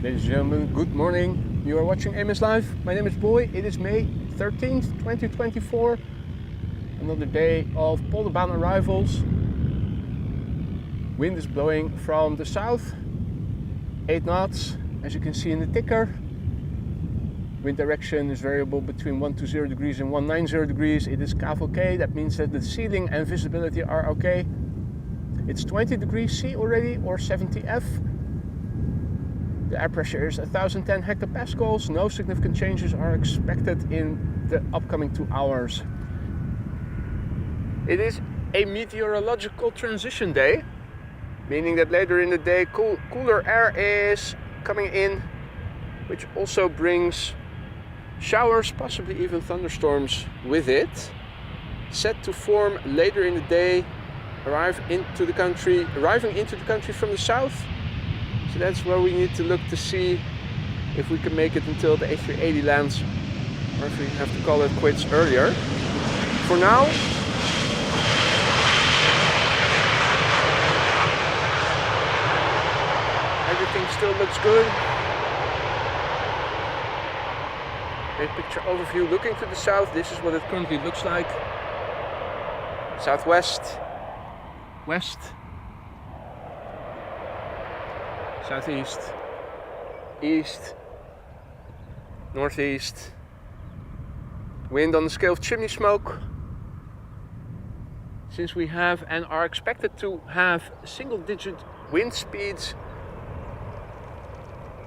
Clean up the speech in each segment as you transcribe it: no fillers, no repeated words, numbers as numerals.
Ladies and gentlemen, good morning. You are watching AMS Live. My name is Boy. It is May 13th, 2024. Another day of polderbound arrivals. Wind is blowing from the south, 8 knots, as you can see in the ticker. Wind direction is variable between 120 degrees and 190 degrees. It is KLM, that means that the ceiling and visibility are okay. It's 20 degrees C already, or 70 F. The air pressure is 1010 hectopascals. No significant changes are expected in the upcoming 2 hours. It is a meteorological transition day, meaning that later in the day cooler air is coming in, which also brings showers, possibly even thunderstorms with it, set to form later in the day, arriving into the country from the south. So that's where we need to look to see if we can make it until the A380 lands, or if we have to call it quits earlier. For now, everything still looks good. Big picture overview looking to the south. This is what it currently looks like. Southwest, west, southeast, east, northeast. Wind on the scale of chimney smoke. Since we have and are expected to have single-digit wind speeds,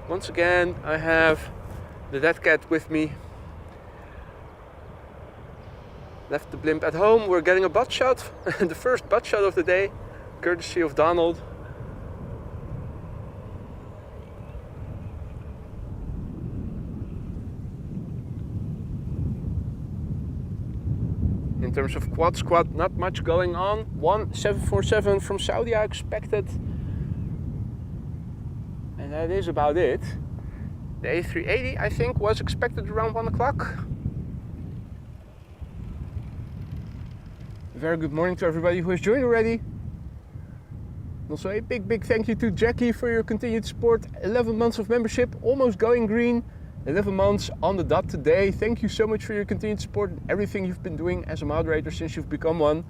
once again I have the dead cat with me. Left the blimp at home. We're getting a butt shot, the first butt shot of the day, courtesy of Donald. In terms of quad squad, not much going on. 747 from Saudia expected, and that is about it. The A380, I think, was expected around 1 o'clock. Very good morning to everybody who has joined already. Also a big thank you to Jackie for your continued support. 11 months of membership, almost going green. 11 months on the dot today. Thank you so much for your continued support and everything you've been doing as a moderator since you've become one.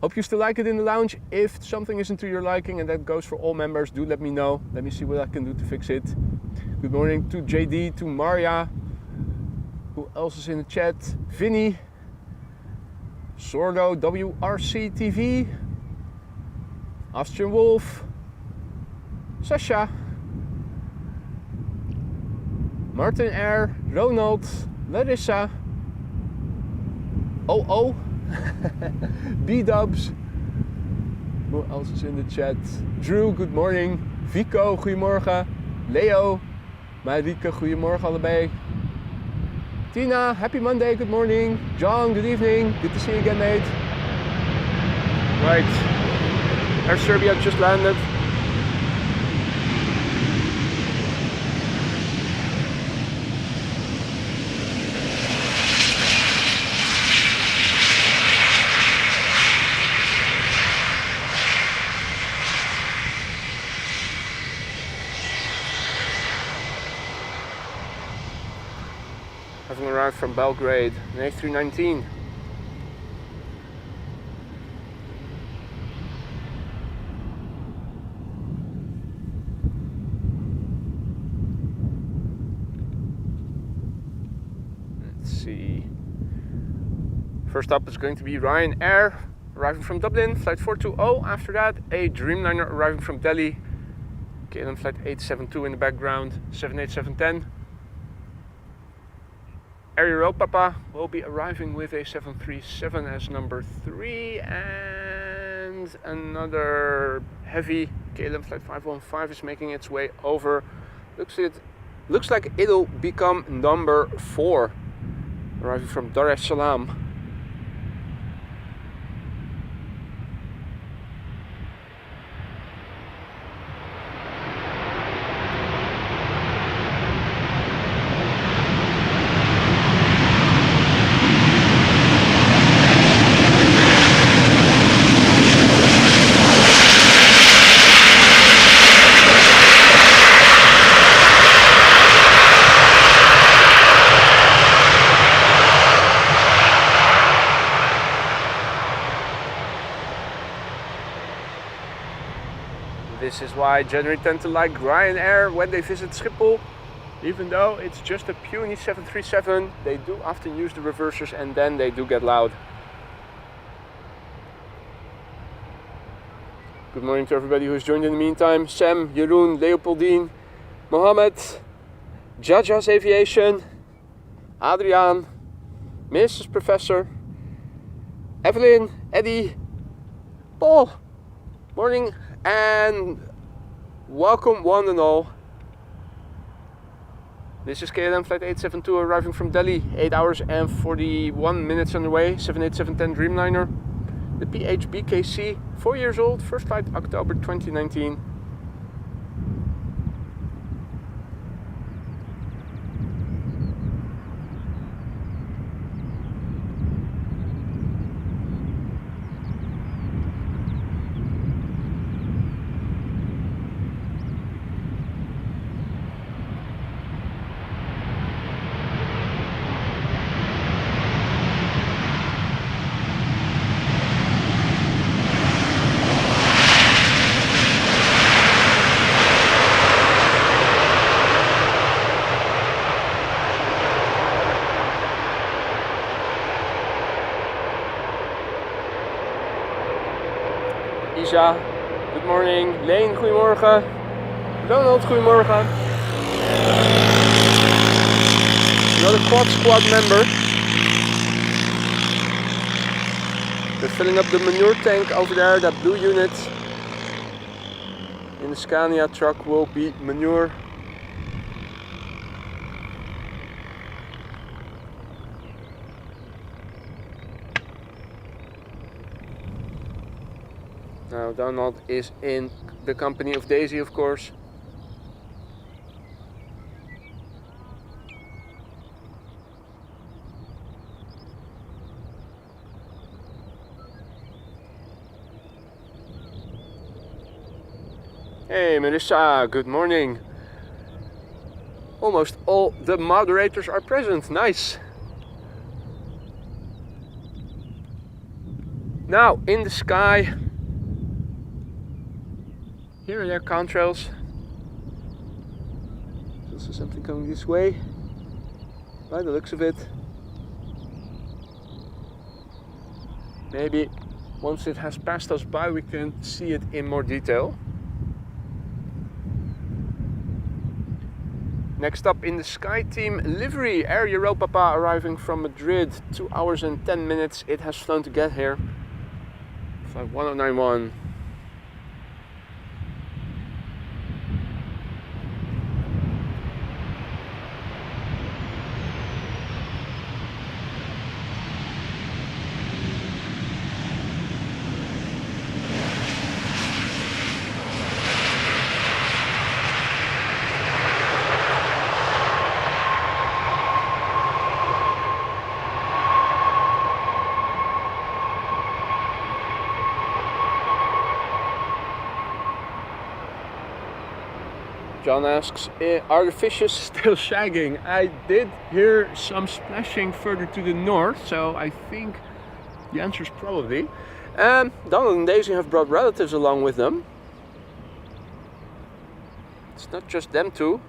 Hope you still like it in the lounge. If something isn't to your liking, and that goes for all members, do let me know. Let me see what I can do to fix it. Good morning to JD, to Maria. Who else is in the chat? Vinny. Sordo, WRC TV. Austrian Wolf. Sasha. Martin Air, Ronald, Larissa, B-Dubs. Who else is in the chat? Drew, good morning. Vico, goedemorgen. Leo, Marike, goedemorgen allebei. Tina, happy Monday, good morning. John, good evening. Good to see you again, mate. Right, Air Serbia just landed. Having arrived from Belgrade, an A319. Let's see. First up is going to be Ryanair, arriving from Dublin, flight 420. After that, a Dreamliner arriving from Delhi. KLM flight 872 in the background, 787-10. Air Europa will be arriving with a 737 as number 3, and another heavy KLM flight 515 is making its way over. Looks like it'll become number 4, arriving from Dar es Salaam. This is why I generally tend to like Ryanair when they visit Schiphol. Even though it's just a puny 737, they do often use the reversers and then they do get loud. Good morning to everybody who has joined in the meantime. Sam, Jeroen, Leopoldine, Mohammed, Jajas Aviation, Adriaan, Mrs. Professor, Evelyn, Eddie, Paul. Morning and welcome one and all. This is KLM flight 872 arriving from Delhi, 8 hours and 41 minutes underway, 787-10 Dreamliner. The PHBKC, 4 years old, first flight October 2019. Isa, good morning. Leen, goedemorgen. Ronald, goedemorgen. Another Quad Squad member. We're filling up the manure tank over there, that blue unit. In the Scania truck will be manure. Now Donald is in the company of Daisy, of course. Hey Melissa, good morning. Almost all the moderators are present, nice. Now in the sky, here are their contrails. There's also something coming this way, by the looks of it. Maybe once it has passed us by we can see it in more detail. Next up in the Sky Team livery, Air Europa arriving from Madrid, 2 hours and 10 minutes it has flown to get here. Flight 1091. John asks, are the fishes still shagging? I did hear some splashing further to the north, so I think the answer is probably. Donald and Daisy have brought relatives along with them. It's not just them two.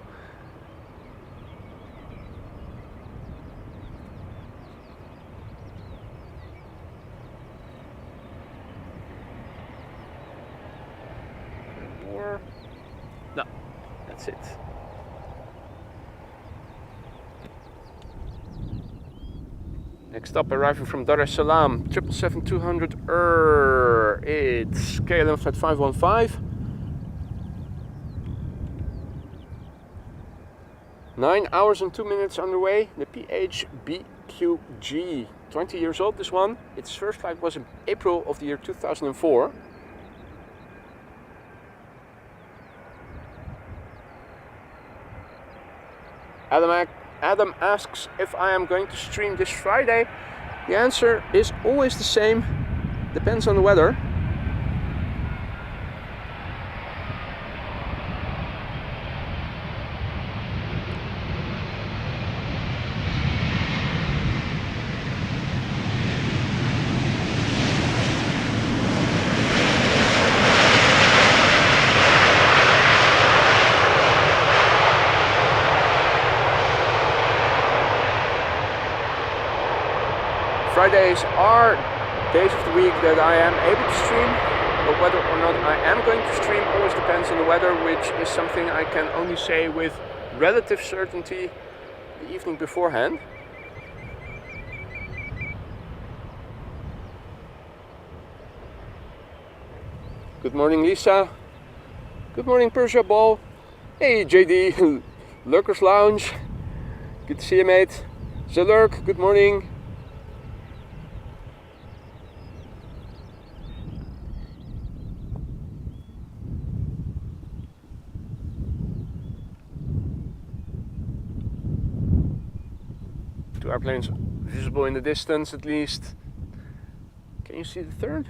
More? No. That's it. Next up, arriving from Dar es Salaam, 777-200 it's KLM flight 515. 9 hours and 2 minutes underway, the PHBQG, 20 years old this one. Its first flight was in April of the year 2004. Adam asks if I am going to stream this Friday. The answer is always the same, depends on the weather. Fridays are days of the week that I am able to stream, but whether or not I am going to stream always depends on the weather, which is something I can only say with relative certainty the evening beforehand. Good morning, Lisa. Good morning, Persia Ball. Hey, JD, Lurkers Lounge. Good to see you, mate. Zalurk, good morning. Two airplanes visible in the distance at least. Can you see the third?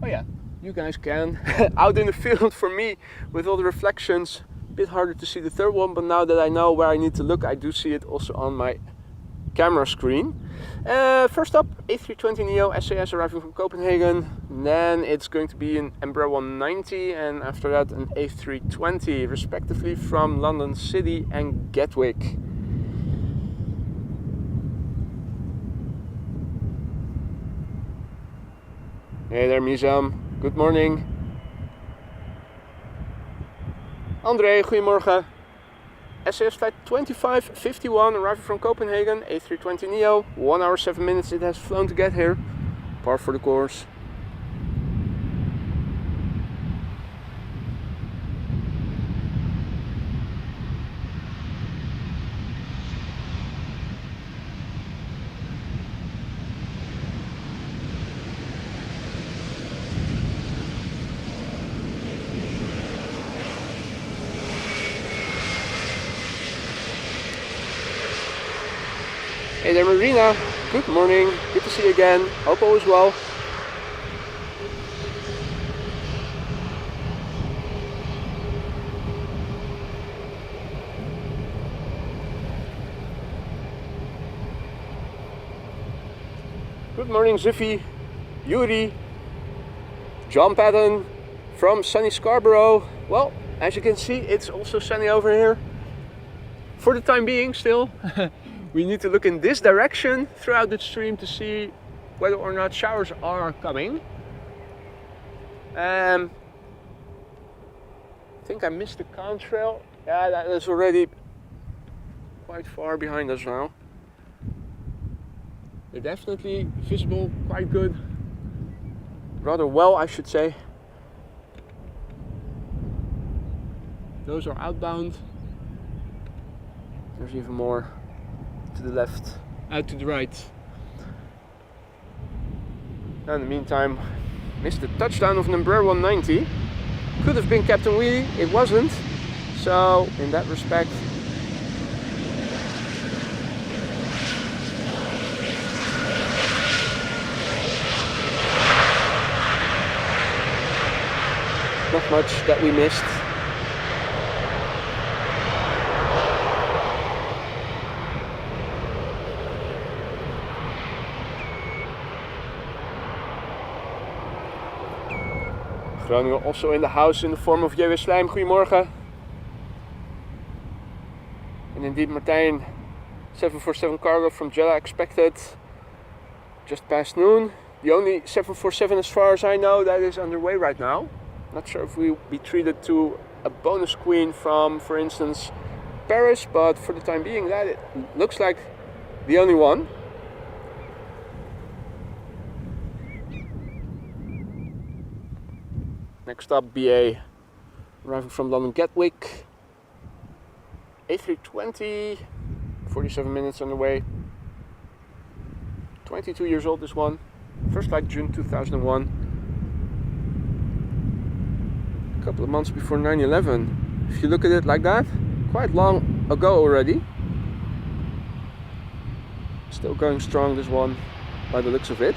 Oh yeah, you guys can. Out in the field for me with all the reflections, a bit harder to see the third one, but now that I know where I need to look, I do see it also on my camera screen. First up, A320neo SAS arriving from Copenhagen. Then it's going to be an Embraer 190, and after that an A320, respectively from London City and Gatwick. Hey there, Mizam. Good morning. André, goedemorgen. SAS flight 2551 arriving from Copenhagen, A320neo. 1 hour 7 minutes it has flown to get here. Par for the course. Hey there, Marina. Good morning. Good to see you again. Hope all is well. Good morning, Ziffy, Yuri, John Patton from sunny Scarborough. Well, as you can see, it's also sunny over here. For the time being, still. We need to look in this direction throughout the stream to see whether or not showers are coming. I think I missed the contrail. Yeah, that is already quite far behind us now. They're definitely visible quite good. Rather well, I should say. Those are outbound. There's even more to the left, out to the right. Now in the meantime, missed the touchdown of an Embraer 190. Could have been Captain Wheelie, it wasn't. So in that respect, not much that we missed. Groningen also in the house in the form of J.W. Slijm. Goedemorgen. And indeed Martijn, 747 cargo from Jeddah expected just past noon. The only 747 as far as I know that is underway right now. Not sure if we'll be treated to a bonus queen from, for instance, Paris, but for the time being that it looks like the only one. Next up, BA arriving from London Gatwick. A320, 47 minutes on the way. 22 years old, this one. First flight June 2001. A couple of months before 9/11. If you look at it like that, quite long ago already. Still going strong, this one, by the looks of it.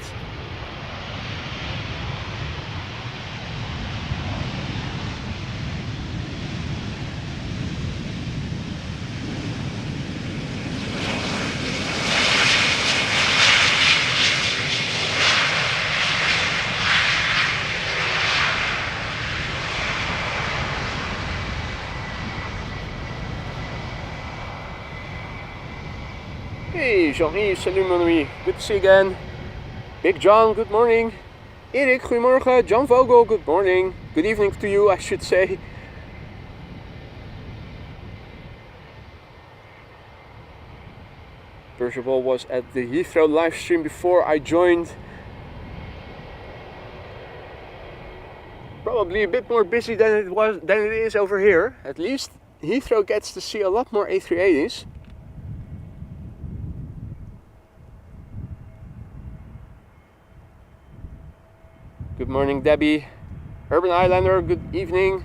Hey, Jean-Yves, salut mon ami, good to see you again. Big John, good morning. Erik, goedemorgen. John Vogel, good morning. Good evening to you, I should say. Percival was at the Heathrow live stream before I joined. Probably a bit more busy than it is over here. At least Heathrow gets to see a lot more A380s. Good morning, Debbie. Urban Islander, good evening.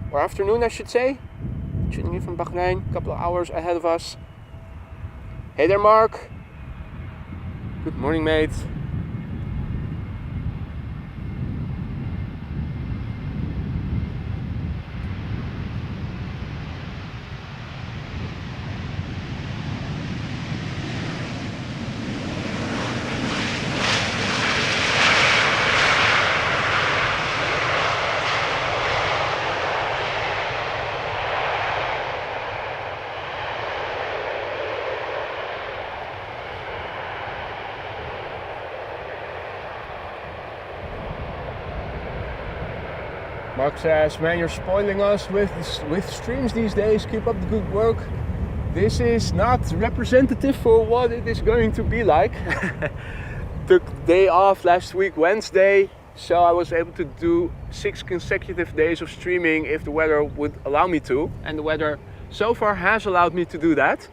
Or afternoon, I should say. Tuning in from Bahrain, a couple of hours ahead of us. Hey there, Mark. Good morning, mate. Mark says, man, you're spoiling us with streams these days. Keep up the good work. This is not representative for what it is going to be like. Took the day off last week, Wednesday, so I was able to do 6 consecutive days of streaming if the weather would allow me to. And the weather so far has allowed me to do that.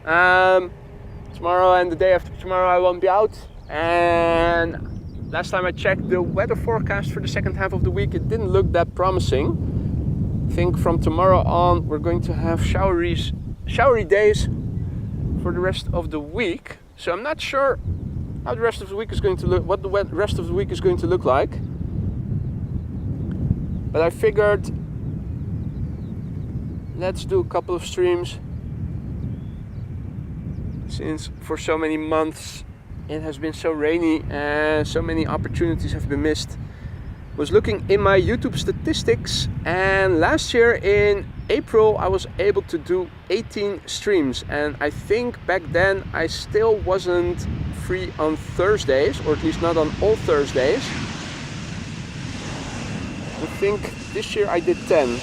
Tomorrow and the day after tomorrow I won't be out. And last time I checked the weather forecast for the second half of the week, it didn't look that promising. I think from tomorrow on we're going to have showery days for the rest of the week. So I'm not sure how the rest of the week is going to look, what the rest of the week is going to look like. But I figured let's do a couple of streams, since for so many months it has been so rainy and so many opportunities have been missed. Was looking in my YouTube statistics, and last year in April I was able to do 18 streams, and I think back then I still wasn't free on Thursdays, or at least not on all Thursdays. I think this year I did 10.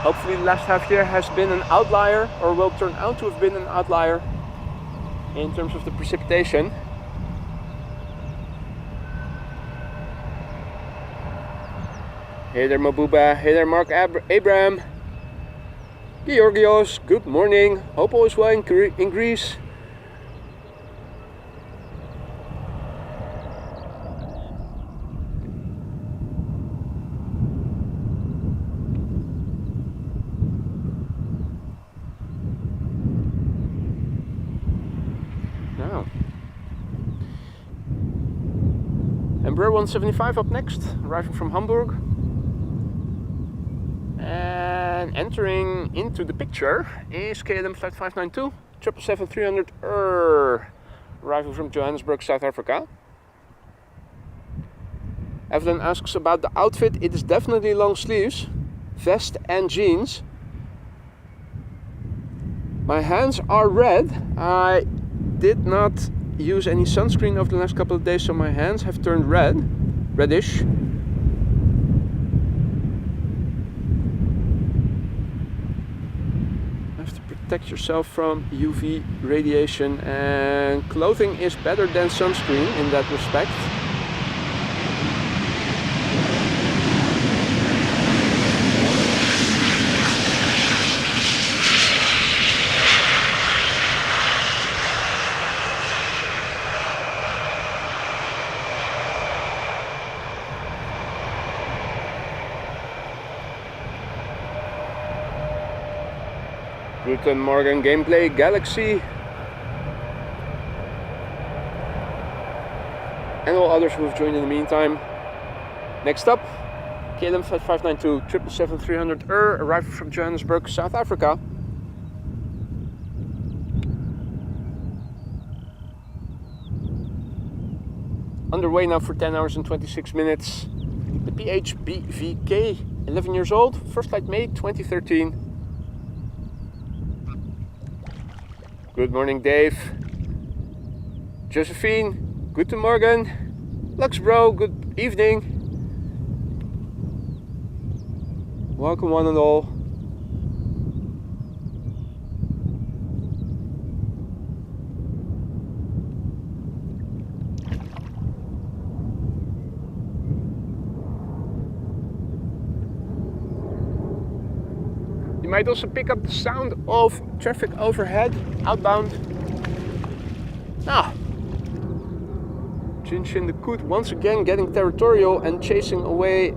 Hopefully the last half year has been an outlier, or will turn out to have been an outlier in terms of the precipitation. Hey there Mabuba, hey there Mark Abraham. Georgios, good morning. Hope all is well in Greece. Embraer 175 up next, arriving from Hamburg. And entering into the picture is KLM Flight 592, 777-300, arriving from Johannesburg, South Africa. Evelyn asks about the outfit. It is definitely long sleeves, vest and jeans. My hands are red. I did not use any sunscreen over the last couple of days, so my hands have turned reddish. You have to protect yourself from UV radiation, and clothing is better than sunscreen in that respect. Guten Morgen Gameplay Galaxy, and all others who have joined in the meantime. Next up, KLM Flight 592, 777-300 arriving from Johannesburg, South Africa. underway now for 10 hours and 26 minutes. The PHBVK, 11 years old, first flight May 2013. Good morning, Dave. Josephine, guten Morgen. Lux bro, good evening. Welcome one and all. You might also pick up the sound of traffic overhead, outbound. Now, Jinshin the Coot once again getting territorial and chasing away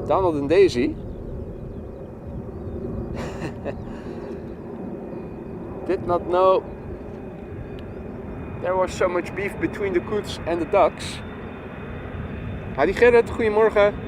Donald and Daisy. Did not know there was so much beef between the Coots and the Ducks. Hadi Gerrit, goedemorgen.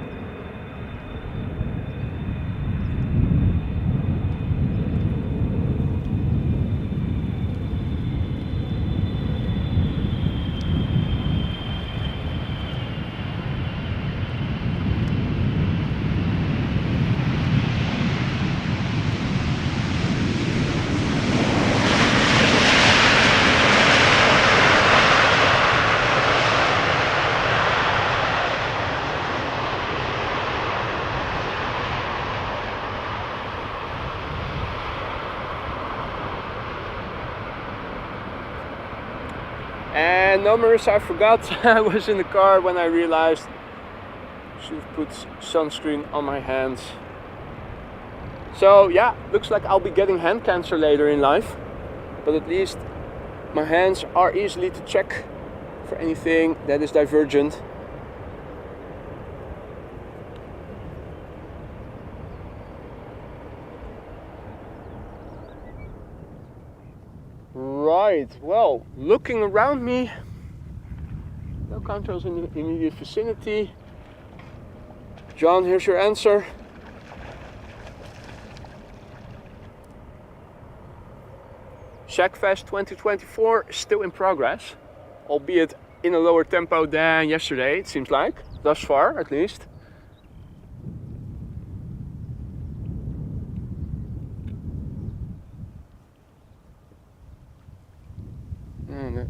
And no, Marissa, I forgot. I was in the car when I realized I should have put sunscreen on my hands. So yeah, looks like I'll be getting hand cancer later in life. But at least my hands are easily to check for anything that is divergent. Right, well, looking around me, no controls in the immediate vicinity. John, here's your answer. Shackfest 2024 is still in progress, albeit in a lower tempo than yesterday, it seems like, thus far at least.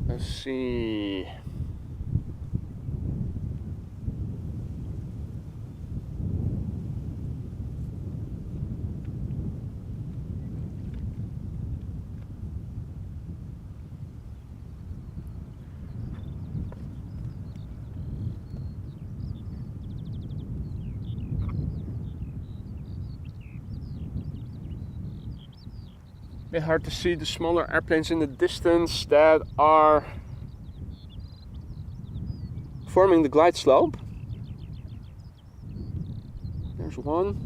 Let's see. Bit hard to see the smaller airplanes in the distance that are forming the glide slope. There's one.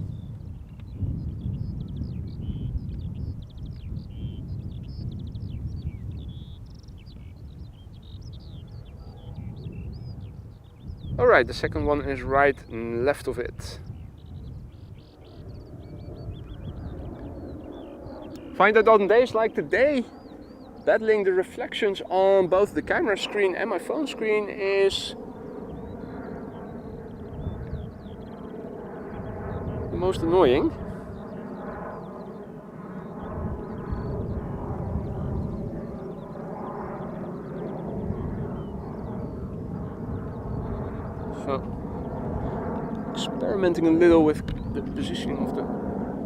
Alright, the second one is right and left of it. Find that on days like today, battling the reflections on both the camera screen and my phone screen is the most annoying. So, experimenting a little with the positioning of the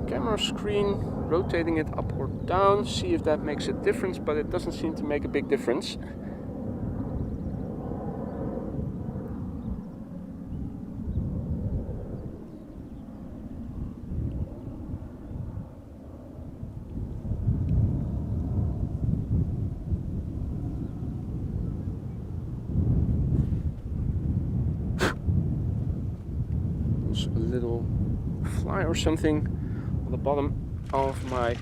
camera screen, rotating it up or down, see if that makes a difference, but it doesn't seem to make a big difference. There's a little fly or something on the bottom of my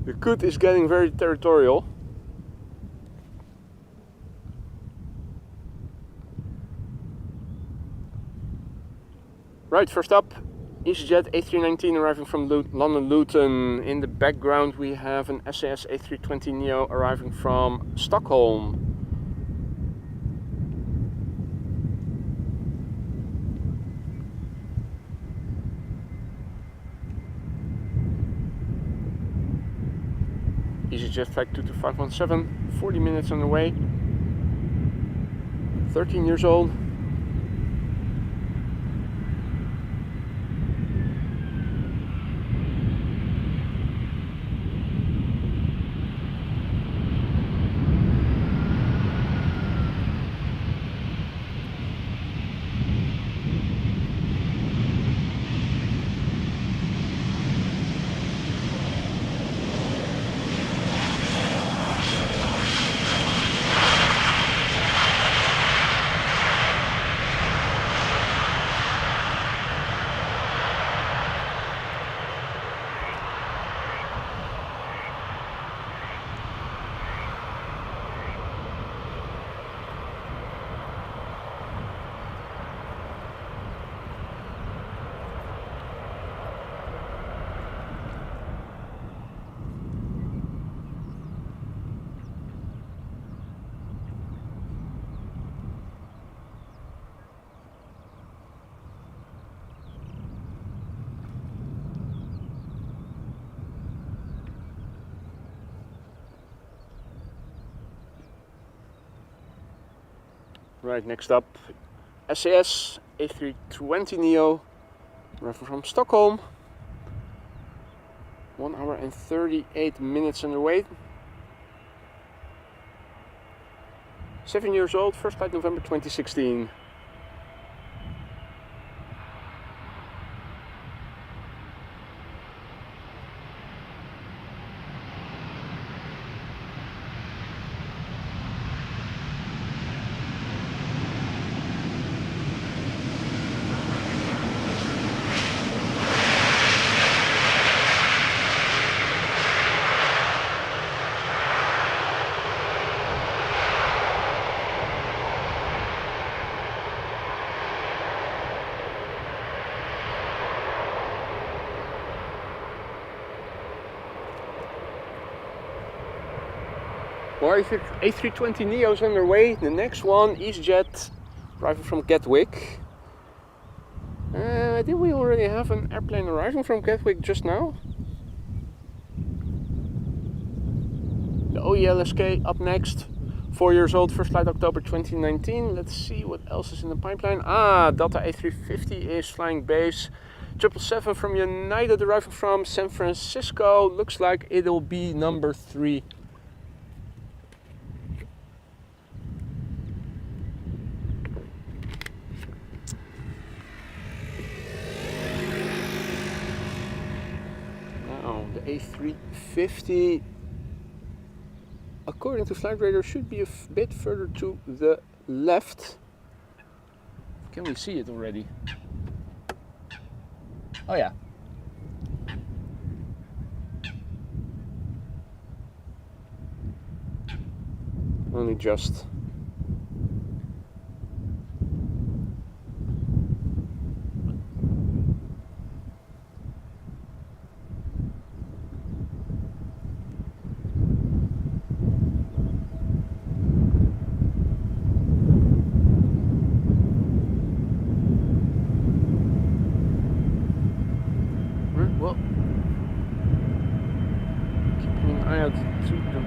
the Coot is getting very territorial. Right, first up, EasyJet A319 arriving from London Luton. In the background we have an SAS A320neo arriving from Stockholm. EasyJet Flight 22517, 40 minutes on the way. 13 years old. Right, next up, SAS A320neo, arriving from Stockholm. 1 hour and 38 minutes on the way. 7 years old, first flight November 2016. More A320neos on their way. The next one, EasyJet, arriving from Gatwick. Did we already have an airplane arriving from Gatwick just now? The OELSK up next. 4 years old, first flight October 2019. Let's see what else is in the pipeline. Delta A350 is flying base. 777 from United arriving from San Francisco. Looks like it'll be number 3. A350, according to Flight Radar, should be a bit further to the left. Can we see it already? Oh yeah. Only just.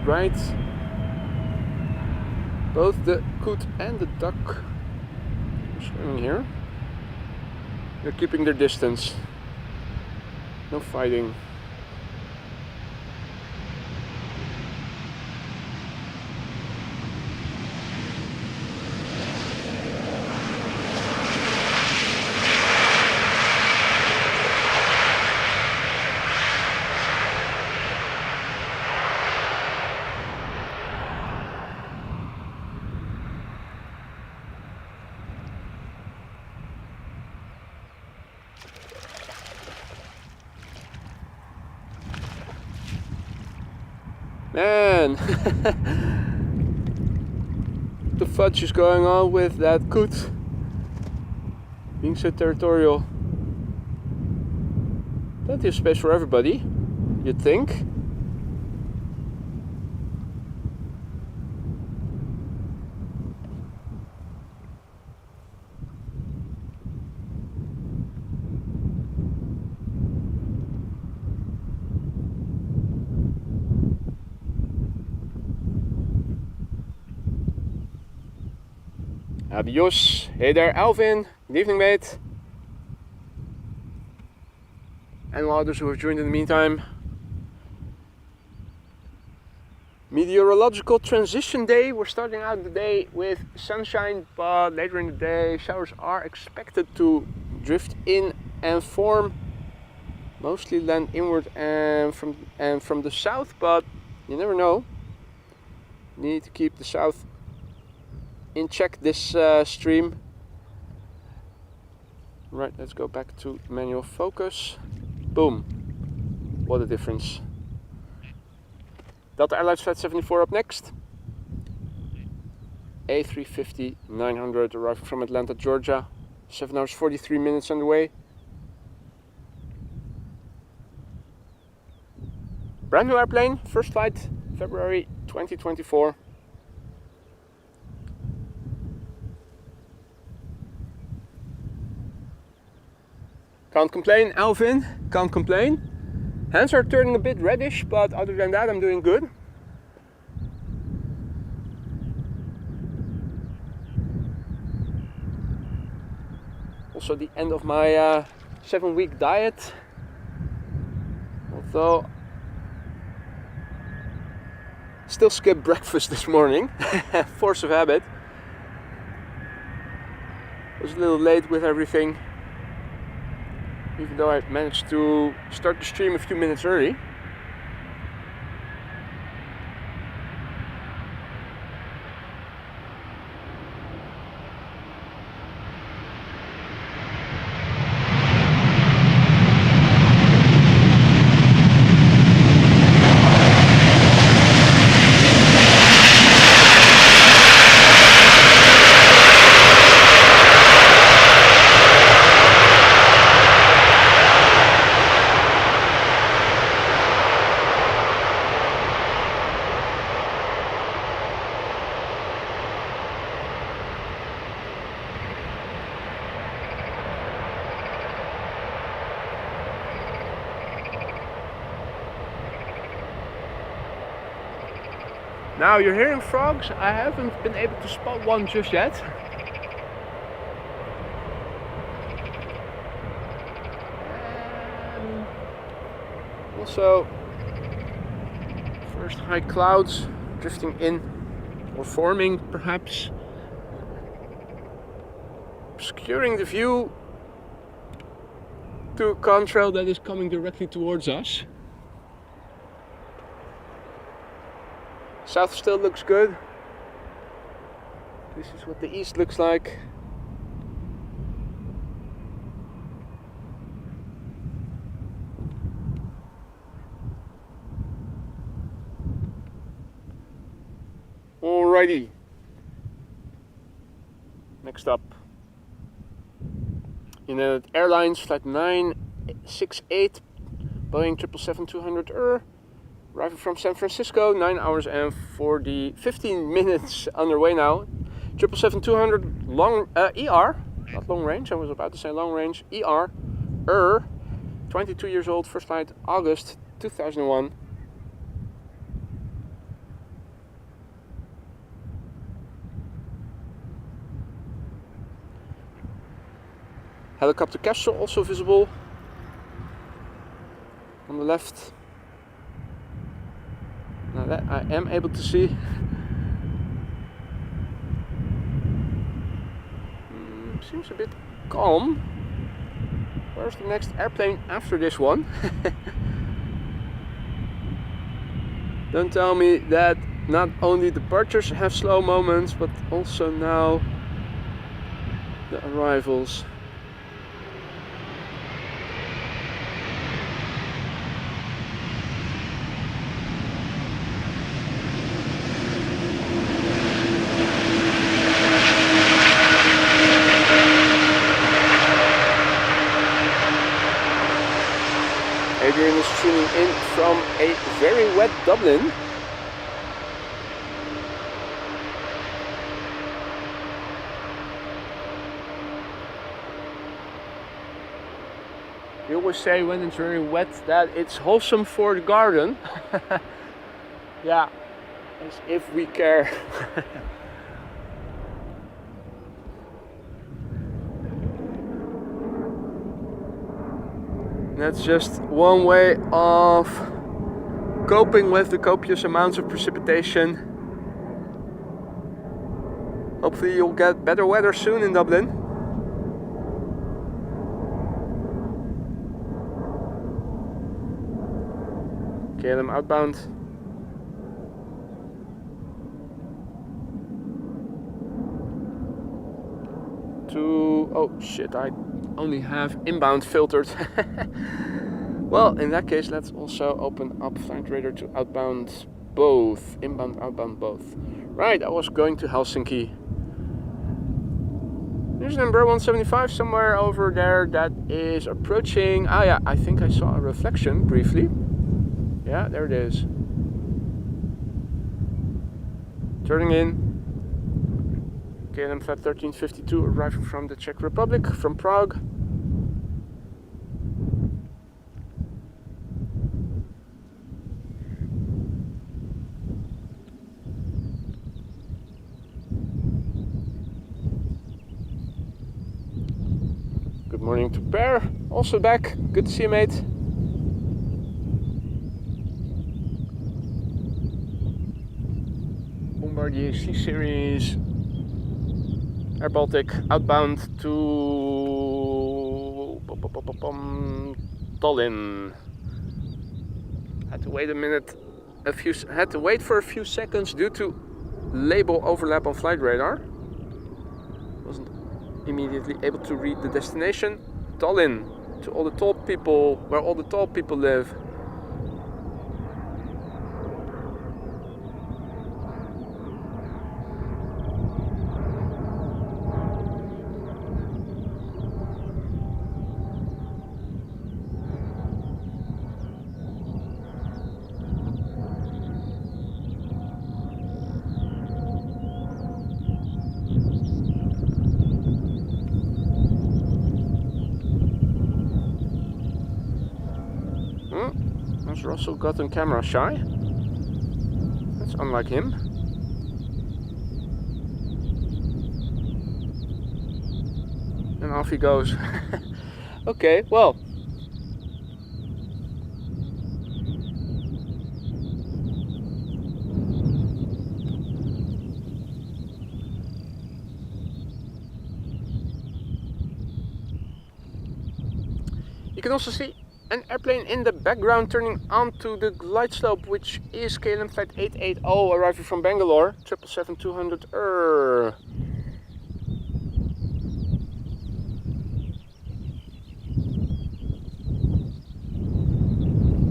Right, both the coot and the duck are swimming here. They're keeping their distance. No fighting. Man, the fudge is going on with that coot being so territorial. Plenty of space for everybody, you'd think. Adios. Hey there, Alvin. Good evening, mate. And all others who have joined in the meantime. Meteorological transition day. We're starting out the day with sunshine, but later in the day showers are expected to drift in and form. Mostly land inward and from the south, but you never know. Need to keep the south in check this stream. Right, let's go back to manual focus. Boom. What a difference. Delta Airlines Flight 74 up next. A350-900 arriving from Atlanta, Georgia. 7 hours 43 minutes underway. Brand new airplane, first flight, February 2024. Can't complain, Alvin, can't complain. Hands are turning a bit reddish, but other than that I'm doing good. Also the end of my 7-week diet. Although still skipped breakfast this morning, force of habit. Was a little late with everything. Even though I managed to start the stream a few minutes early. Now you're hearing frogs. I haven't been able to spot one just yet. Also, first high clouds drifting in or forming, perhaps obscuring the view to a contrail that is coming directly towards us. South still looks good. This is what the east looks like. Alrighty. Next up, United Airlines Flight 968, Boeing 777-200 arriving from San Francisco, 9 hours and 15 minutes underway now. 777-200 long ER, not long range. I was about to say long range. ER, 22 years old. First flight August 2001. Helicopter Kestrel also visible on the left. Now that I am able to see. Seems a bit calm. Where's the next airplane after this one? Don't tell me that not only departures have slow moments, but also now the arrivals. Adrian is tuning in from a very wet Dublin. You always say when it's very wet that it's wholesome for the garden. Yeah, as if we care. That's just one way of coping with the copious amounts of precipitation. Hopefully you'll get better weather soon in Dublin. KLM outbound. Oh shit, I only have inbound filtered. Well, in that case, let's also open up Flight Radar to outbound both. Inbound, outbound both. Right, I was going to Helsinki. There's an Embraer 175 somewhere over there that is approaching. Ah yeah, I think I saw a reflection briefly. Yeah, there it is. Turning in. KLM Flight 1352 arriving from the Czech Republic, from Prague. Good morning to Per, also back. Good to see you, mate. Bombardier C Series Air Baltic outbound to Tallinn. Had to wait a minute, had to wait for a few seconds due to label overlap on Flight Radar. Wasn't immediately able to read the destination. Tallinn, to all the tall people, where all the tall people live. Has Russell gotten camera shy? That's unlike him. And off he goes. Okay, well. You can also see an airplane in the background turning onto the glide slope, which is KLM Flight 880 arriving from Bangalore, 777-200.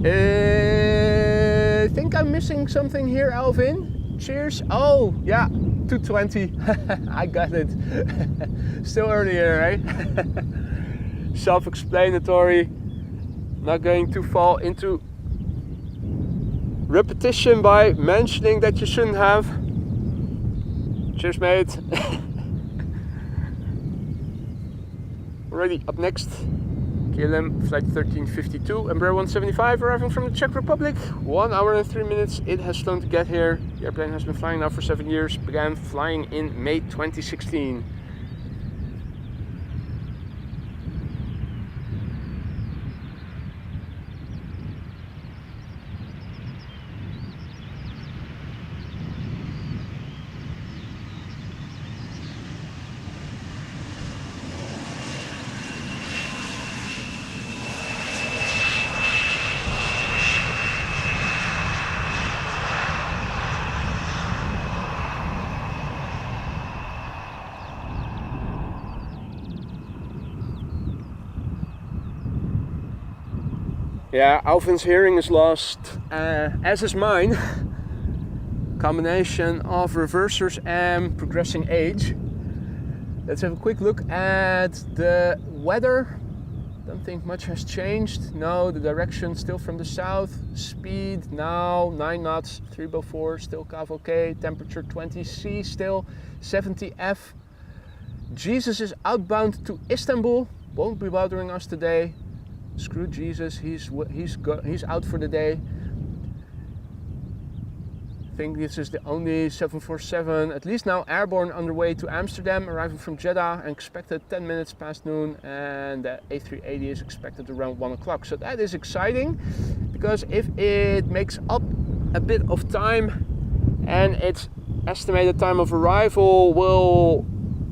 I think I'm missing something here, Alvin. Cheers. Oh, yeah, 220. I got it. Still early here, right? Self-explanatory. Not going to fall into repetition by mentioning that you shouldn't have. Cheers, mate. Already up next, KLM Flight 1352, Embraer 175 arriving from the Czech Republic. 1 hour and 3 minutes it has flown to get here. The airplane has been flying now for 7 years, began flying in May 2016. Yeah, Alvin's hearing is lost, as is mine. Combination of reversers and progressing age. Let's have a quick look at the weather. Don't think much has changed. No, the direction still from the south. Speed now 9 knots, 304, still cavalcade. Temperature 20 C, still 70 F. Jesus is outbound to Istanbul. Won't be bothering us today. Screw Jesus, he's out for the day. think this is the only 747, at least now airborne, underway to Amsterdam, arriving from Jeddah and expected 10 minutes past noon, and the A380 is expected around 1 o'clock. So that is exciting, because if it makes up a bit of time and its estimated time of arrival will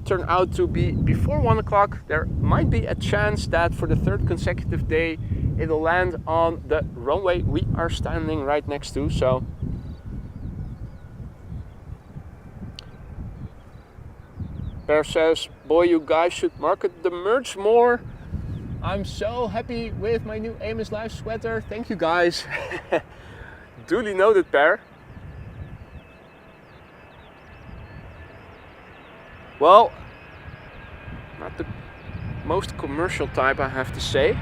turn out to be before 1 o'clock, there might be a chance that for the third consecutive day it'll land on the runway we are standing right next to. So Bear says, boy, you guys should market the merch more. I'm so happy with my new Amos Live sweater. Thank you guys. Duly noted, Bear. Well, not the most commercial type, I have to say.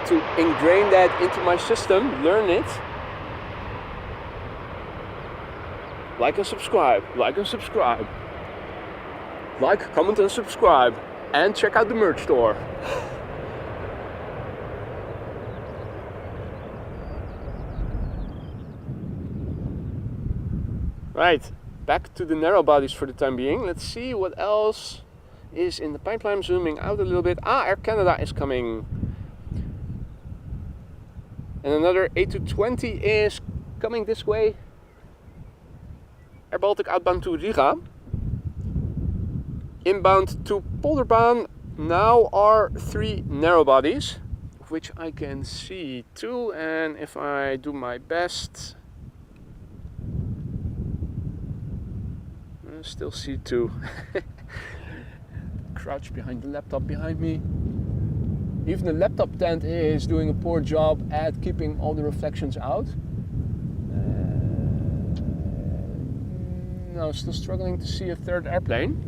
To ingrain that into my system, learn it. Like and subscribe, like and subscribe. Like, comment and subscribe. And check out the merch store. Right, back to the narrow bodies for the time being. Let's see what else is in the pipeline. Zooming out a little bit. Air Canada is coming. And another A220 is coming this way. Air Baltic outbound to Riga. Inbound to Polderbaan now are 3 narrow bodies, of which I can see 2, and if I do my best, I still see 2. Crouch behind the laptop behind me. Even the laptop tent is doing a poor job at keeping all the reflections out. No, still struggling to see a third airplane.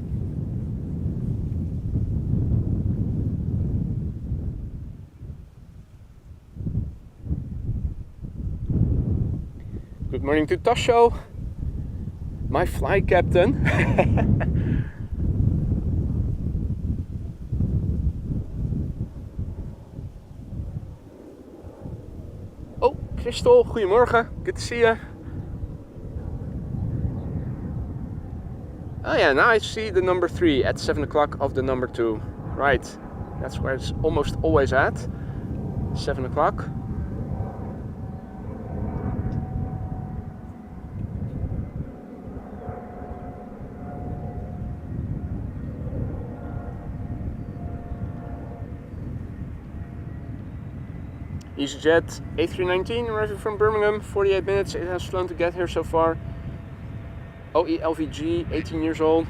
Good morning to Tasho, my fly captain. Kestrel, goedemorgen, good to see you. Oh yeah, now I see the number 3 at 7 o'clock of the number 2. Right, that's where it's almost always at, 7 o'clock. EasyJet A319 arriving from Birmingham, 48 minutes it has flown to get here so far. OE LVG, 18 years old.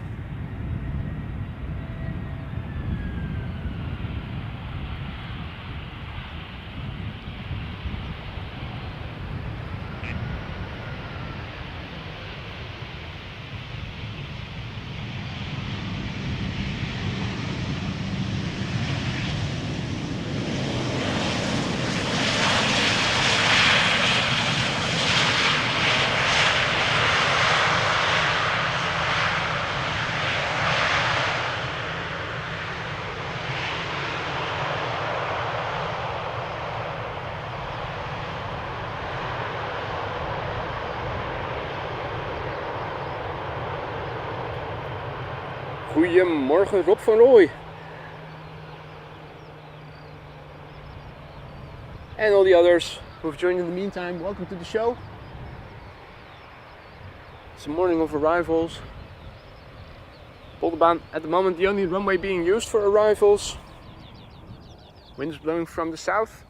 Goedemorgen Rob van Rooij. And all the others who have joined in the meantime, welcome to the show. It's a morning of arrivals. Polderbaan at the moment the only runway being used for arrivals. Wind is blowing from the south.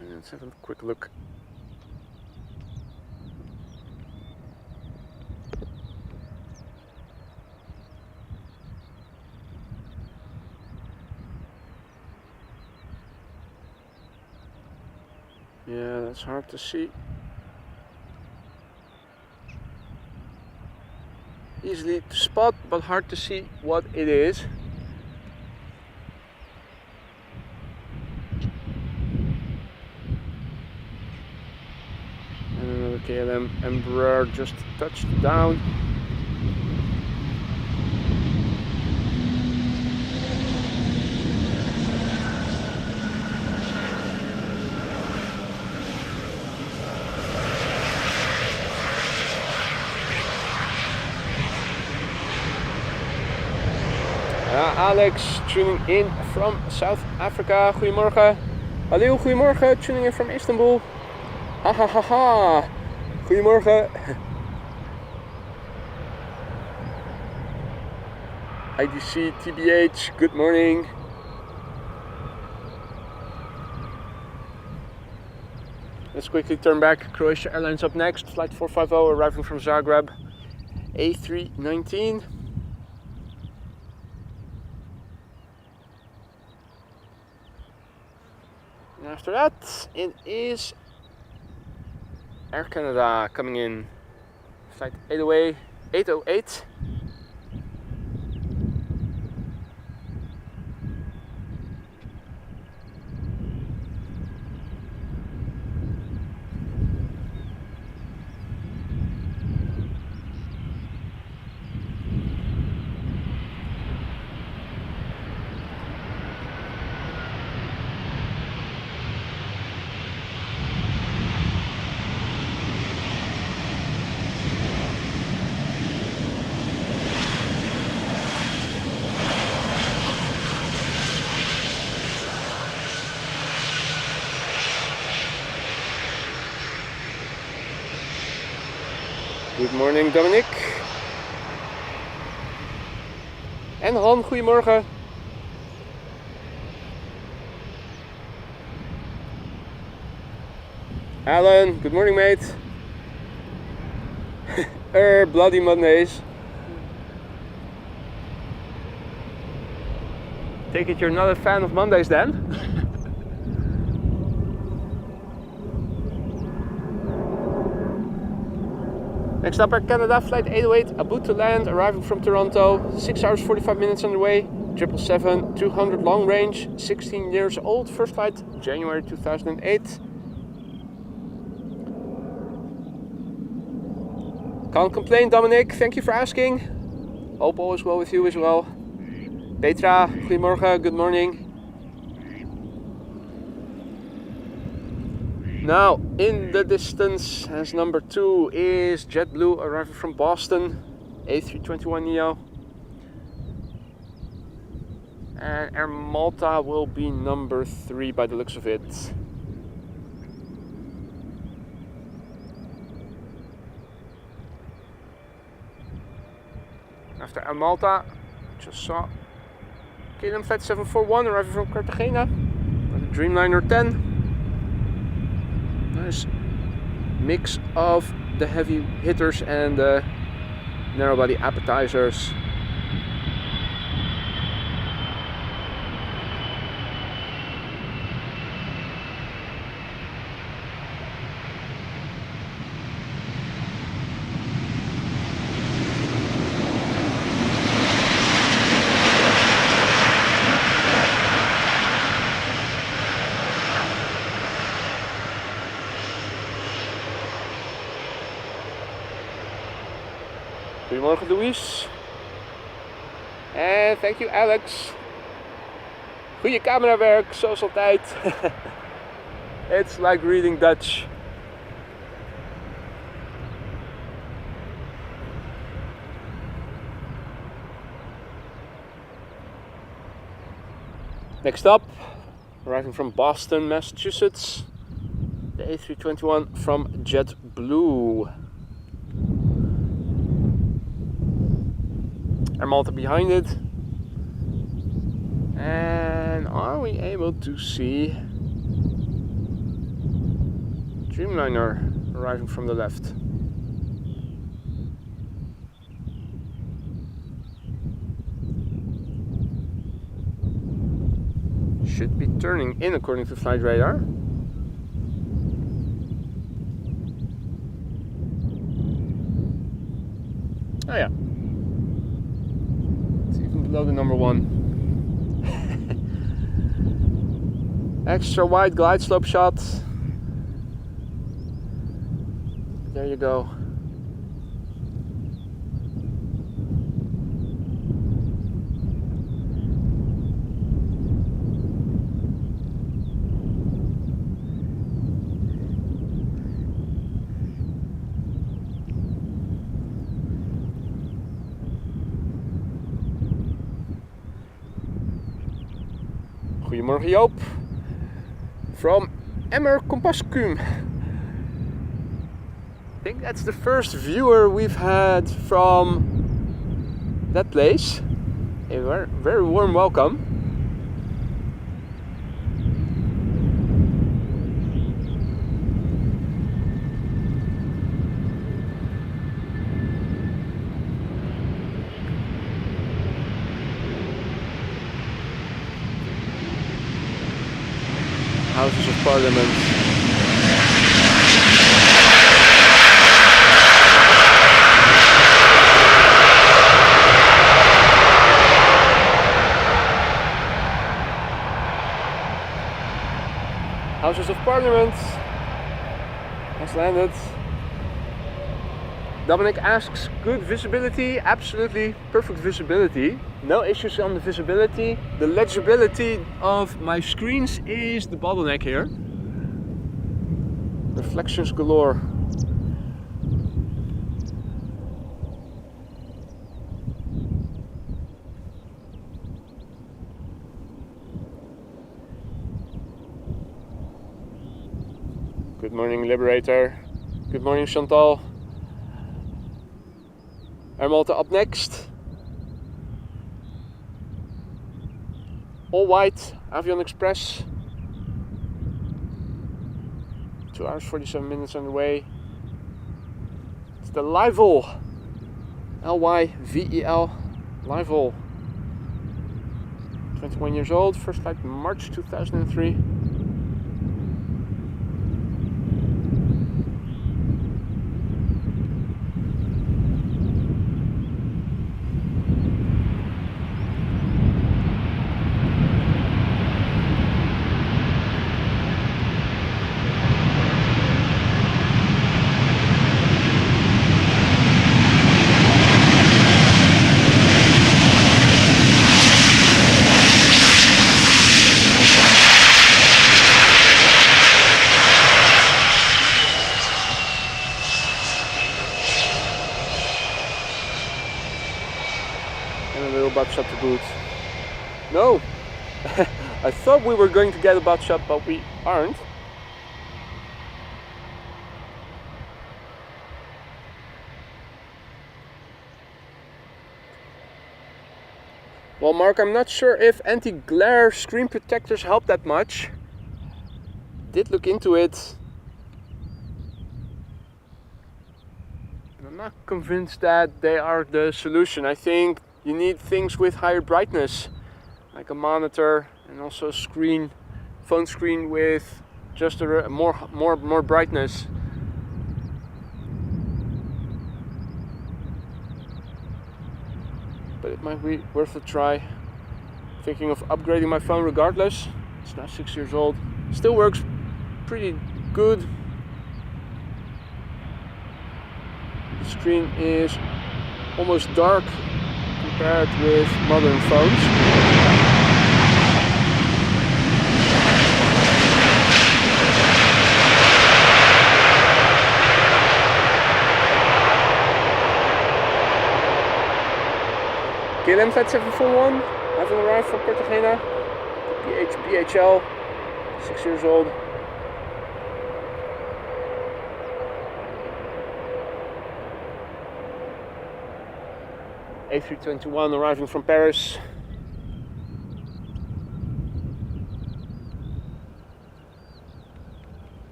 And let's have a quick look. Yeah, that's hard to see. Easily to spot, but hard to see what it is. Embraer just touched down. Alex tuning in from South Africa. Goedemorgen. Hallo, goedemorgen. Tuning in from Istanbul. Ha ha ha ha. Goedemorgen. IDC TBH, good morning. Let's quickly turn back. Croatia Airlines up next. Flight 450 arriving from Zagreb. A319. And after that, it is Air Canada coming in. Flight 808. Good morning, Dominic. En Ron, goedemorgen. Alan, good morning, mate. Bloody Mondays. Take it you're not a fan of Mondays then? Next up, Air Canada, flight 808, about to land, arriving from Toronto, 6 hours 45 minutes on the way, 777, 200 long range, 16 years old, first flight, January 2008. Can't complain, Dominic, thank you for asking. Hope all is well with you as well. Petra, goedemorgen, good morning. Now, in the distance, as number 2 is JetBlue arriving from Boston, A321neo. And Air Malta will be number 3 by the looks of it. After Air Malta, just saw KLM Flight 741 arriving from Cartagena, Dreamliner 10. Nice mix of the heavy hitters and the narrow body appetizers. Goedemorgen, Louise. En thank you, Alex. Goeie camerawerk, zoals altijd. It's like reading Dutch. Next up, arriving from Boston, Massachusetts, the A321 from JetBlue. Air Malta behind it. And are we able to see Dreamliner arriving from the left? Should be turning in according to flight radar. Oh yeah. Below the number 1. Extra wide glide slope shot. there you go. Goedemorgen Joop, from Emmer-Kompaskum. I think that's the first viewer we've had from that place. A very warm welcome. Houses of Parliament. Houses of Parliament has landed. Dominic asks, good visibility? Absolutely perfect visibility. No issues on the visibility. The legibility of my screens is the bottleneck here. Reflections galore. Good morning, Liberator. Good morning, Chantal. Air Malta up next. All white, Avion Express. 2 hours 47 minutes on the way. It's the Lyvel. Lyvel. Lyvel. 21 years old, first flight March 2003. Butt shot to boot. No! I thought we were going to get a butt shot, but we aren't. Well, Mark, I'm not sure if anti-glare screen protectors help that much. Did look into it. I'm not convinced that they are the solution. I think you need things with higher brightness, like a monitor and also a screen, phone screen with just a more brightness. But it might be worth a try. Thinking of upgrading my phone regardless. It's now 6 years old. Still works pretty good. The screen is almost dark compared with modern phones. KLM B773, having arrived from Cartagena. BHL, 6 years old. A321 arriving from Paris.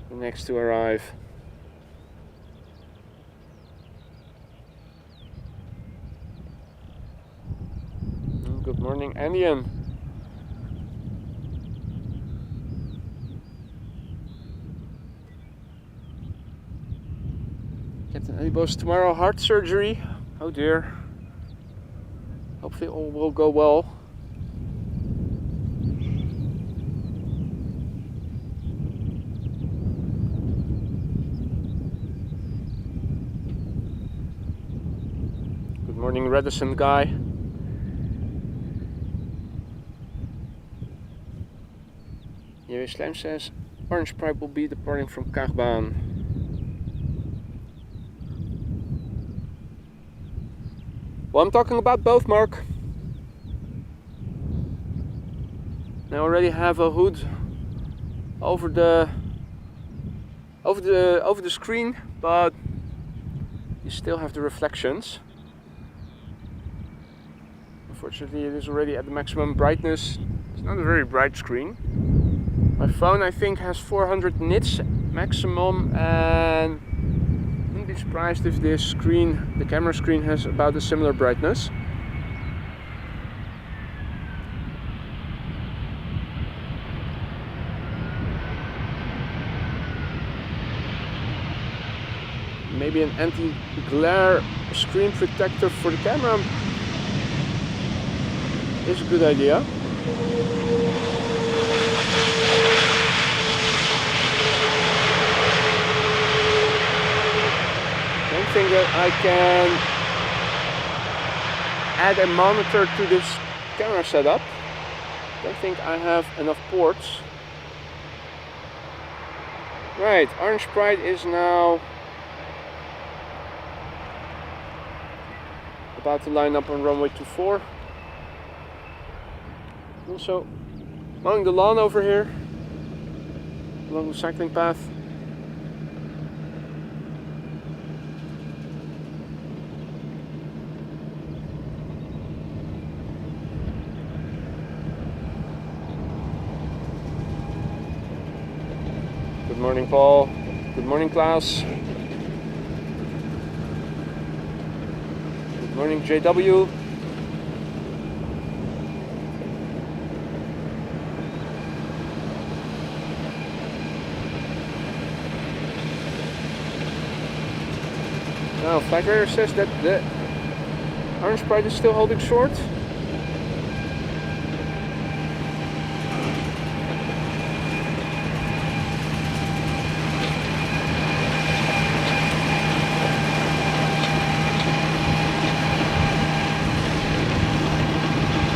The next to arrive. Good morning, Andean. Captain Elibos tomorrow, heart surgery. Oh dear. Hopefully all will go well. Morning, reticent guy. Here Slam says Orange Pride will be departing from Kaagbaan. Well, I'm talking about both, Mark. I already have a hood over the screen, but you still have the reflections. Unfortunately, it is already at the maximum brightness. It's not a very bright screen. My phone, I think, has 400 nits maximum, and I wouldn't be surprised if this screen, the camera screen, has about a similar brightness. Maybe an anti-glare screen protector for the camera is a good idea. Don't think that I can add a monitor to this camera setup. Don't think I have enough ports. Right, Orange Pride is now about to line up on runway 24. Also mowing the lawn over here along the cycling path. Good morning, Paul. Good morning, Klaus. Good morning, JW. Now, Flight Radar says that the Orange Pride is still holding short.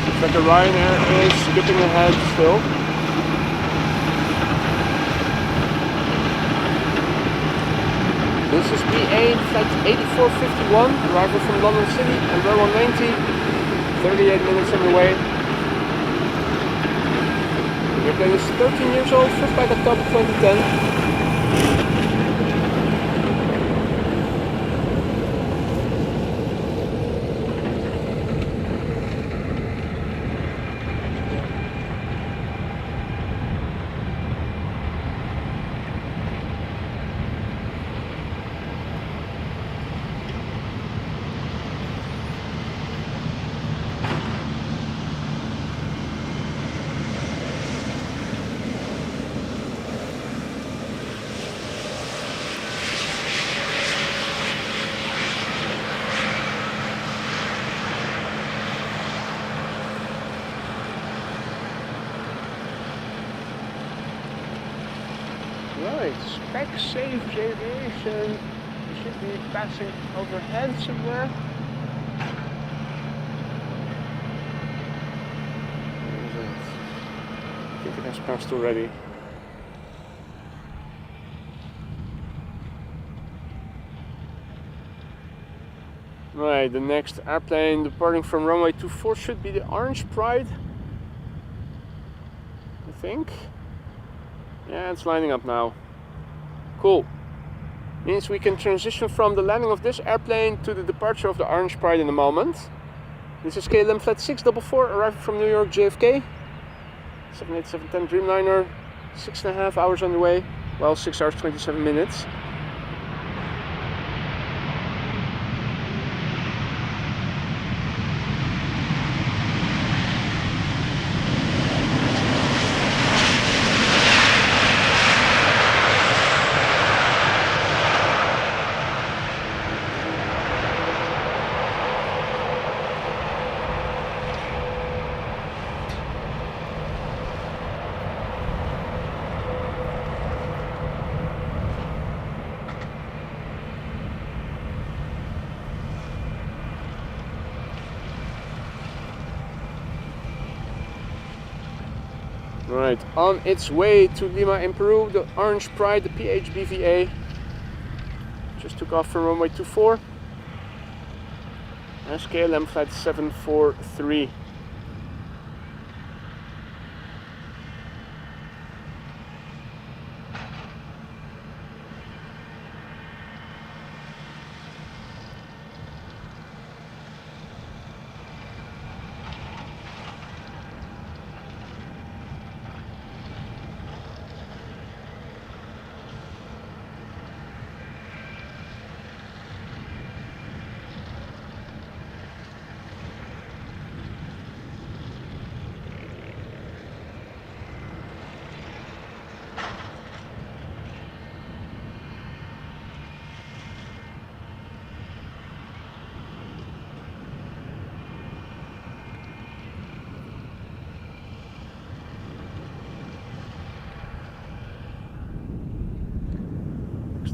Looks like the Ryanair is skipping ahead still. This is BA flight 8451, arrival from London City and row 190, 38 minutes on the way. The airplane is 13 years old, first flight October 2010. Right, Specsavers Aviation. We should be passing overhead somewhere. Where is it? I think it has passed already. Right, the next airplane departing from runway 24 should be the Orange Pride, I think. Yeah, it's lining up now. Cool. Means we can transition from the landing of this airplane to the departure of the Orange Pride in a moment. This is KLM Flight 644, arriving from New York JFK. 787-10 Dreamliner, 6.5 hours on the way. Well, 6 hours 27 minutes. Right, on its way to Lima in Peru, the Orange Pride, the PHBVA, just took off from runway 24. That's KLM flight 743.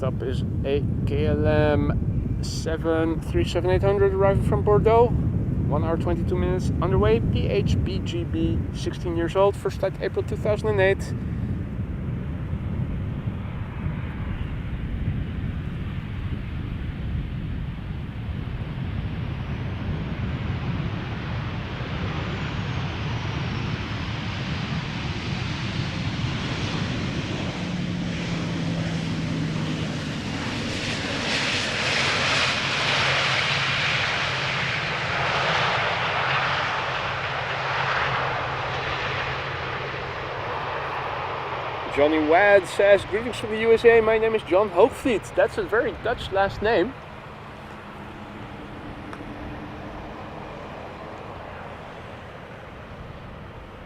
Next up is a KLM 737-800 arriving from Bordeaux. 1 hour 22 minutes underway. PHBGB, 16 years old. First flight April 2008. Johnny Wad says, greetings from the USA, my name is John Hoogvliet. That's a very Dutch last name.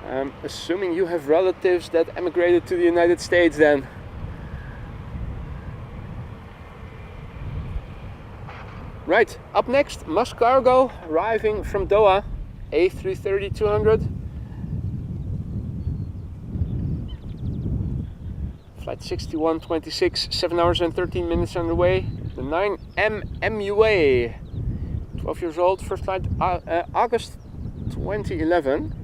I'm assuming you have relatives that emigrated to the United States then. Right, up next, Maskargo arriving from Doha, A332-200. Flight 6126, 7 hours and 13 minutes underway. The 9M MUA, 12 years old, first flight August 2011.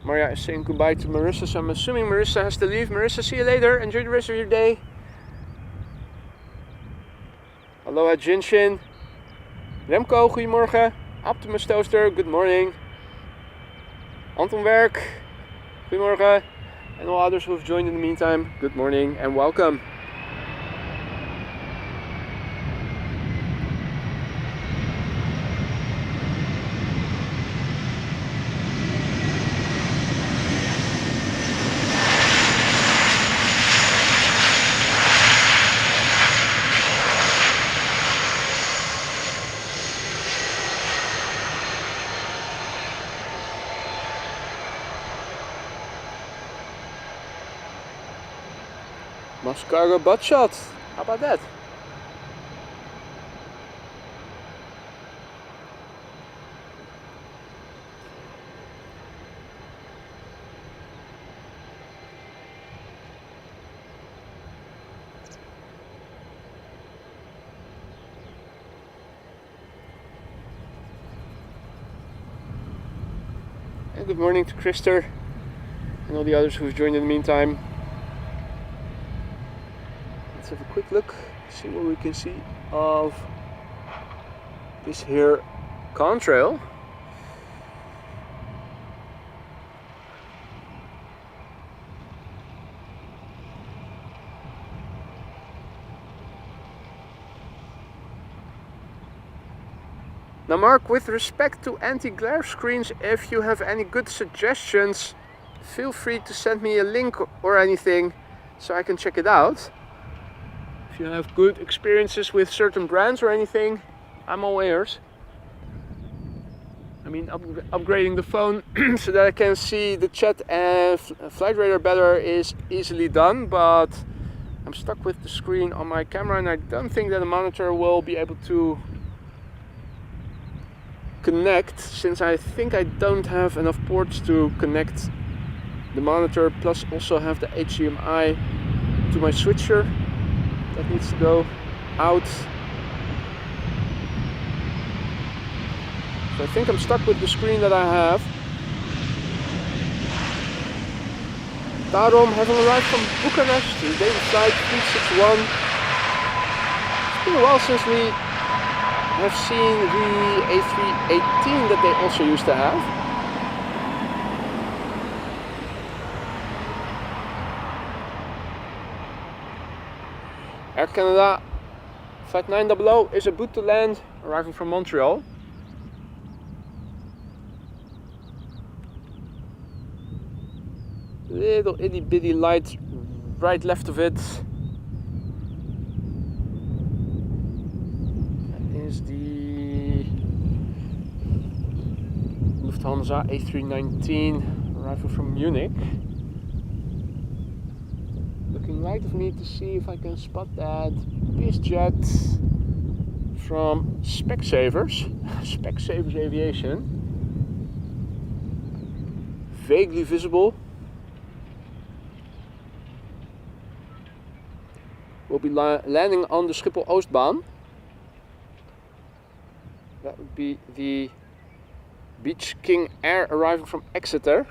Maria is saying goodbye to Marissa, so I'm assuming Marissa has to leave. Marissa, see you later. Enjoy the rest of your day. Aloha Jinshin. Remco, goedemorgen. Optimus Toaster, good morning. Anton Werk, goedemorgen. And all others who have joined in the meantime, good morning and welcome. Maskargo butt shot. How about that? And good morning to Krister and all the others who've joined in the meantime. Let's have a quick look, see what we can see of this here contrail. Now Mark, with respect to anti-glare screens, if you have any good suggestions, feel free to send me a link or anything so I can check it out. If you have good experiences with certain brands or anything, I'm all ears. I mean, upgrading the phone so that I can see the chat and flight radar better is easily done, but I'm stuck with the screen on my camera and I don't think that the monitor will be able to connect, since I think I don't have enough ports to connect the monitor, plus also have the HDMI to my switcher. That needs to go out. So I think I'm stuck with the screen that I have. Daarom, having arrived from Bucharest, daily flight 361. It's been a while since we have seen the A318 that they also used to have. Air Canada Flight 900 is about to land, arriving from Montreal. Little itty bitty light right left of it. That is the Lufthansa A319 arriving from Munich. Looking right of me to see if I can spot that BizJet from Specsavers. Specsavers Aviation. Vaguely visible. We'll be landing on the Schiphol Oostbaan. That would be the Beach King Air arriving from Exeter.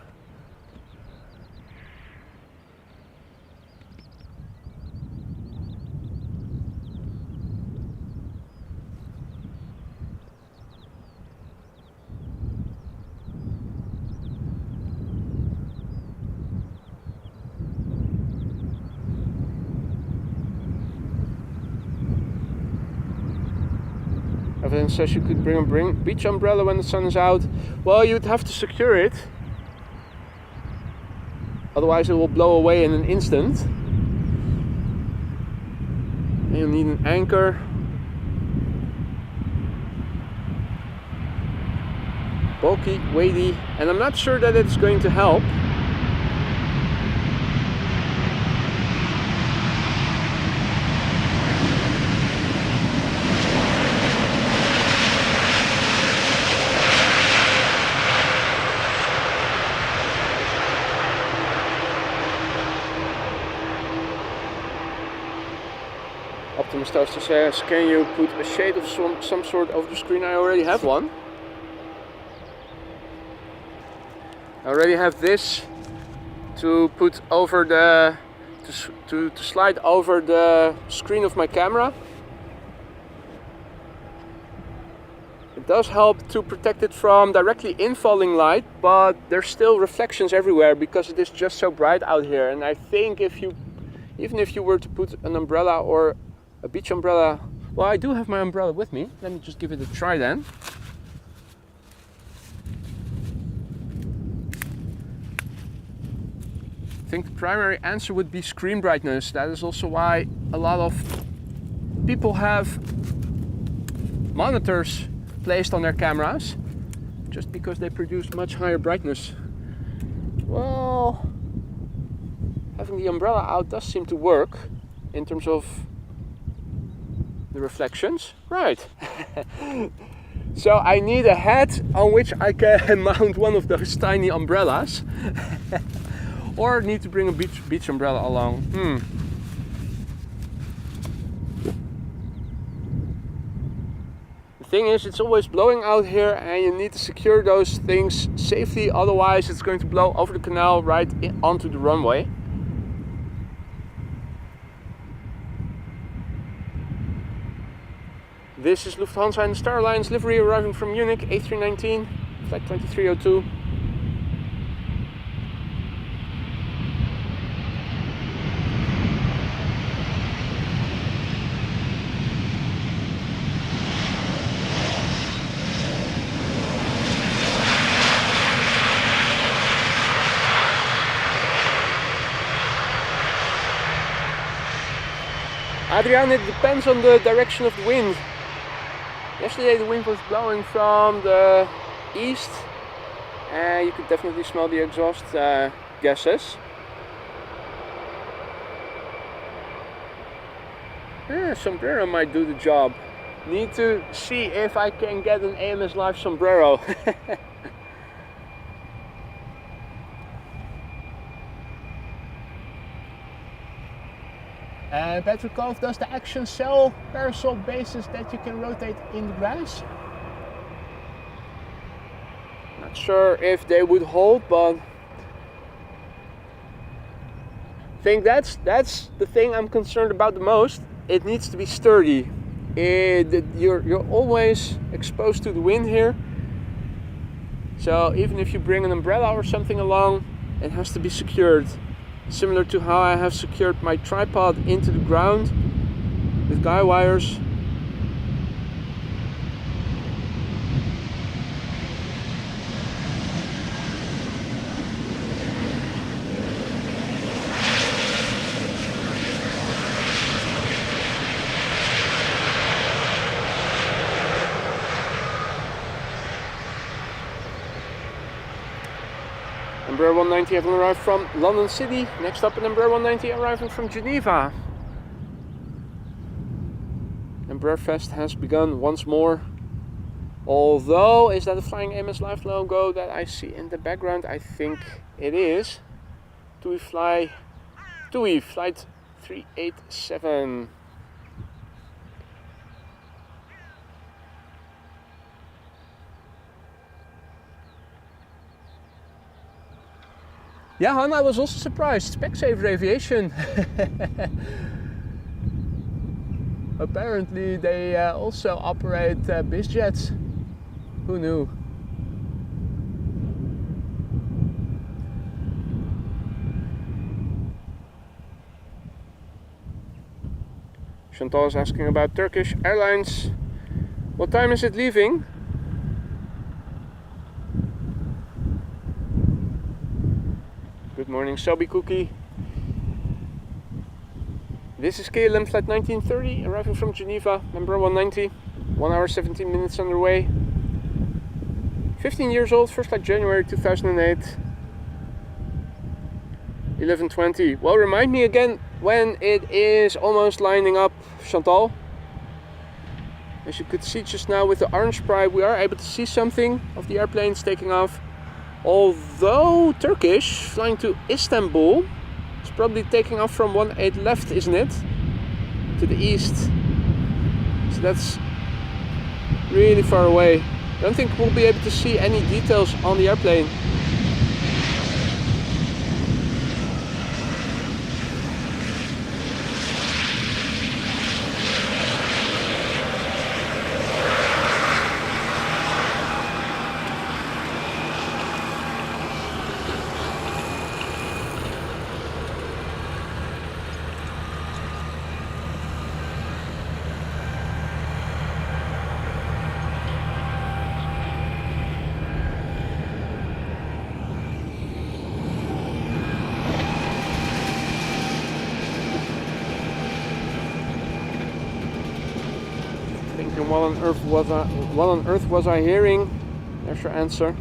Evidence says you could bring a beach umbrella when the sun is out. Well, you'd have to secure it. Otherwise it will blow away in an instant. And you'll need an anchor. Bulky, weighty, and I'm not sure that it's going to help. Optimus Toaster says, can you put a shade of some sort over the screen? I already have one. I already have this to put over the to slide over the screen of my camera. It does help to protect it from directly infalling light, but there's still reflections everywhere because it is just so bright out here. And I think even if you were to put an umbrella or a beach umbrella, well, I do have my umbrella with me. Let me just give it a try then. I think the primary answer would be screen brightness. That is also why a lot of people have monitors placed on their cameras, just because they produce much higher brightness. Well, having the umbrella out does seem to work in terms of the reflections. Right. So I need a hat on which I can mount one of those tiny umbrellas. Or need to bring a beach umbrella along. The thing is, it's always blowing out here and you need to secure those things safely, otherwise it's going to blow over the canal right onto the runway. This is Lufthansa and Star Alliance livery arriving from Munich, A319, flight 2302. Adrian, it depends on the direction of the wind. Yesterday the wind was blowing from the east and you could definitely smell the exhaust gases. Sombrero might do the job. Need to see if I can get an AMS Live sombrero. Petrikov, does the Action sell parasol bases that you can rotate in the grass? not sure if they would hold, but I think that's the thing I'm concerned about the most. It needs to be sturdy. You're always exposed to the wind here, so even if you bring an umbrella or something along, it has to be secured, similar to how I have secured my tripod into the ground with guy wires. Embraer 190 having arrived from London City. Next up, an Embraer 190 arriving from Geneva. Embraer Fest has begun once more. Although, is that a Flying Amos Live logo that I see in the background? I think it is. TUI Flight 387. Yeah, Han, I was also surprised. Specsavers Aviation. Apparently they also operate BizJets. Who knew? Chantal is asking about Turkish Airlines. What time is it leaving? Good morning, Selby Cookie. This is KLM flight 1930, arriving from Geneva, Embraer 190, 1 hour 17 minutes underway. 15 years old, first flight January 2008. 11:20. Well, remind me again when it is almost lining up, Chantal. As you could see just now with the orange stripe, we are able to see something of the airplanes taking off. Although Turkish, flying to Istanbul, it's probably taking off from 18 left, isn't it? To the east. So that's really far away. Don't think we'll be able to see any details on the airplane. What on earth was I hearing? There's your answer.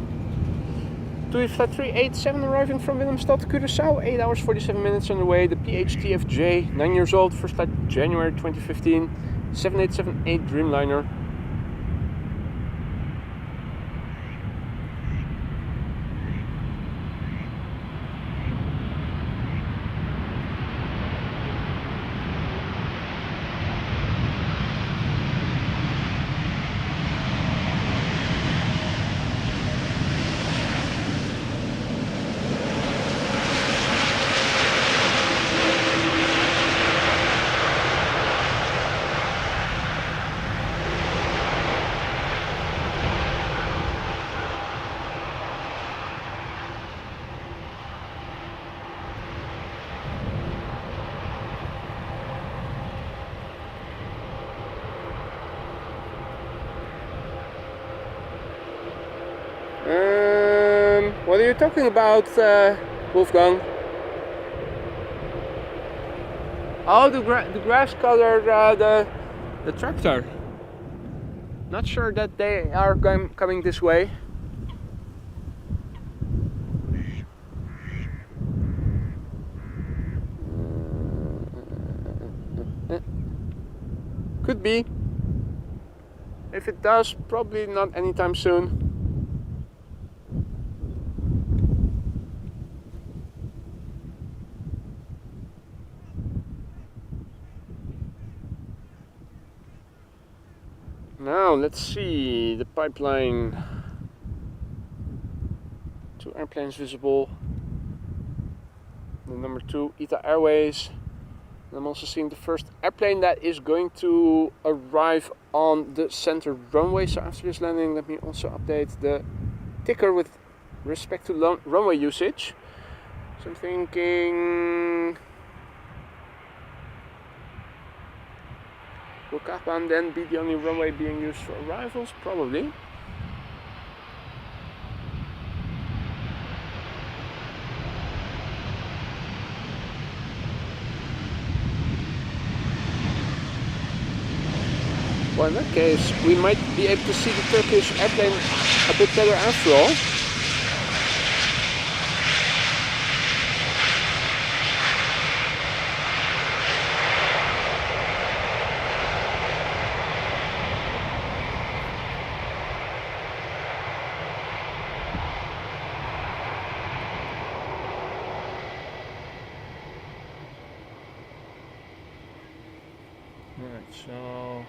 TUI Flight 387 arriving from Willemstad, Curaçao, 8 hours 47 minutes on the way. The PHTFJ, 9 years old, first flight January 2015, 7878 Dreamliner. What are you talking about, Wolfgang? Oh, the grass cutter, the tractor. Not sure that they are coming this way. Could be. If it does, probably not anytime soon. Now let's see the pipeline. airplanes visible. The number 2, ITA Airways. And I'm also seeing the first airplane that is going to arrive on the center runway. So after this landing, let me also update the ticker with respect to runway usage. So I'm thinking, will Kaplan then be the only runway being used for arrivals? Probably. Well, in that case, we might be able to see the Turkish airplane a bit better after all. Alright, so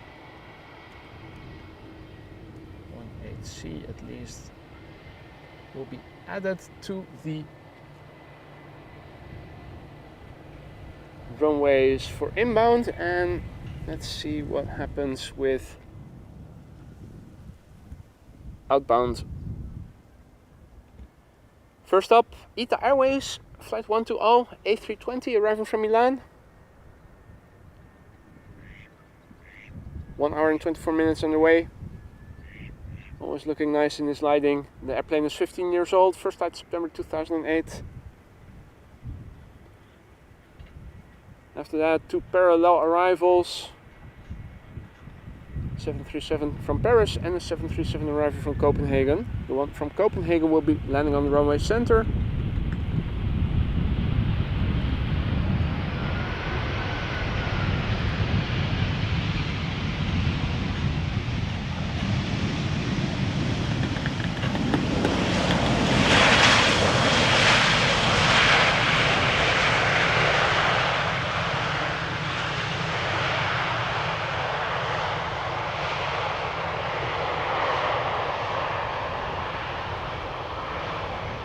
18C at least will be added to the runways for inbound, and let's see what happens with outbound. First up, ITA Airways, flight 120, A320 arriving from Milan. 1 hour and 24 minutes underway. Always looking nice in this lighting. The airplane is 15 years old, first flight September 2008. After that, 2 parallel arrivals. 737 from Paris and a 737 arriving from Copenhagen. The one from Copenhagen will be landing on the runway center.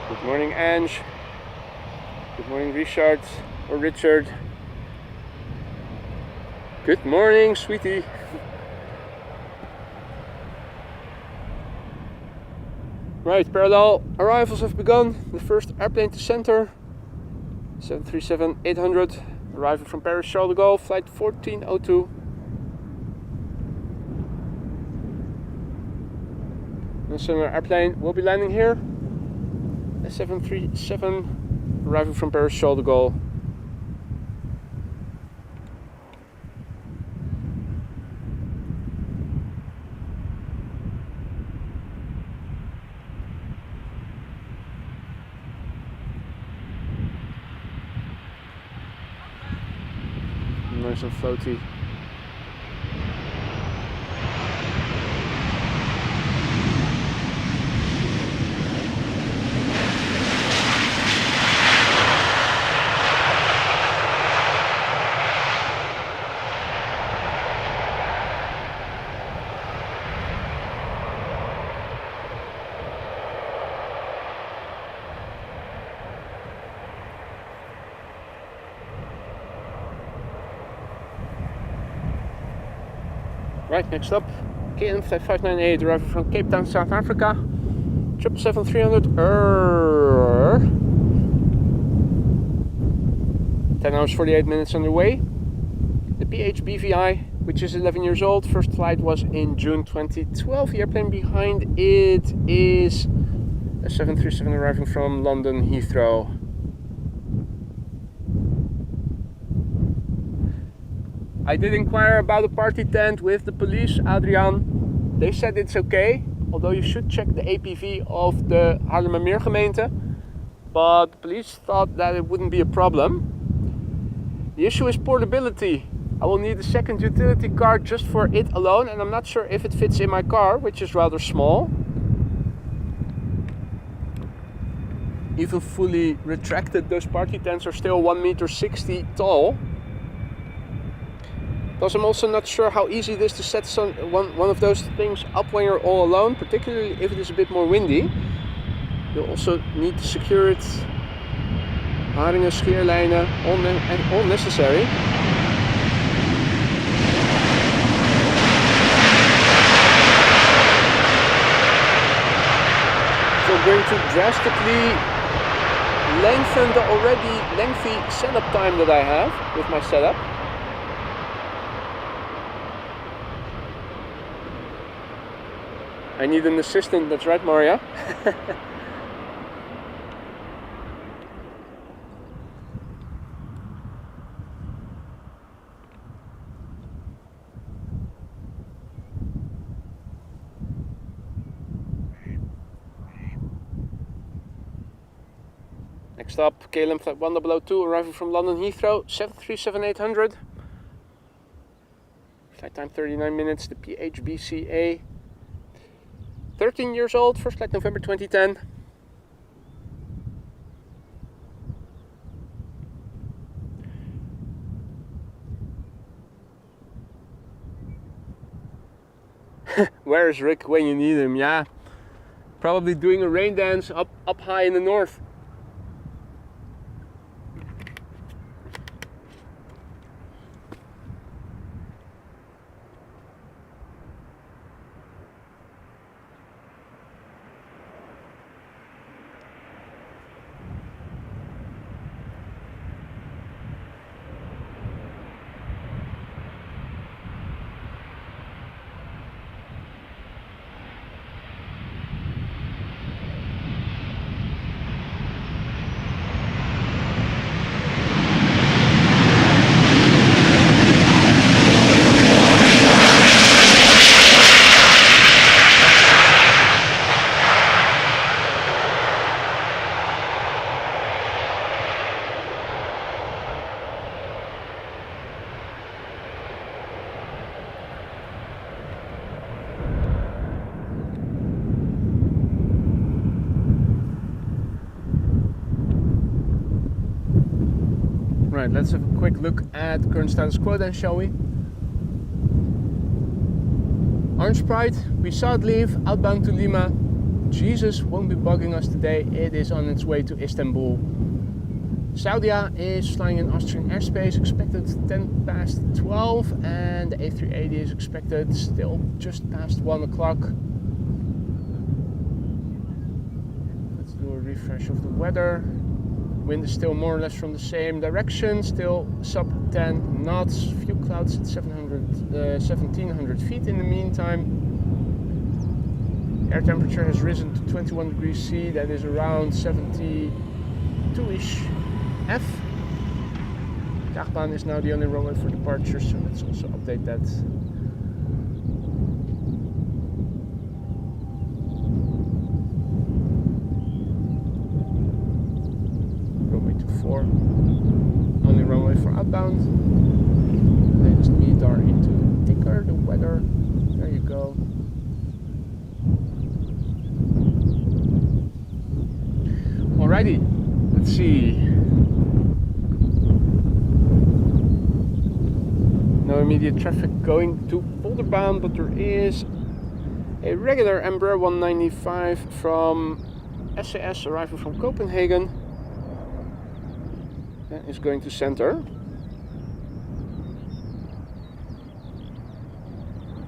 Good morning, Ange. Good morning, Richard or Richard. Good morning, sweetie. Right, parallel arrivals have begun. The first airplane to center, 737-800, arriving from Paris Charles de Gaulle, flight 1402. A similar airplane will be landing here. A 737 arriving from Paris Charles de Gaulle. Nice and floaty. Right, next up, KLM B773 arriving from Cape Town, South Africa. 777-300. 10 hours 48 minutes underway. The PHBVI, which is 11 years old. First flight was in June 2012. The airplane behind it is a 737 arriving from London Heathrow. I did inquire about the party tent with the police, Adriaan. They said it's okay, although you should check the APV of the Haarlemmermeer gemeente. But the police thought that it wouldn't be a problem. The issue is portability. I will need a second utility car just for it alone, and I'm not sure if it fits in my car, which is rather small. Even fully retracted, those party tents are still 1.60 meters tall. Plus, I'm also not sure how easy it is to set one of those things up when you're all alone, particularly if it is a bit more windy. You'll also need to secure it. Haringen, scheerlijnen, all necessary. So I'm going to drastically lengthen the already lengthy setup time that I have with my setup. I need an assistant, that's right, Maria. Next up, KLM Flight 1002 arriving from London Heathrow, 737-800. Flight time 39 minutes, the PHBCA. 13 years old, first flight November 2010. Where is Rick when you need him? Yeah, probably doing a rain dance up high in the north. Right, let's have a quick look at current status quo then, shall we? Orange Pride, we saw it leave, outbound to Lima. Jesus won't be bugging us today, it is on its way to Istanbul. Saudia is flying in Austrian airspace, expected 10 past 12, and the A380 is expected still just past 1 o'clock. Let's do a refresh of the weather. Wind is still more or less from the same direction, still sub 10 knots, few clouds at 1700 feet in the meantime. Air temperature has risen to 21 degrees C, that is around 72-ish F. Kaagbaan is now the only runway for departure, so let's also update that. Only runway for outbound. Latest MEDAR into the ticker, the weather. There you go. Alrighty, let's see. No immediate traffic going to Polderbound, but there is a regular Embraer 195 from SAS arriving from Copenhagen. Is going to center.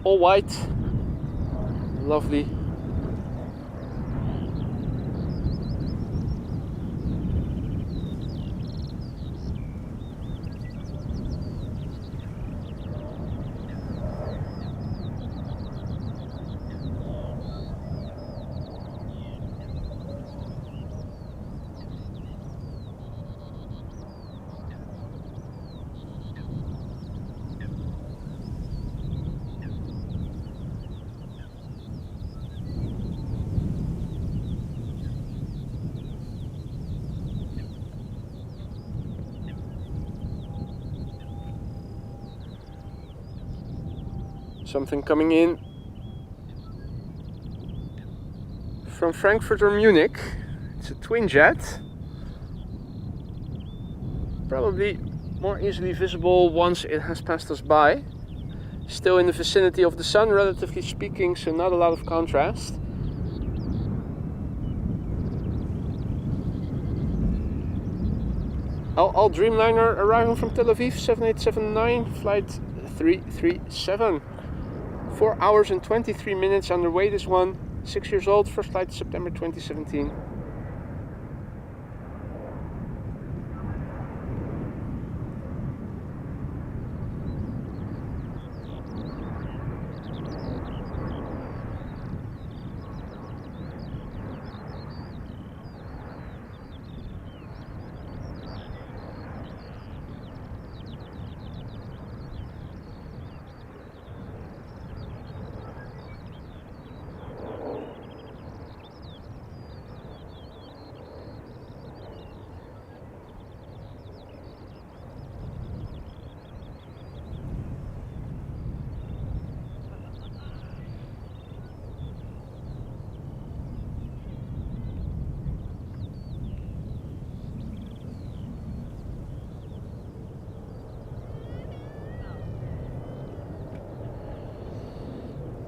All white, lovely. Something coming in from Frankfurt or Munich. It's a twin jet. Probably more easily visible once it has passed us by. Still in the vicinity of the sun, relatively speaking, so not a lot of contrast. Al Dreamliner arriving from Tel Aviv, 7879, flight 337. 4 hours and 23 minutes underway, this one. 6 years old, first flight September 2017.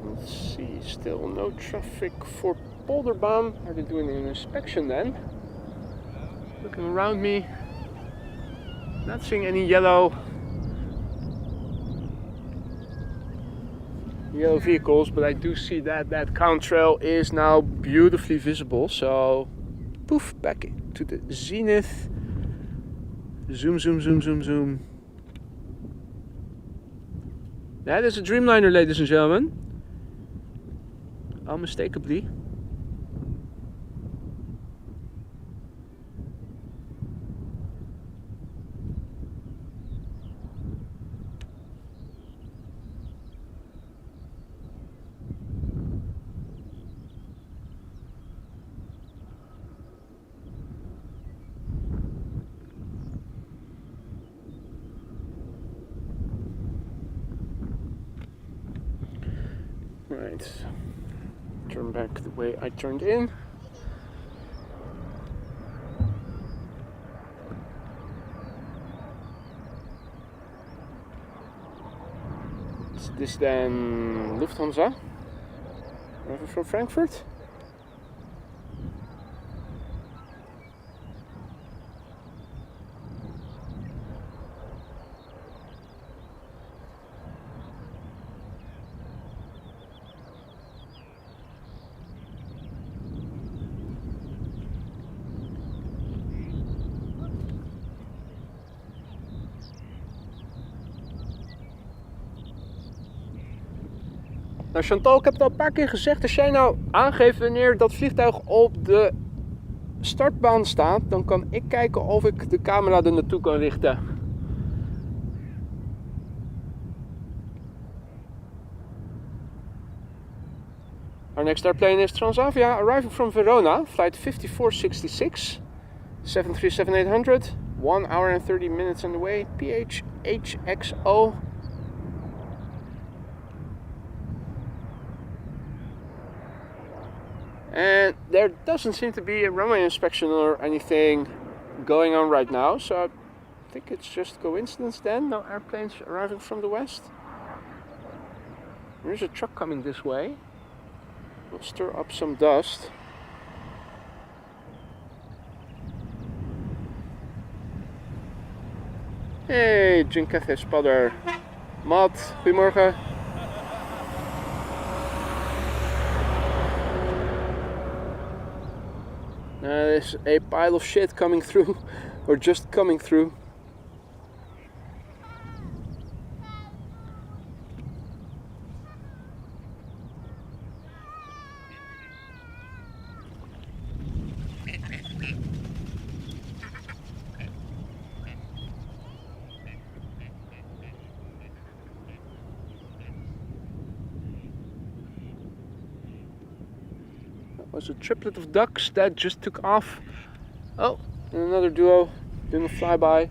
Let's see, still no traffic for Polderboom. Are they doing an inspection then? Looking around me, not seeing any yellow vehicles, but I do see that that contrail is now beautifully visible. So, poof, back to the zenith. Zoom, zoom, zoom, zoom, zoom. That is a Dreamliner, ladies and gentlemen. Unmistakably. Right. Turn back the way I turned in. Is this then Lufthansa? Arriving from Frankfurt? Nou Chantal, ik heb het al een paar keer gezegd, als jij nou aangeeft wanneer dat vliegtuig op de startbaan staat, dan kan ik kijken of ik de camera er naartoe kan richten. Our next airplane is Transavia, arriving from Verona, flight 5466, 737-800, 1 hour and 30 minutes on the way, PHXO. And there doesn't seem to be a runway inspection or anything going on right now, so I think it's just coincidence then. No airplanes arriving from the west. There's a truck coming this way. We'll stir up some dust. Hey, Jinkathe Spadder. Matt, goedemorgen. There's a pile of shit coming through, or just coming through. Was a triplet of ducks that just took off. Oh, and another duo doing a flyby.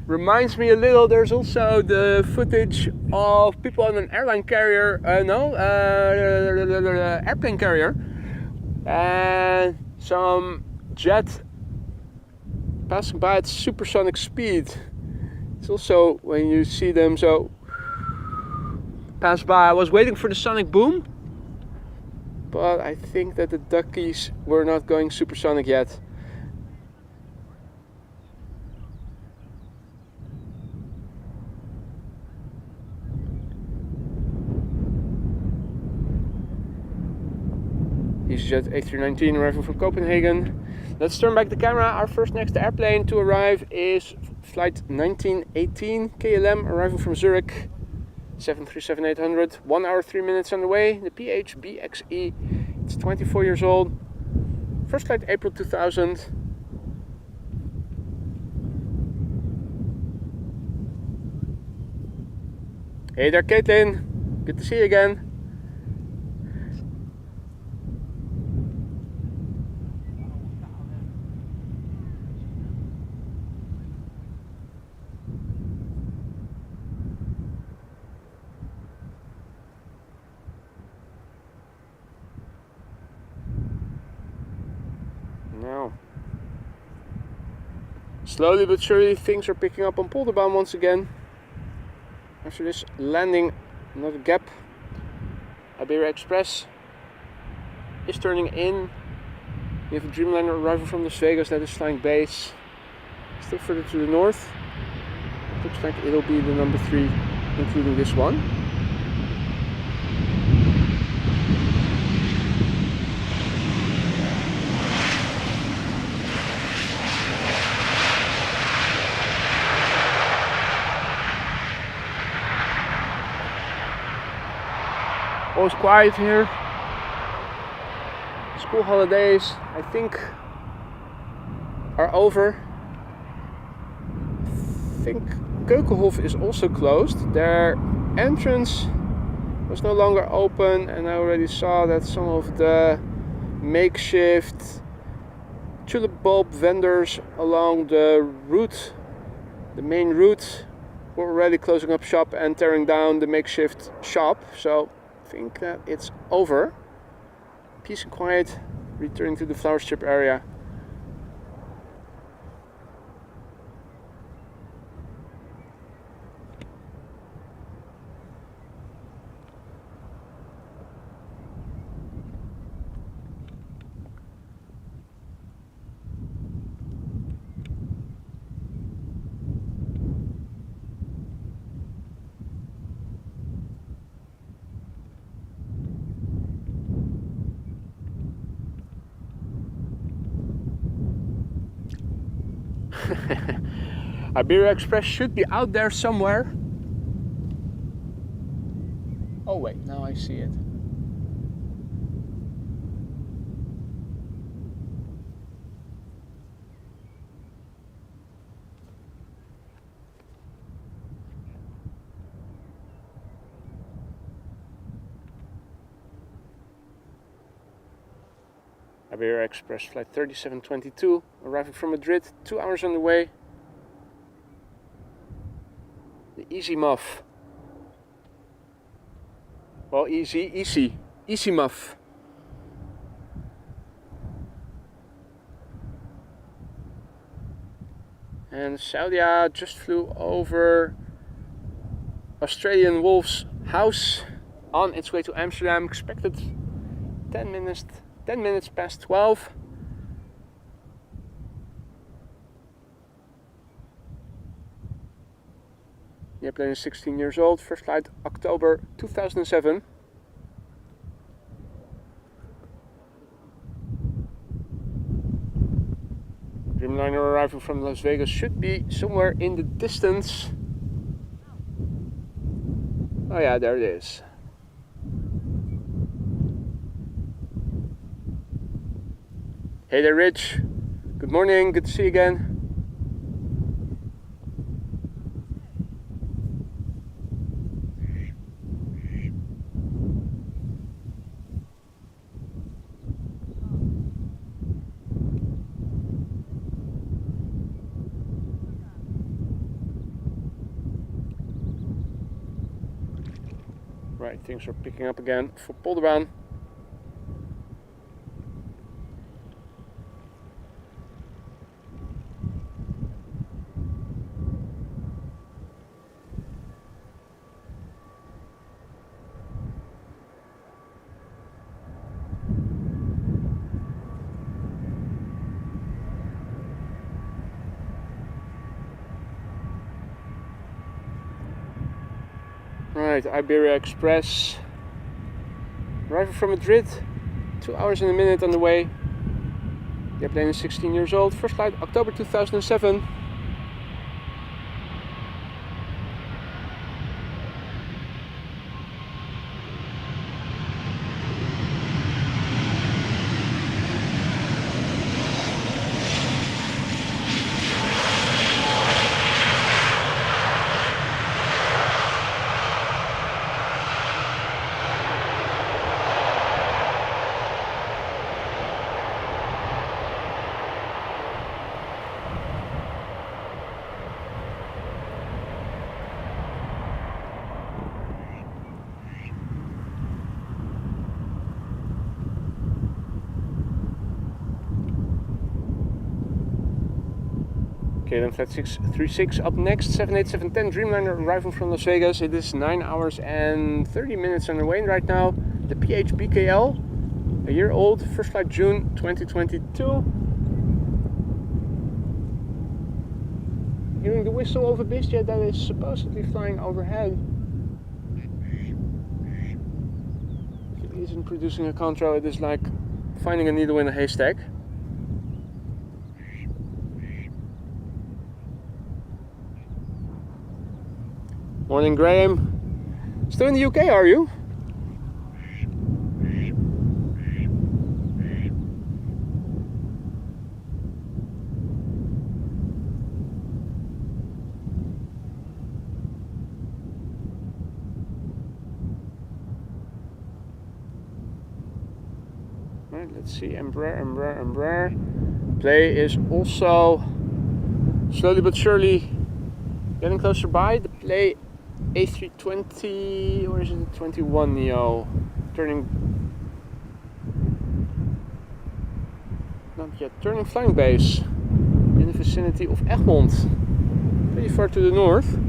Reminds me a little, there's also the footage of people on an airline carrier, airplane carrier, and some jet passing by at supersonic speed. It's also when you see them so pass by. I was waiting for the sonic boom, but I think that the duckies were not going supersonic yet. EasyJet A319 arriving from Copenhagen. Let's turn back the camera. Our first next airplane to arrive is flight 1918 KLM arriving from Zurich. 737-800, 1 hour 3 minutes on the way. The PHBXE, it's 24 years old. First flight April 2000. Hey there, Caitlin. Good to see you again. Now, slowly but surely things are picking up on Polderbound once again. After this landing, another gap. Iberia Express is turning in. We have a Dreamliner arrival from Las Vegas that is flying base. Still further to the north. Looks like it'll be the number 3, including this one. Always quiet here. School holidays, I think, are over. I think Keukenhof is also closed. Their entrance was no longer open, and I already saw that some of the makeshift tulip bulb vendors along the route, the main route, were already closing up shop and tearing down the makeshift shop. So I think that it's over. Peace and quiet, returning to the flower strip area. Iberia Express should be out there somewhere. Oh wait, now I see it. Iberia Express flight 3722 arriving from Madrid, 2 hours on the way. The Easy Muff. Well, easy Muff. And Saudia just flew over Australian Wolf's house on its way to Amsterdam. Expected 10 minutes past 12. The airplane is 16 years old. First flight October 2007. Dreamliner arriving from Las Vegas should be somewhere in the distance. Oh yeah, there it is. Hey there, Rich. Good morning, good to see you again. Right, things are picking up again for Polderbound. flight, Iberia Express. Arriving from Madrid, 2 hours and a minute on the way. The airplane is 16 years old. First flight, October 2007. KLM Flight 636 up next, 787-10 Dreamliner arriving from Las Vegas. It is 9 hours and 30 minutes on the way right now. The PHBKL, a year old, first flight June 2022. Hearing the whistle of a BizJet that is supposedly flying overhead. If it isn't producing a contra, it is like finding a needle in a haystack. Morning, Graham. Still in the UK, are you? Right, let's see. Embraer. Play is also slowly but surely getting closer by. The Play A320, or is it the 21 Neo? Turning flying base in the vicinity of Egmond, pretty far to the north.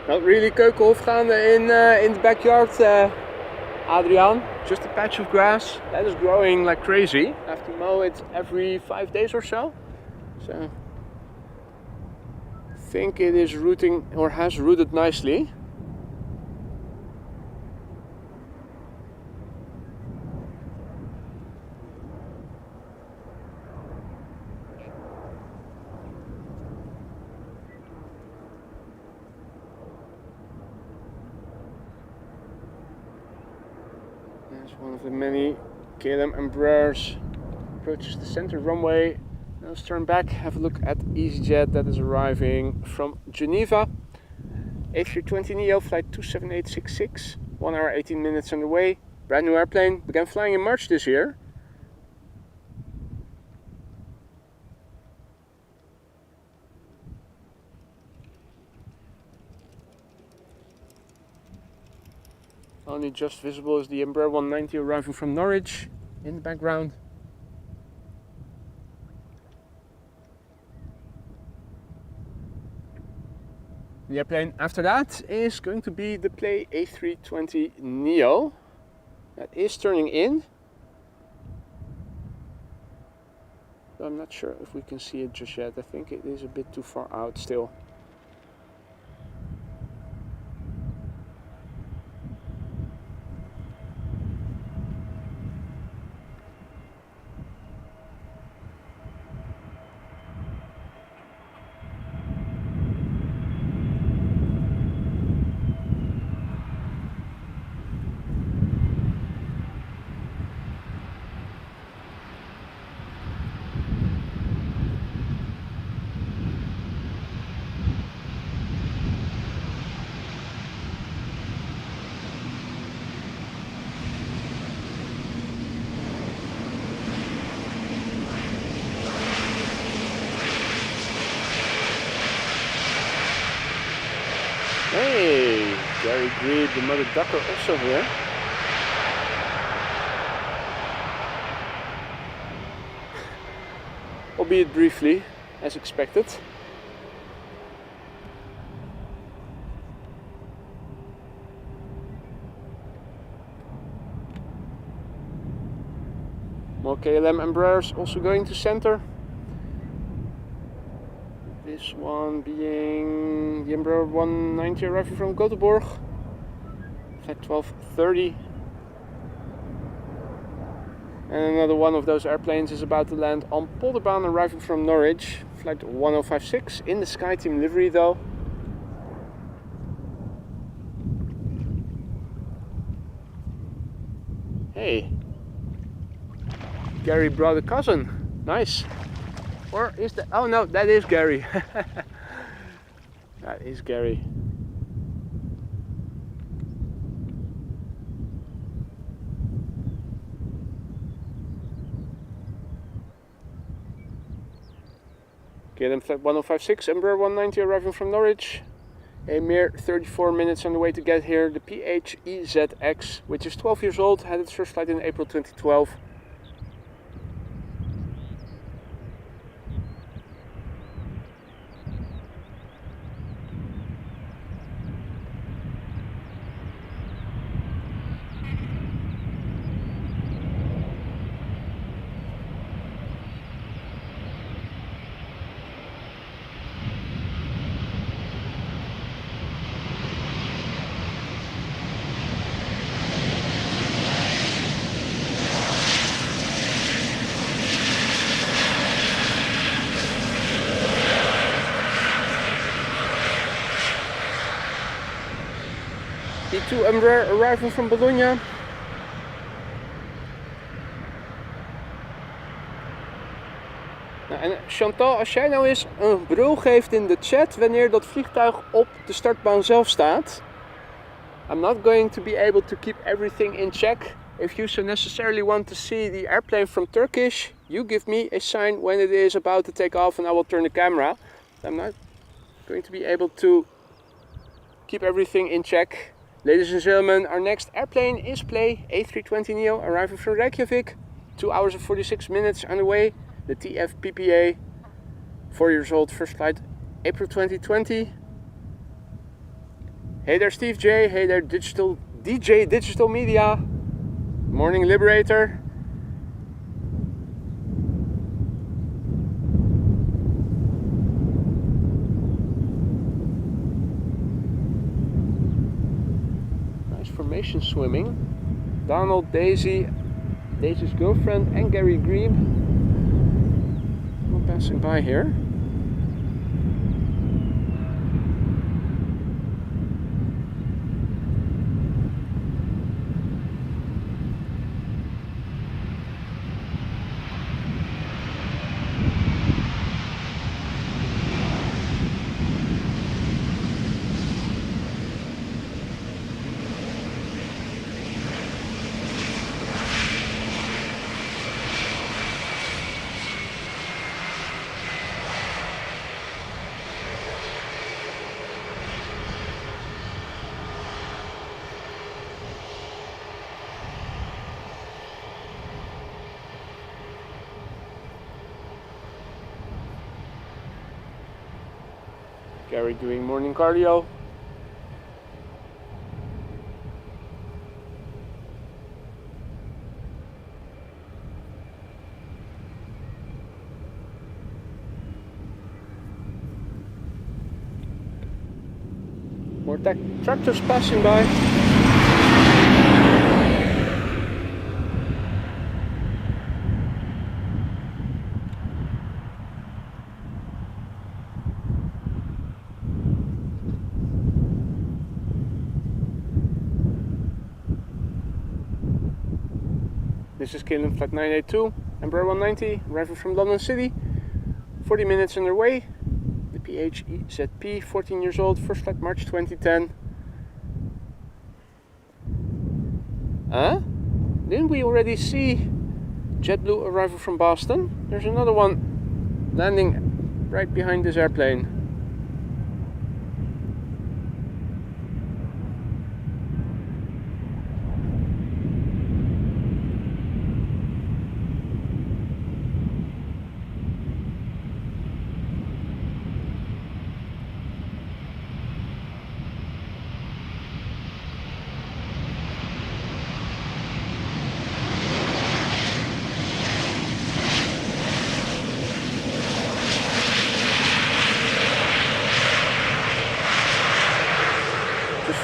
Not really keukenhof gaande in the backyard, Adriaan. Just a patch of grass that is growing like crazy. I have to mow it every 5 days or so. So I think it is rooting, or has rooted nicely. One of the many KLM Embraers approaches the center runway. Now let's turn back, have a look at EasyJet that is arriving from Geneva. A320neo flight 27866, 1 hour 18 minutes on the way. Brand new airplane, began flying in March this year. Only just visible is the Embraer 190 arriving from Norwich in the background. The airplane after that is going to be the Play A320neo. That is turning in. But I'm not sure if we can see it just yet. I think it is a bit too far out still. greet the mother ducker also here. Albeit briefly, as expected. More KLM Embraers also going to center. This one being the Embraer 190 arriving from Göteborg, flight 1230. And another one of those airplanes is about to land on Polderbaan arriving from Norwich, flight 1056 in the SkyTeam livery though. Hey, Gary brought a cousin, nice. Or is that, oh no, that is Gary. That is Gary. KLM flight 1056, Embraer 190 arriving from Norwich. A mere 34 minutes on the way to get here. The PHEZX, which is 12 years old, had its first flight in April 2012. E2 Embraer arriving from Bologna. Nou, en Chantal, als jij nou eens een brul geeft in de chat wanneer dat vliegtuig op de startbaan zelf staat. I'm not going to be able to keep everything in check. If you so necessarily want to see the airplane from Turkish, you give me a sign when it is about to take off and I will turn the camera. I'm not going to be able to keep everything in check. Ladies and gentlemen, our next airplane is Play A320neo arriving from Reykjavik. 2 hours and 46 minutes on the way. The TFPPA, 4 years old, first flight April 2020. Hey there Steve J, hey there DJ Digital Media. Morning Liberator. Formation swimming. Donald, Daisy, Daisy's girlfriend and Gary Grebe all passing by here. Gary doing morning cardio. More tractors passing by. This is KLM flight 982, Embraer 190, arriving from London City. 40 minutes on their way. The PHEZP, 14 years old, first flight March 2010. Huh? Didn't we already see JetBlue arrival from Boston? There's another one landing right behind this airplane.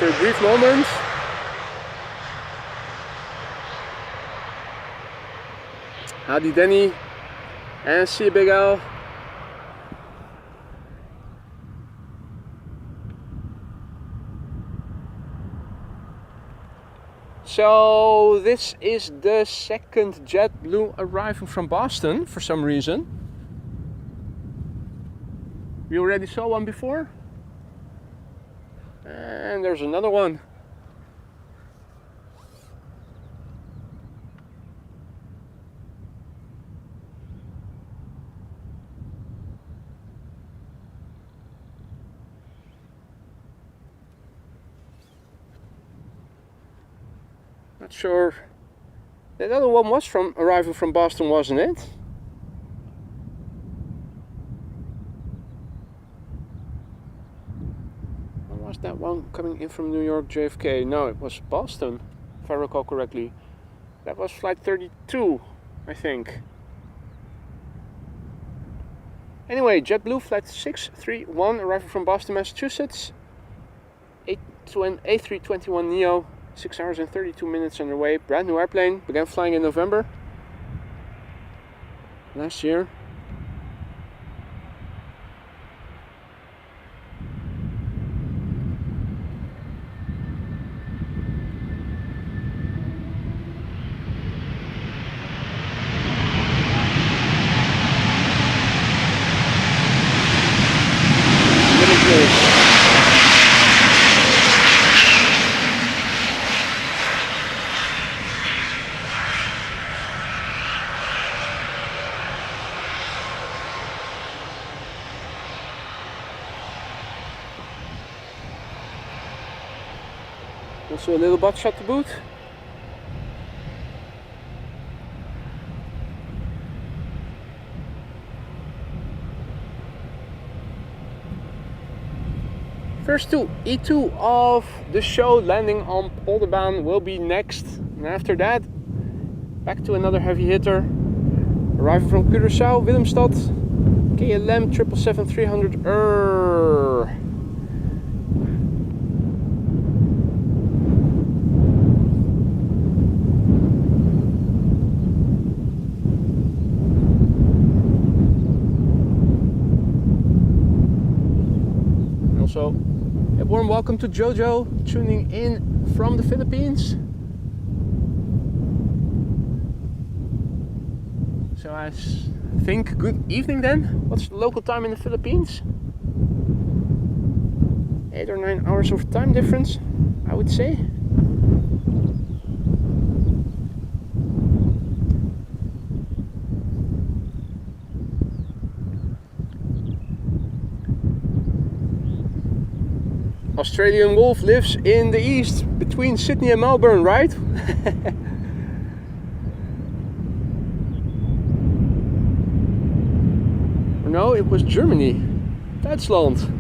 after a brief moment. Howdy Denny, and see you Big Al. So this is the second JetBlue arriving from Boston for some reason. We already saw one before. And there's another one. Not sure. That other one was arriving from Boston, wasn't it? Or was that one coming in from New York JFK? No, it was Boston, if I recall correctly. That was flight 32, I think. Anyway, JetBlue flight 631 arriving from Boston, Massachusetts. A321 Neo. 6 hours and 32 minutes underway. Brand new airplane. Began flying in November last year. Also a little butt shot to boot. First two E2 of the show landing on Polderban will be next. And after that, back to another heavy hitter. Arriving from Curaçao, Willemstad, KLM 77300. So, a warm welcome to Jojo, tuning in from the Philippines. So I think good evening then. What's the local time in the Philippines? 8 or 9 hours of time difference, I would say. Australian wolf lives in the east between Sydney and Melbourne, right? Or no, it was Germany, Duitsland.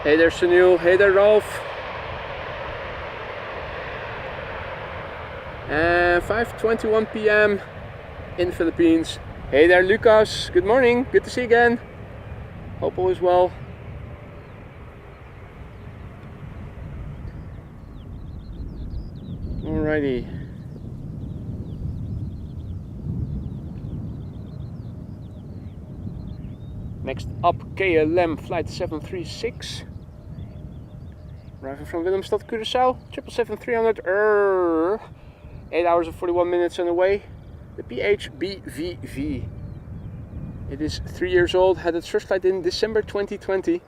Hey there Sunil, hey there Rolf. And 5:21 p.m. in the Philippines. Hey there Lucas, good morning, good to see you again. Hope all is well. Alrighty. Next up, KLM flight 736. Arriving from Willemstad, Curaçao, 777-300. 8 hours and 41 minutes on the way. The PHBVV. It is 3 years old, had its first flight in December 2020.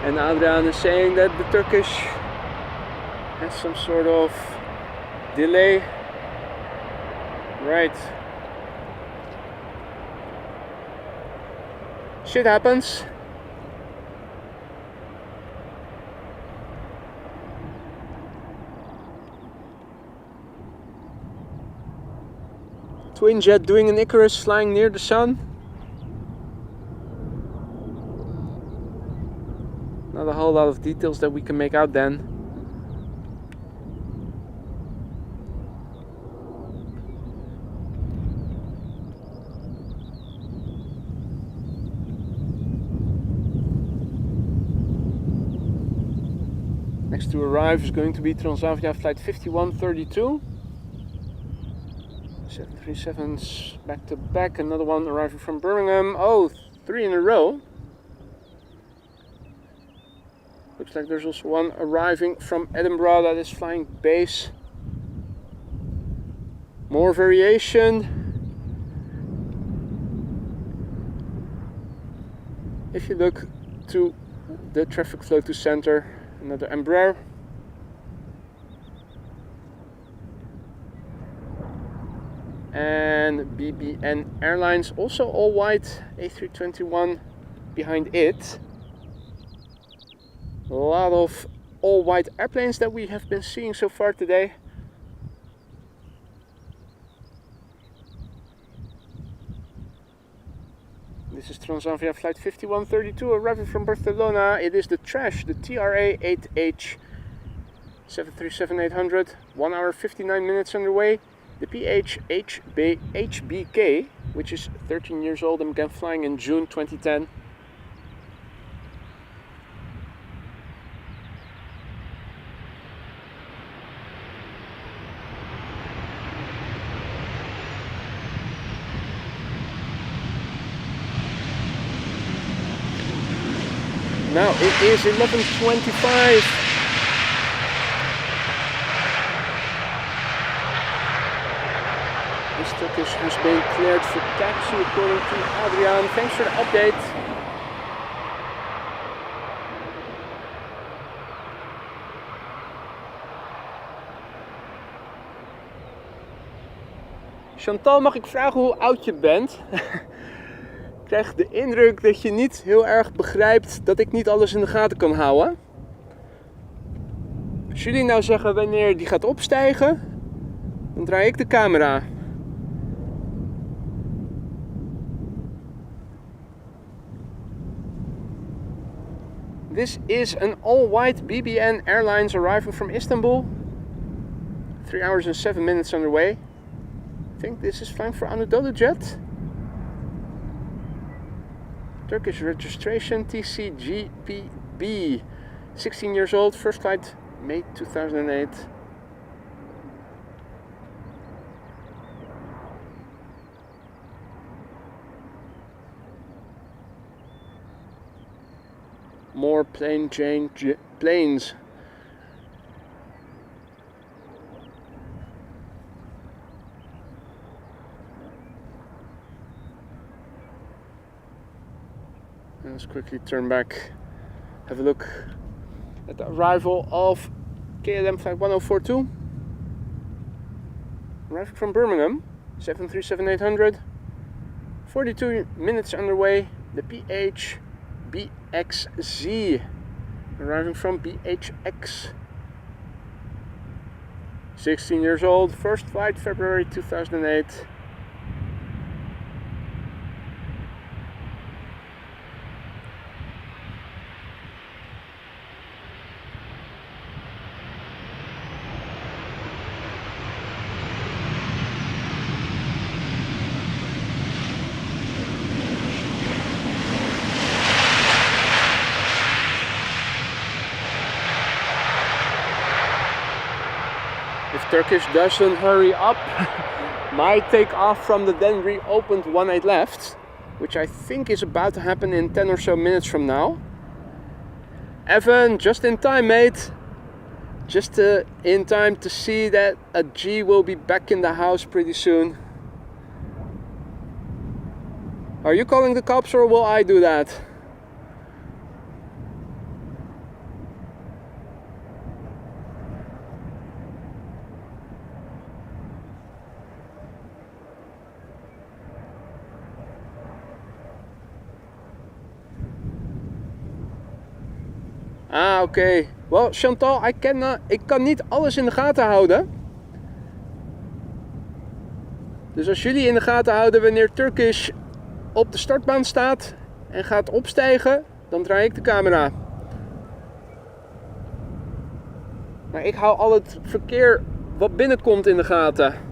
And Adrian is saying that the Turkish has some sort of delay. Right. Shit happens. Twin jet doing an Icarus flying near the sun. Not a whole lot of details that we can make out then. Next to arrive is going to be Transavia flight 5132. 737s back to back, another one arriving from Birmingham. Oh, 3 in a row. Looks like there's also one arriving from Edinburgh that is flying base. More variation. If you look to the traffic flow to center, another Embraer. And BBN Airlines, also all white, A321 behind it. A lot of all white airplanes that we have been seeing so far today. This is Transavia flight 5132 arriving from Barcelona. It is the trash, the TRA-8H 737-800, 1 hour 59 minutes underway. The PH-HBK, which is 13 years old and began flying in June 2010. Now it is 11:25. This Turkish has been cleared for taxi according to Adrian. Thanks for the update. Chantal, mag ik vragen hoe oud je bent? Ik krijg de indruk dat je niet heel erg begrijpt dat ik niet alles in de gaten kan houden. Als jullie nou zeggen wanneer die gaat opstijgen, dan draai ik de camera. This is an all-white BBN Airlines arriving from Istanbul. 3 hours and 7 minutes underway. I think this is flying for Anadolu Jet. Turkish registration TCGPB. 16 years old, first flight May 2008. More planes. Let's quickly turn back, have a look at the arrival of KLM flight 1042. Arriving from Birmingham, 737-800. 42 minutes underway, the PH-BXZ. Arriving from BHX. 16 years old, first flight February 2008. If Turkish doesn't hurry up, might take off from the then reopened 18 left, which I think is about to happen in 10 or so minutes from now. Evan, just in time, mate. Just in time to see that a G will be back in the house pretty soon. Are you calling the cops or will I do that? Ah, oké. Well, Chantal, ik kan niet alles in de gaten houden. Dus als jullie in de gaten houden wanneer Turkish op de startbaan staat en gaat opstijgen, dan draai ik de camera. Maar ik hou al het verkeer wat binnenkomt in de gaten.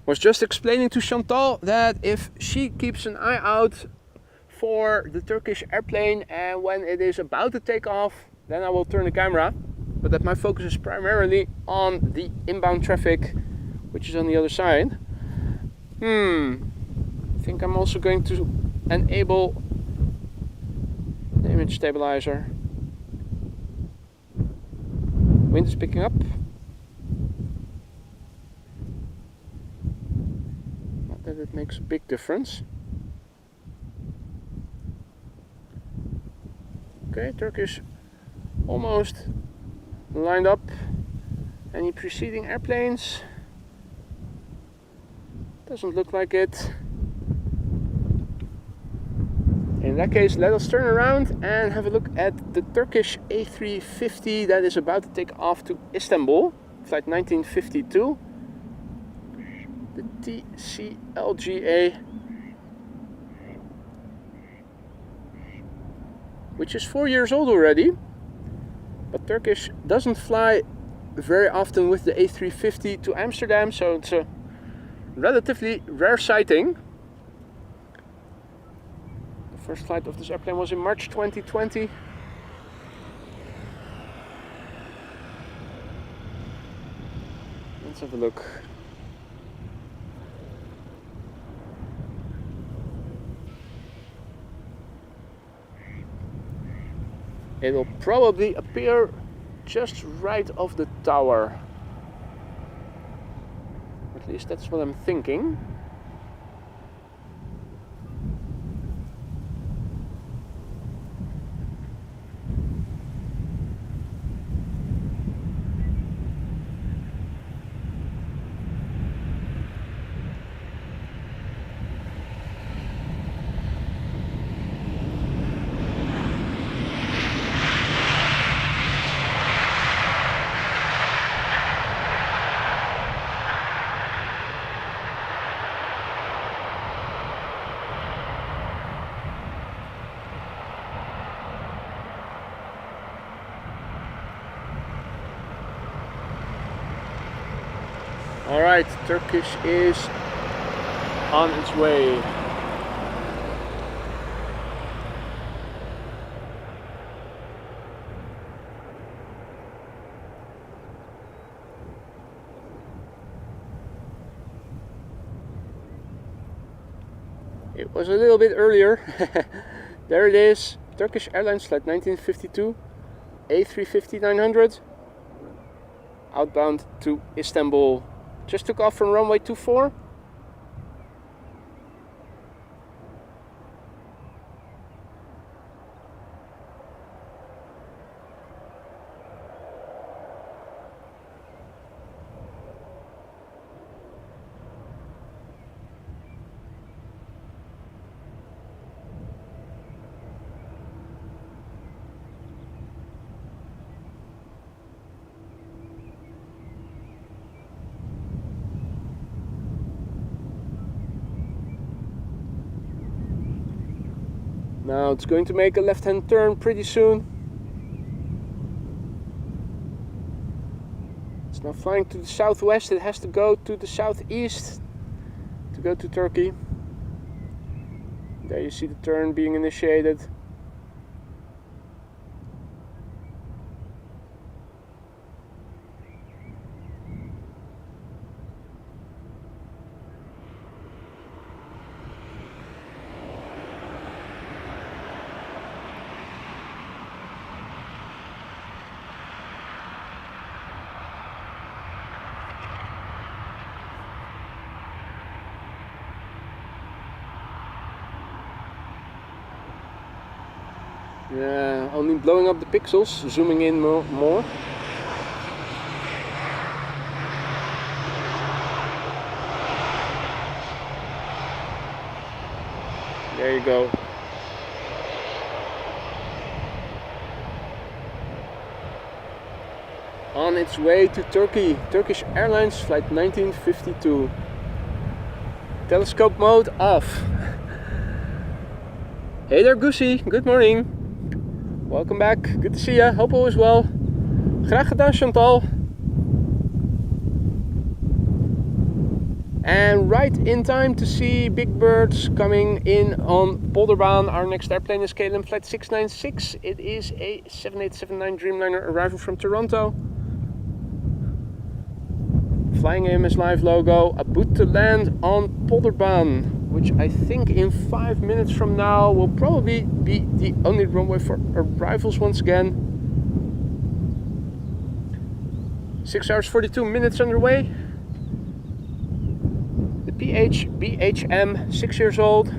Was just explaining to Chantal that if she keeps an eye out for the Turkish airplane and when it is about to take off, then I will turn the camera. But that my focus is primarily on the inbound traffic, which is on the other side. I think I'm also going to enable the image stabilizer. Wind is picking up. Not that it makes a big difference. Okay, Turkish almost lined up. Any preceding airplanes? Doesn't look like it. In that case, let us turn around and have a look at the Turkish A350 that is about to take off to Istanbul, flight 1952. The TCLGA, which is 4 years old already, but Turkish doesn't fly very often with the A350 to Amsterdam, so it's a relatively rare sighting. The first flight of this airplane was in March 2020. Let's have a look. It'll probably appear just right off the tower. At least that's what I'm thinking. Alright, Turkish is on its way. It was a little bit earlier. There it is, Turkish Airlines flight 1952, A350-900, outbound to Istanbul. Just took off from runway 24. Now it's going to make a left-hand turn pretty soon. It's now flying to the southwest. It has to go to the southeast to go to Turkey. There you see the turn being initiated. Yeah, only blowing up the pixels, zooming in more. There you go. On its way to Turkey, Turkish Airlines flight 1952. Telescope mode off. Hey there Goosey, good morning. Welcome back, good to see you, hope all is well. Graag gedaan Chantal. And right in time to see big birds coming in on Polderbaan. Our next airplane is KLM flight 696. It is a 7879 Dreamliner arriving from Toronto. Flying AMS Live logo, about to land on Polderbaan, which I think in 5 minutes from now will probably be the only runway for arrivals once again. 6 hours 42 minutes underway. The BHM, 6 years old.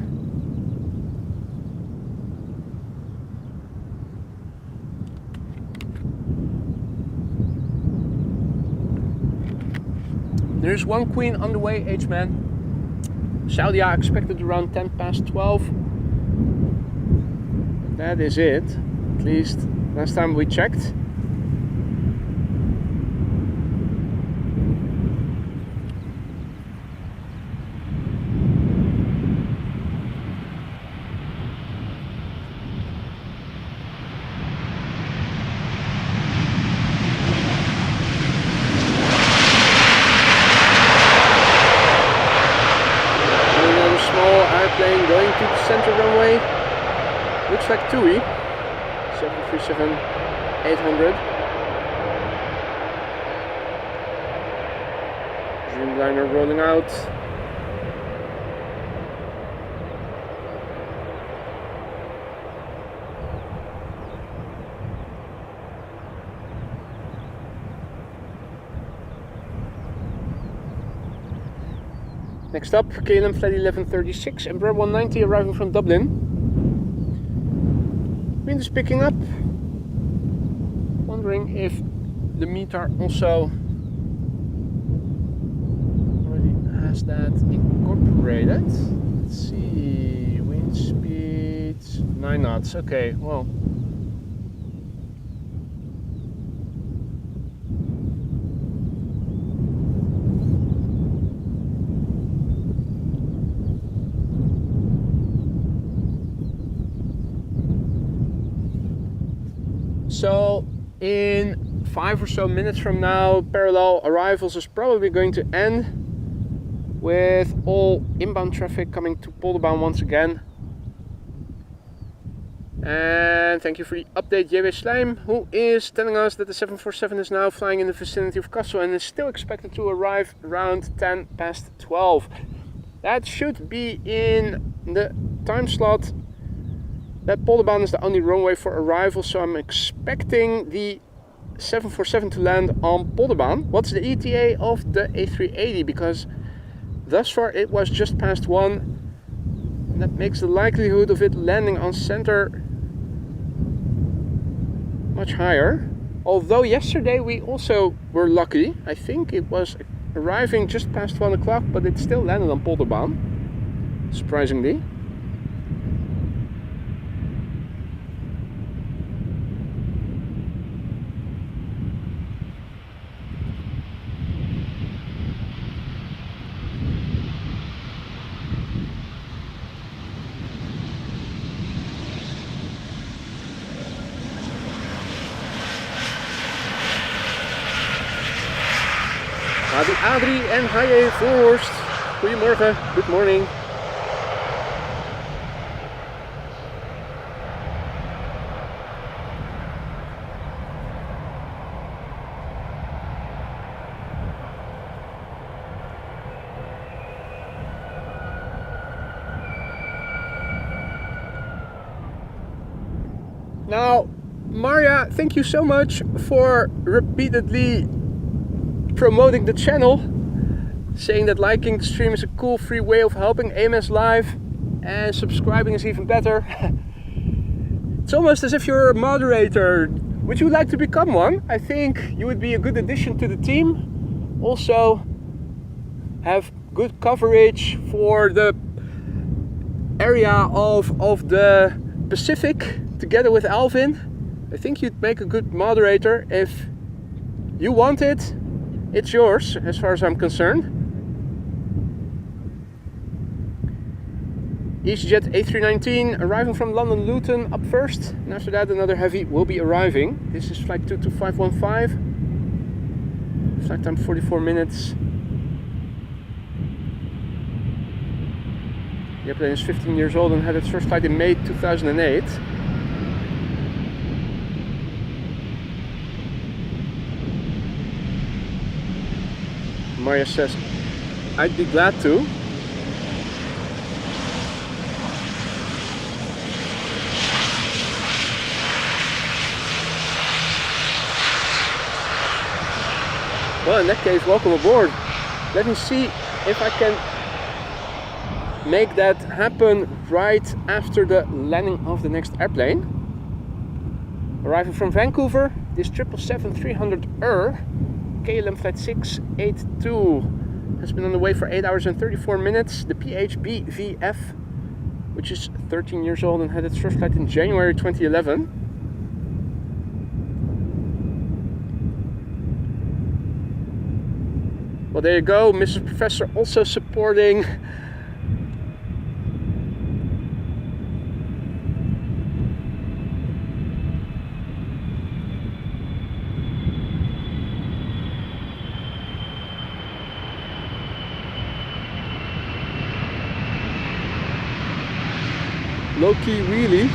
There's one queen on the way, H-man. Saudia expected around 10 past 12. That is it, at least last time we checked. Airplane going to the center runway. Looks like TUI 737-800. Dreamliner rolling out. Next up, KLM flight 1136, Embraer 190 arriving from Dublin. Wind is picking up. Wondering if the METAR also already has that incorporated. Let's see, wind speed 9 knots. Okay, well. So in 5 or so minutes from now, parallel arrivals is probably going to end with all inbound traffic coming to Polderbaan once again. And thank you for the update, JW Slijm, who is telling us that the 747 is now flying in the vicinity of Kestrel and is still expected to arrive around 10 past 12. That should be in the time slot that Polderbaan is the only runway for arrival, so I'm expecting the 747 to land on Polderbaan. What's the ETA of the A380? Because thus far it was just past 1, and that makes the likelihood of it landing on center much higher. Although yesterday we also were lucky. I think it was arriving just past 1 o'clock, but it still landed on Polderbaan, surprisingly. Adi Adri en Haye Voorhorst. Goedemorgen, good morning. Now, Maria, thank you so much for repeatedly promoting the channel, saying that liking the stream is a cool free way of helping AMS Live, and subscribing is even better. It's almost as if you're a moderator. Would you like to become one? I think you would be a good addition to the team. Also have good coverage for the area of the Pacific together with Alvin. I think you'd make a good moderator. If you want it, it's yours as far as I'm concerned. EasyJet A319 arriving from London Luton up first, and after that another heavy will be arriving. This is flight 22515. Flight time 44 minutes. The airplane is 15 years old and had its first flight in May 2008. Maria says, I'd be glad to. Well, in that case, welcome aboard. Let me see if I can make that happen right after the landing of the next airplane. Arriving from Vancouver, this 777-300ER KLM flight 682 has been on the way for 8 hours and 34 minutes. The PHBVF, which is 13 years old and had its first flight in January 2011. Well, there you go, Mrs. Professor also supporting. Low-key wheelie.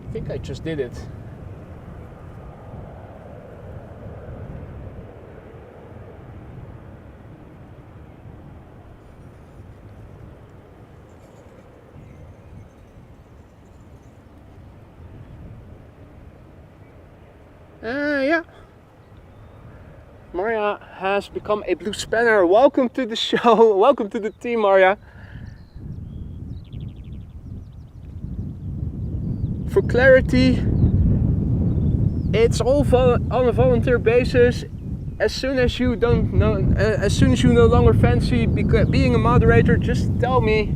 I think I just did it. Yeah. Maria has become a blue spanner. Welcome to the show. Welcome to the team, Maria. For clarity, it's all on a volunteer basis. As soon as you don't know, as soon as you no longer fancy being a moderator, just tell me.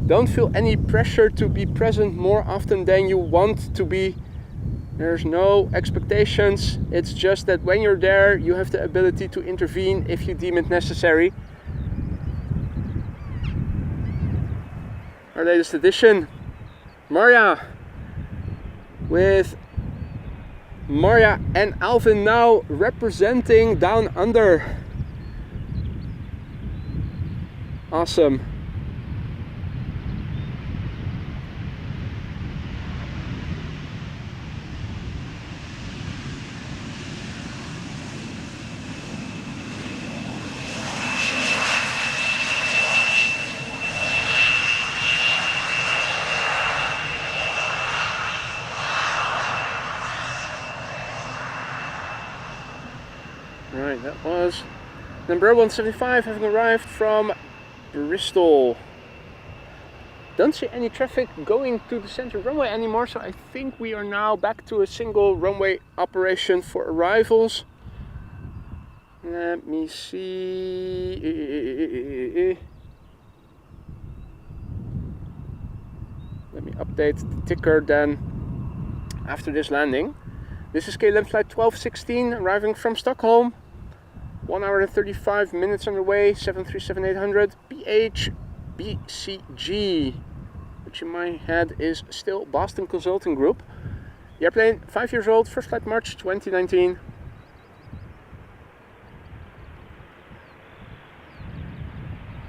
Don't feel any pressure to be present more often than you want to be. There's no expectations. It's just that when you're there, you have the ability to intervene if you deem it necessary. Our latest edition, Maria. With Maria and Alvin now representing Down Under. Awesome. Right, that was number 175 having arrived from Bristol. Don't see any traffic going to the center runway anymore, so I think we are now back to a single runway operation for arrivals. Let me see. Let me update the ticker then after this landing. This is KLM flight 1216 arriving from Stockholm. 1 hour and 35 minutes on the way, 737-800 PHBCG. which in my head is still Boston Consulting Group. The airplane, 5 years old, first flight March 2019.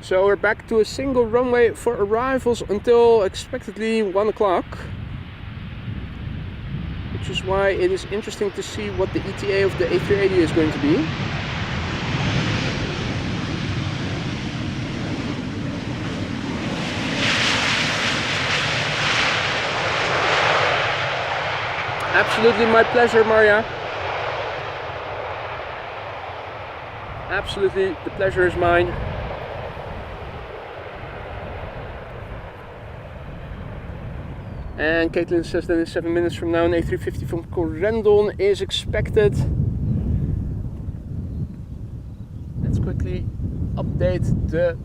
So we're back to a single runway for arrivals until expectedly 1 o'clock. Which is why it is interesting to see what the ETA of the A380 is going to be. Absolutely my pleasure, Maria. Absolutely, the pleasure is mine. And Caitlin says that in 7 minutes from now an A350 from Corendon is expected. Let's quickly update the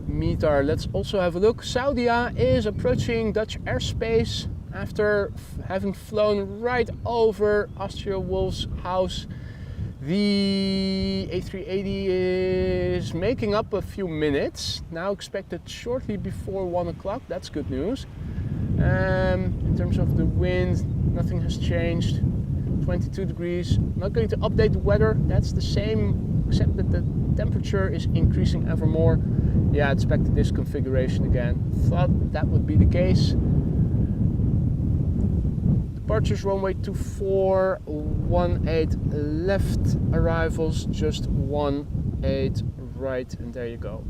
METAR. Let's also have a look. Saudia is approaching Dutch airspace after having flown right over Austria Wolf's house. The A380 is making up a few minutes, now expected shortly before 1 o'clock. That's good news. In terms of the wind, nothing has changed. 22 degrees. Not going to update the weather, that's the same, except that the temperature is increasing ever more. Yeah, I expected this configuration again. Thought that would be the case. Departures runway 2418 left, arrivals just 18 right, and there you go.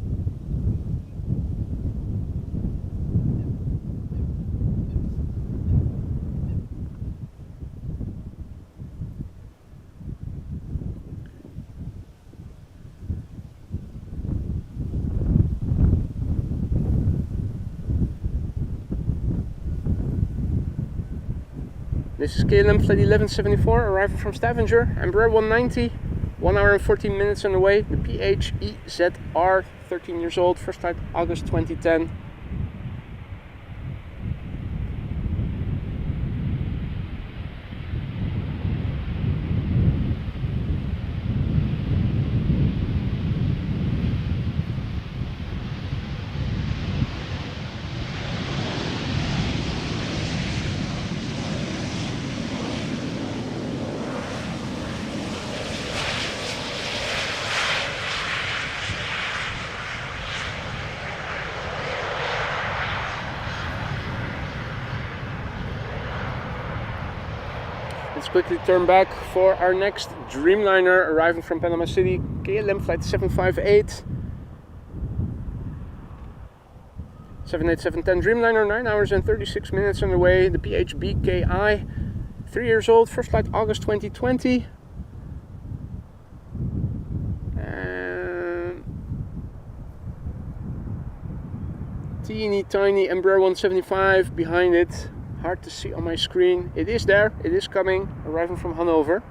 This is KLM Flight 1174, arriving from Stavanger, Embraer 190, 1 hour and 14 minutes on the way. The PHEZR, 13 years old, first flight August 2010. Let's quickly turn back for our next Dreamliner arriving from Panama City, KLM Flight 758. 787-10 Dreamliner, 9 hours and 36 minutes on the way. The PHBKI, 3 years old, first flight August 2020. Teeny tiny Embraer 175 behind it. Hard to see on my screen. It is there, it is coming, arriving from Hanover.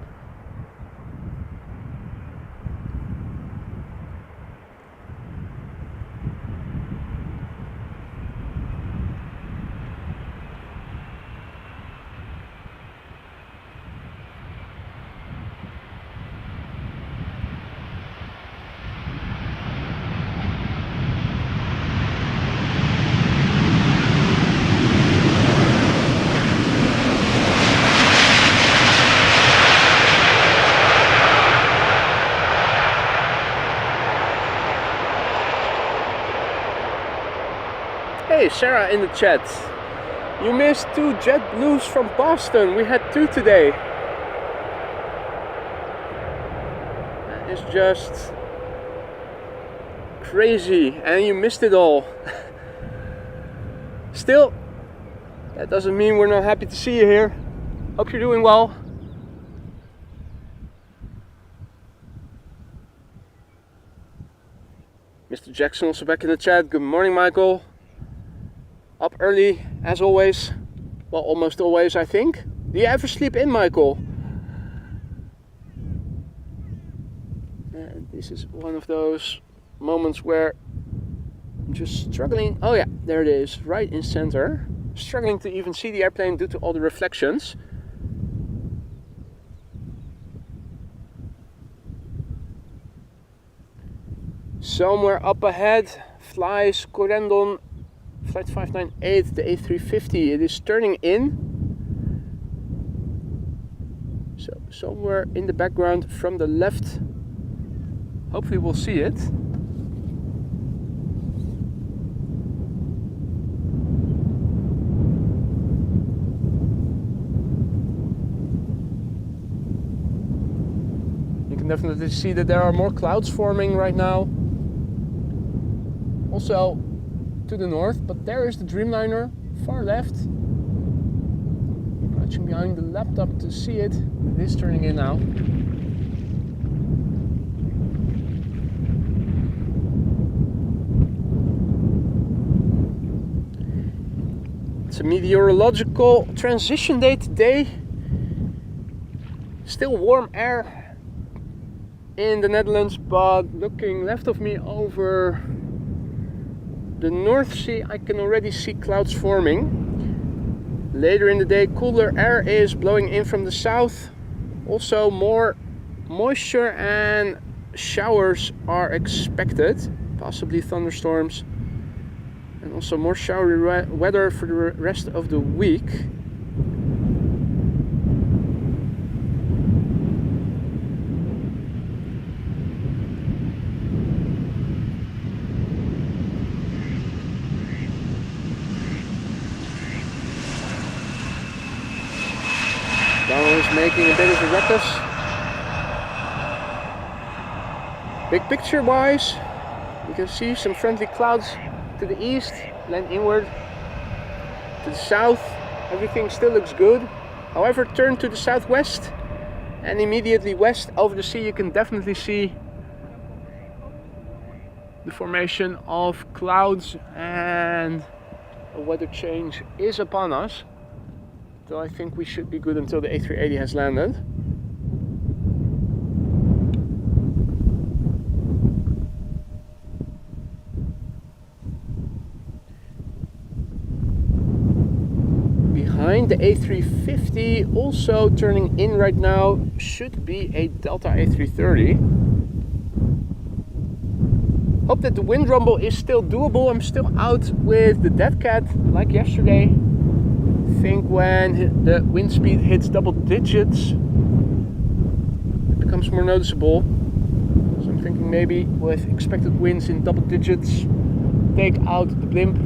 Hey, Sarah in the chat. You missed 2 JetBlues from Boston. We had 2 today. That is just crazy, and you missed it all. Still, that doesn't mean we're not happy to see you here. Hope you're doing well. Mr. Jackson also back in the chat. Good morning, Michael. Up early, as always. Well, almost always, I think. Do you ever sleep in, Michael? This is one of those moments where I'm just struggling. Oh yeah, there it is, right in center. Struggling to even see the airplane due to all the reflections. Somewhere up ahead flies Corendon Flight 598, the A350, it is turning in. So somewhere in the background from the left, hopefully we'll see it. Definitely see that there are more clouds forming right now. Also to the north, but there is the Dreamliner, far left. I'm crouching behind the laptop to see it. It is turning in now. It's a meteorological transition day today. Still warm air in the Netherlands, but looking left of me over the North Sea, I can already see clouds forming. Later in the day, cooler air is blowing in from the south. Also more moisture and showers are expected, possibly thunderstorms, and also more showery weather for the rest of the week. Making a bit of a ruckus. Big picture wise, you can see some friendly clouds to the east, blend inward. To the south, everything still looks good. However, turn to the southwest and immediately west over the sea, you can definitely see the formation of clouds, and a weather change is upon us. So I think we should be good until the A380 has landed. Behind the A350, also turning in right now, should be a Delta A330. Hope that the wind rumble is still doable. I'm still out with the Dead Cat like yesterday. I think when the wind speed hits double digits, it becomes more noticeable. So I'm thinking maybe with expected winds in double digits, take out the blimp.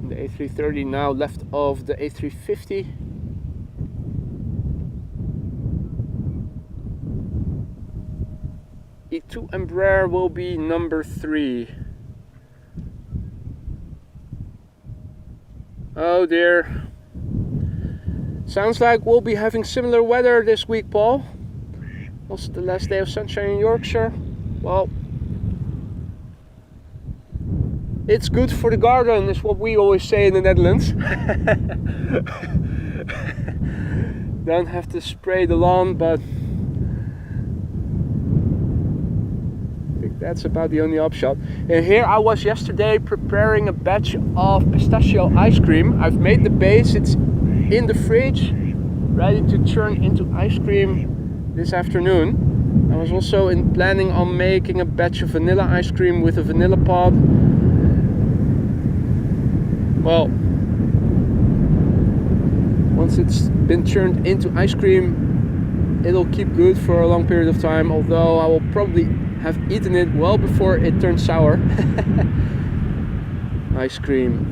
The A330 now left of the A350. E2 Embraer will be number 3. Oh dear. Sounds like we'll be having similar weather this week, Paul. Also the last day of sunshine in Yorkshire. Well, it's good for the garden, is what we always say in the Netherlands. Don't have to spray the lawn, but that's about the only upshot. And here I was yesterday preparing a batch of pistachio ice cream. I've made the base, it's in the fridge, ready to turn into ice cream this afternoon. I was also planning on making a batch of vanilla ice cream with a vanilla pod. Well, once it's been turned into ice cream, it'll keep good for a long period of time, although I will probably have eaten it well before it turns sour. Ice cream.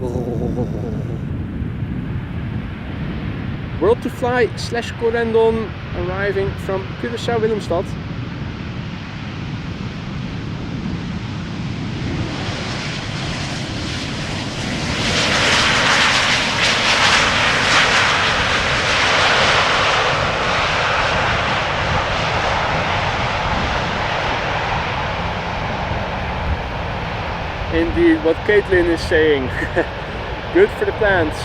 World to Fly / Corendon arriving from Curaçao Willemstad. Indeed, what Caitlin is saying. Good for the plants.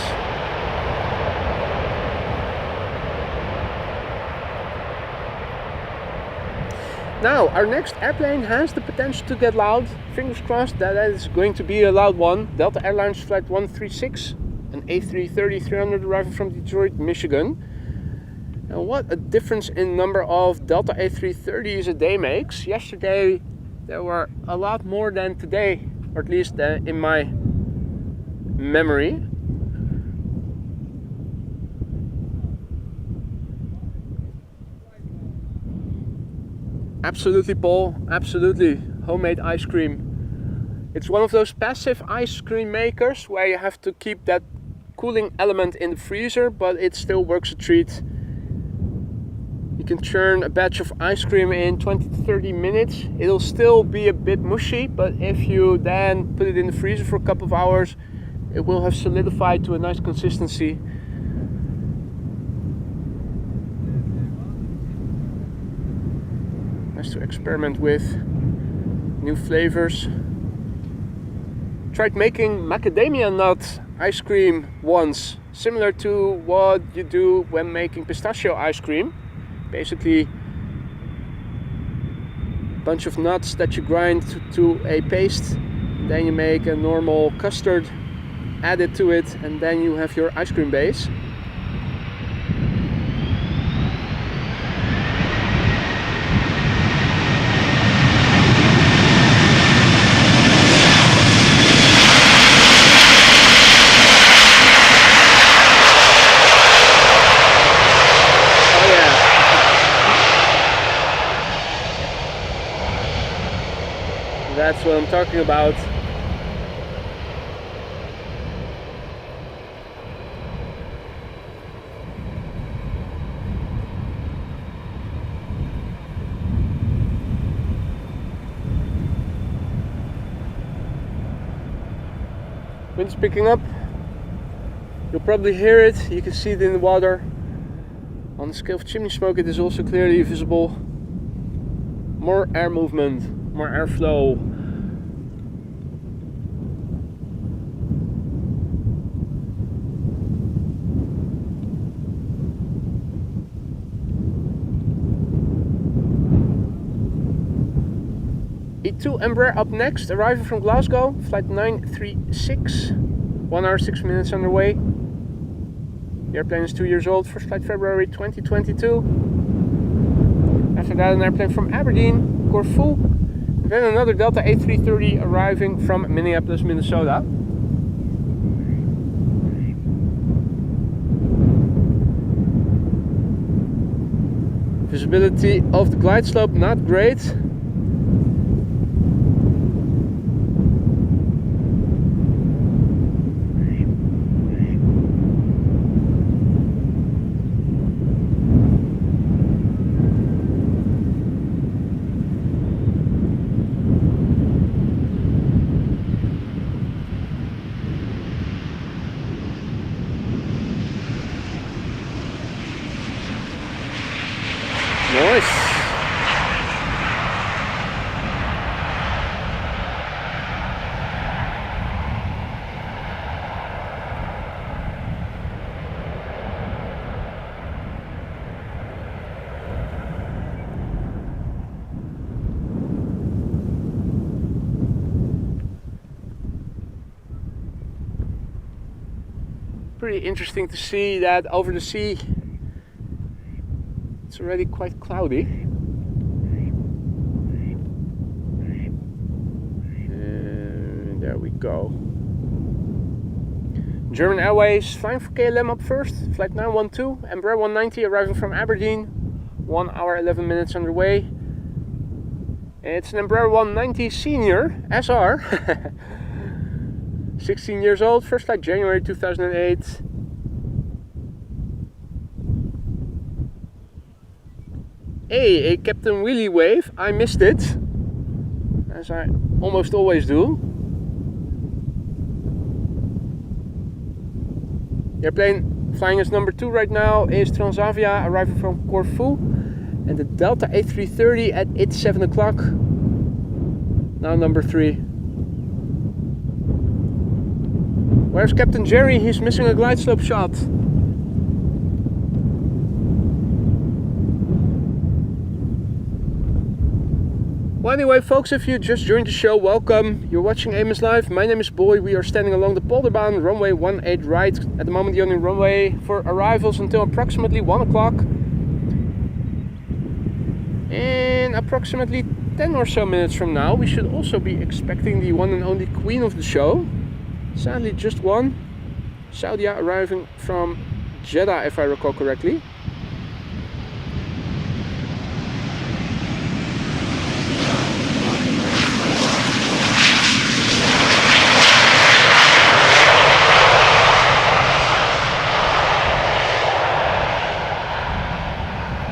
Now, our next airplane has the potential to get loud. Fingers crossed that is going to be a loud one. Delta Airlines Flight 136 an A330-300 arriving from Detroit, Michigan. And what a difference in number of Delta A330s a day makes. Yesterday there were a lot more than today, or at least in my memory. Absolutely, Paul, absolutely. Homemade ice cream. It's one of those passive ice cream makers where you have to keep that cooling element in the freezer, but it still works a treat. You can churn a batch of ice cream in 20 to 30 minutes. It'll still be a bit mushy, but if you then put it in the freezer for a couple of hours, it will have solidified to a nice consistency. Nice to experiment with new flavors. Tried making macadamia nut ice cream once, similar to what you do when making pistachio ice cream. Basically a bunch of nuts that you grind to a paste, then you make a normal custard, add it to it, and then you have your ice cream base. That's what I'm talking about. Wind's picking up. You'll probably hear it. You can see it in the water. On the scale of chimney smoke, it is also clearly visible. More air movement, more airflow. E2 Embraer up next, arriving from Glasgow, flight 936, 1 hour 6 minutes underway. The airplane is 2 years old, first flight February 2022. After that, an airplane from Aberdeen, Corfu, and then another Delta A330 arriving from Minneapolis, Minnesota. Visibility of the glide slope not great. Nice. Pretty interesting to see that over the sea it's already quite cloudy. And there we go. German Airways flying for KLM up first, flight 912, Embraer 190 arriving from Aberdeen, 1 hour 11 minutes underway. It's an Embraer 190 Senior SR, 16 years old, first flight January 2008. Hey, a Captain Wheelie wave. I missed it, as I almost always do. The airplane flying as number 2 right now is Transavia, arriving from Corfu, and the Delta A330 at its 7 o'clock, now number 3. Where's Captain Jerry? He's missing a glide slope shot. Well, anyway, folks, if you just joined the show, welcome. You're watching Amos Live. My name is Boy. We are standing along the Polderbaan, runway 18 right. At the moment, the only runway for arrivals until approximately 1 o'clock. In approximately 10 or so minutes from now, we should also be expecting the one and only queen of the show. Sadly, just one. Saudia arriving from Jeddah, if I recall correctly.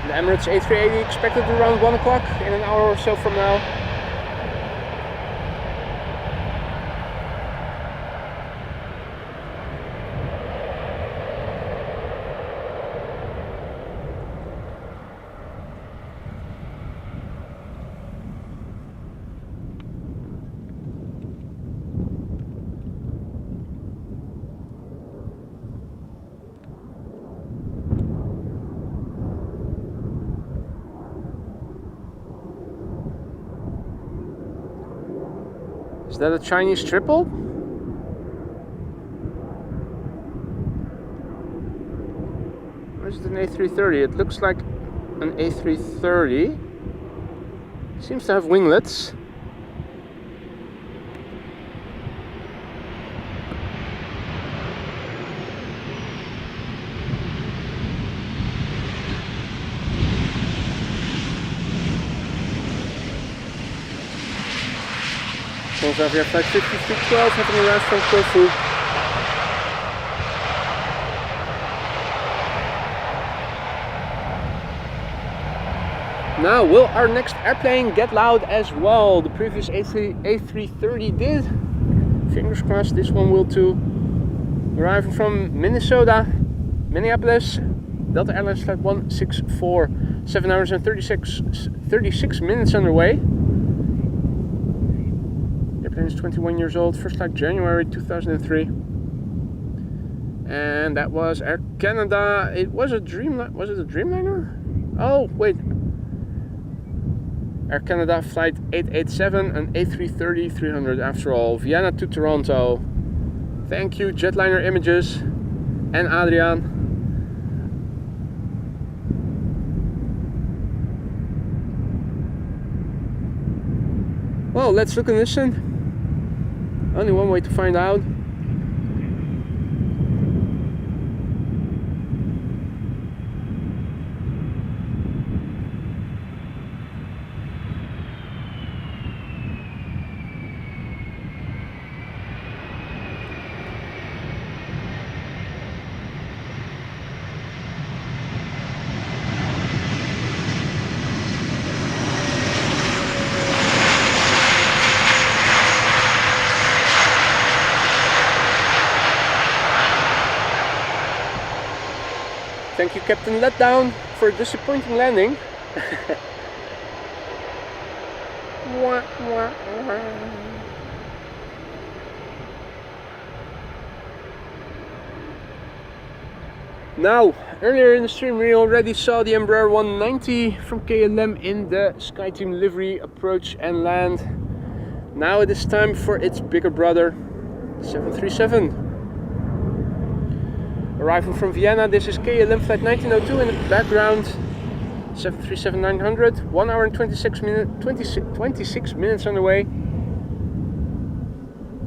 The Emirates A388 expected around 1 o'clock in an hour or so from now. Is that a Chinese triple? Or is it an A330? It looks like an A330. Seems to have winglets. Transavia flight 5312 having arrived from Corfu. Now, will our next airplane get loud as well? The previous A330 did. Fingers crossed this one will too. Arriving from Minneapolis, Delta Airlines flight 164, 7 hours and 36 minutes underway. The airplane is 21 years old, first flight January 2003. And that was Air Canada. It was a was it a Dreamliner? Oh, wait. Air Canada flight 887 and A330-300 after all. Vienna to Toronto. Thank you, Jetliner Images and Adrian. Well, let's look and listen. Only one way to find out. Thank you, Captain Letdown, for a disappointing landing. Now, earlier in the stream we already saw the Embraer 190 from KLM in the SkyTeam livery approach and land. Now it is time for its bigger brother, 737. Arriving from Vienna, this is KLM flight 1902 in the background. 737-900, 1 hour and 26 minutes on the way.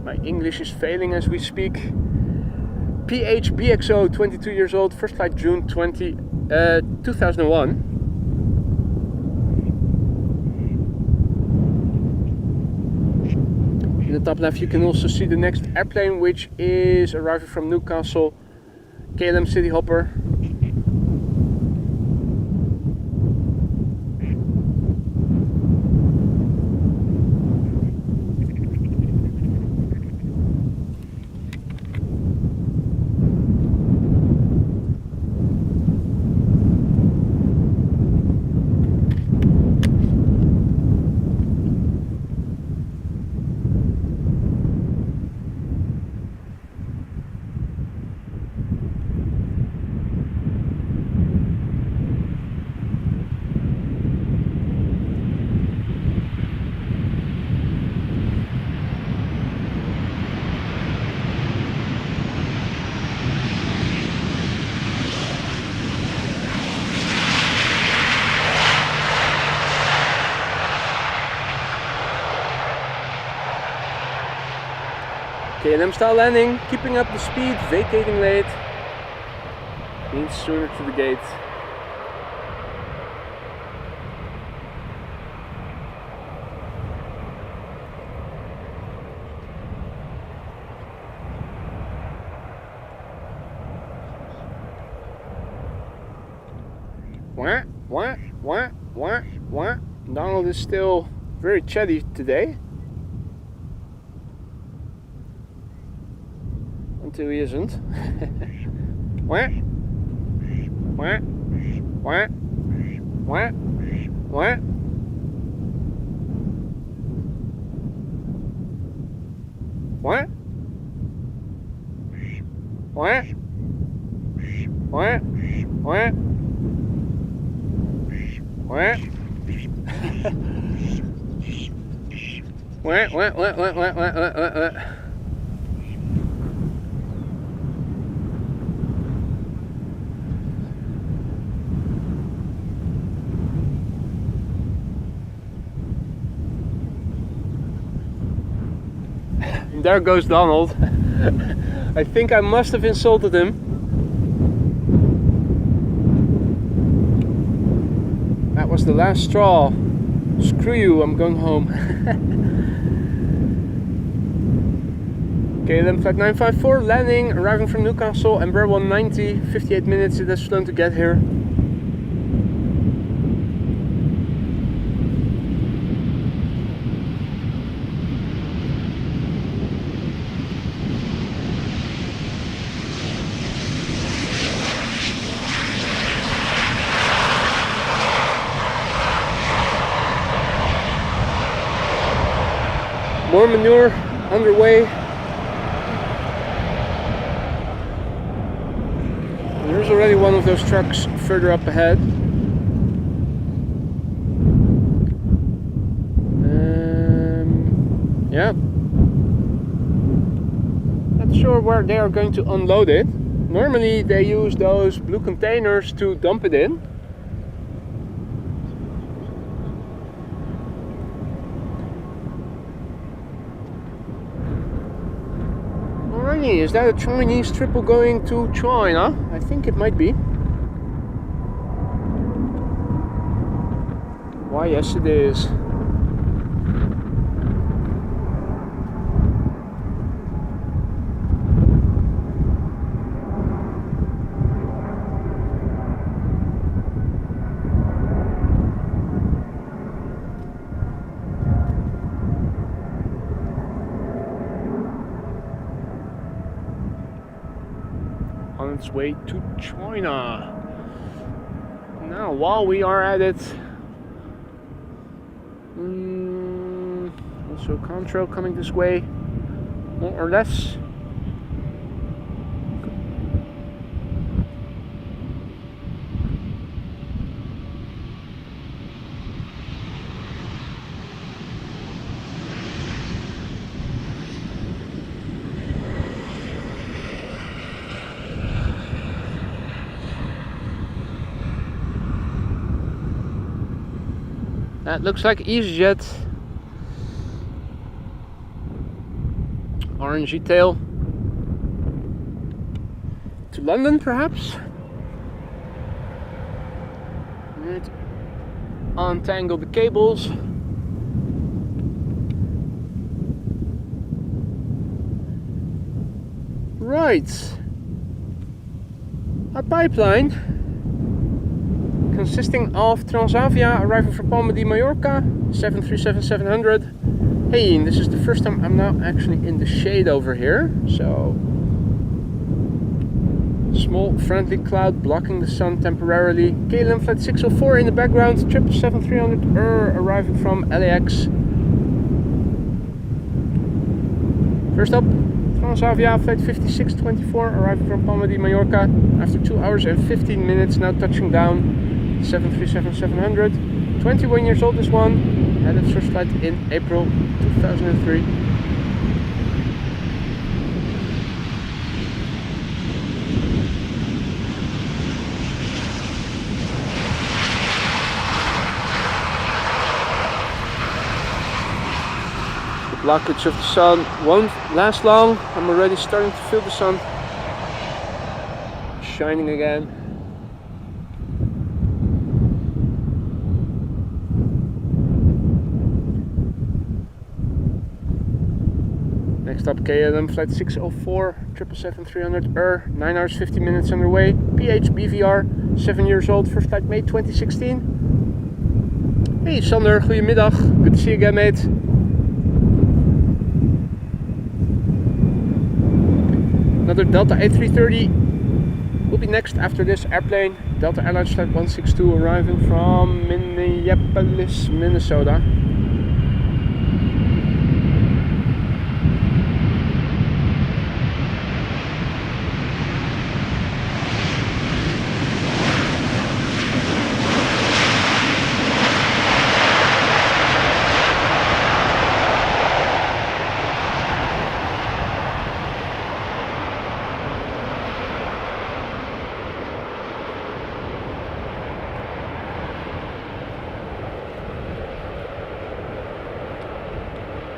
My English is failing as we speak. PHBXO, 22 years old, first flight June 2001. In the top left you can also see the next airplane, which is arriving from Newcastle. KLM City Hopper. KLM style landing, keeping up the speed, vacating late. Means sooner to the gate. Wah, wah, wah, wah, wah. Donald is still very chatty today. Until he isn't. Wah, wah, wah, wah, wah. What? What? What? What? What? What? And there goes Donald. I think I must have insulted him. That was the last straw. Screw you, I'm going home. KLM flight 954 landing, arriving from Newcastle, Embraer 190, 58 minutes it has flown to get here. More manure underway. And there's already one of those trucks further up ahead. Yeah. Not sure where they are going to unload it. Normally they use those blue containers to dump it in. Is that a Chinese triple going to China? I think it might be. Why, yes it is. On its way to China. Now, while we are at it, also Contrail coming this way, more or less. That looks like EasyJet. Orangey tail. To London, perhaps? Right. Untangle the cables. Right. Our pipeline, consisting of Transavia arriving from Palma de Mallorca, 737-700. Hey, and this is the first time I'm now actually in the shade over here, so small friendly cloud blocking the sun temporarily. KLM flight 604 in the background, 777-300 arriving from LAX. First up, Transavia flight 5624 arriving from Palma de Mallorca after 2 hours and 15 minutes, now touching down. 737-700, 21 years old this one, had its first flight in April 2003. blockage of the sun won't last long. I'm already starting to feel the sun shining again. Next up, KLM flight 604 777-300 9 hours 50 minutes underway. PH BVR, 7 years old, first flight May 2016. Hey Sander, goedemiddag. Good to see you again, mate. Another Delta A330 will be next after this airplane. Delta Airlines flight 162 arriving from Minneapolis, Minnesota.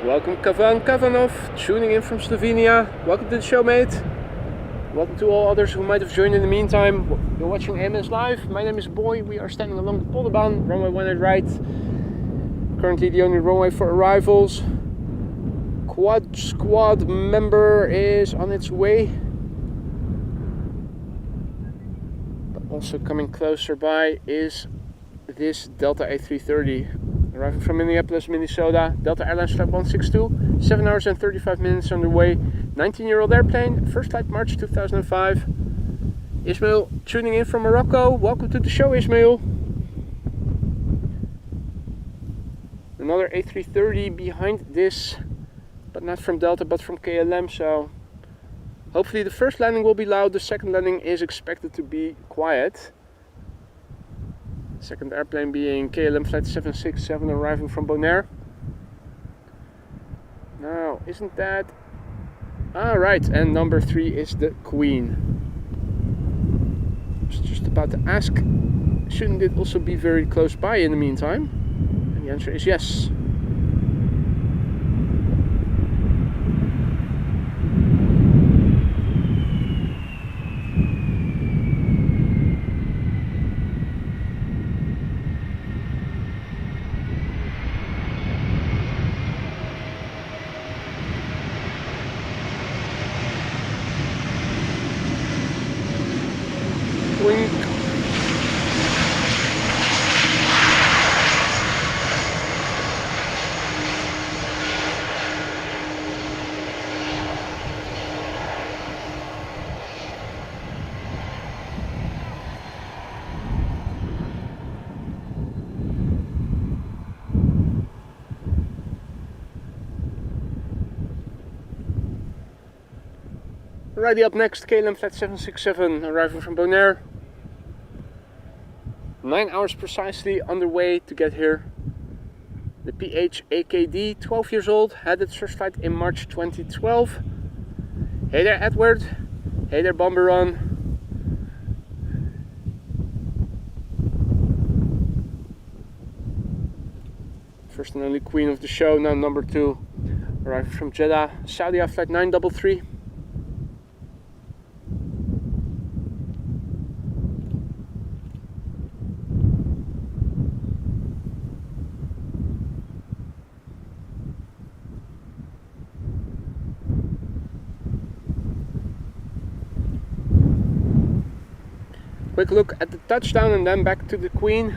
Welcome Kavan Kavanov, tuning in from Slovenia. Welcome to the show, mate. Welcome to all others who might have joined in the meantime. You're watching AMS Live. My name is Boy. We are standing along the Polderbaan, runway 18 right. Currently the only runway for arrivals. Quad squad member is on its way. But also coming closer by is this Delta A330. Arriving from Minneapolis, Minnesota, Delta Airlines flight 162, 7 hours and 35 minutes underway, 19-year-old airplane, first flight March 2005. Ismail tuning in from Morocco, welcome to the show, Ismail. Another A330 behind this, but not from Delta but from KLM, so hopefully the first landing will be loud, the second landing is expected to be quiet. Second airplane being KLM flight 767 arriving from Bonaire. Now, isn't that... Alright, and number 3 is the Queen. I was just about to ask, shouldn't it also be very close by in the meantime? And the answer is yes. Alrighty, up next, KLM flight 767 arriving from Bonaire. 9 hours precisely underway to get here. The PH AKD, 12 years old, had its first flight in March 2012. Hey there, Edward. Hey there, Bomberon. First and only queen of the show, now number 2, arriving from Jeddah, Saudia flight 933. Quick look at the touchdown and then back to the Queen.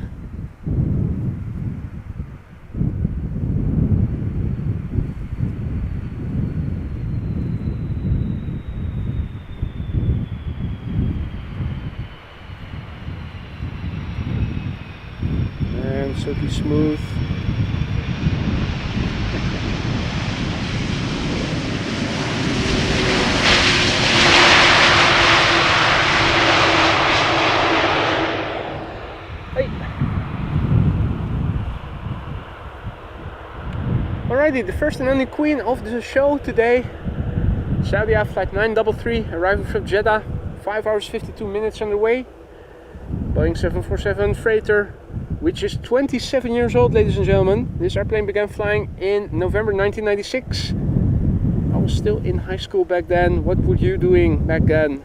And silky smooth. Alrighty, the first and only queen of the show today, Saudia flight 933, arriving from Jeddah, 5 hours 52 minutes underway, Boeing 747 freighter, which is 27 years old, ladies and gentlemen. This airplane began flying in November 1996. I was still in high school back then. What were you doing back then?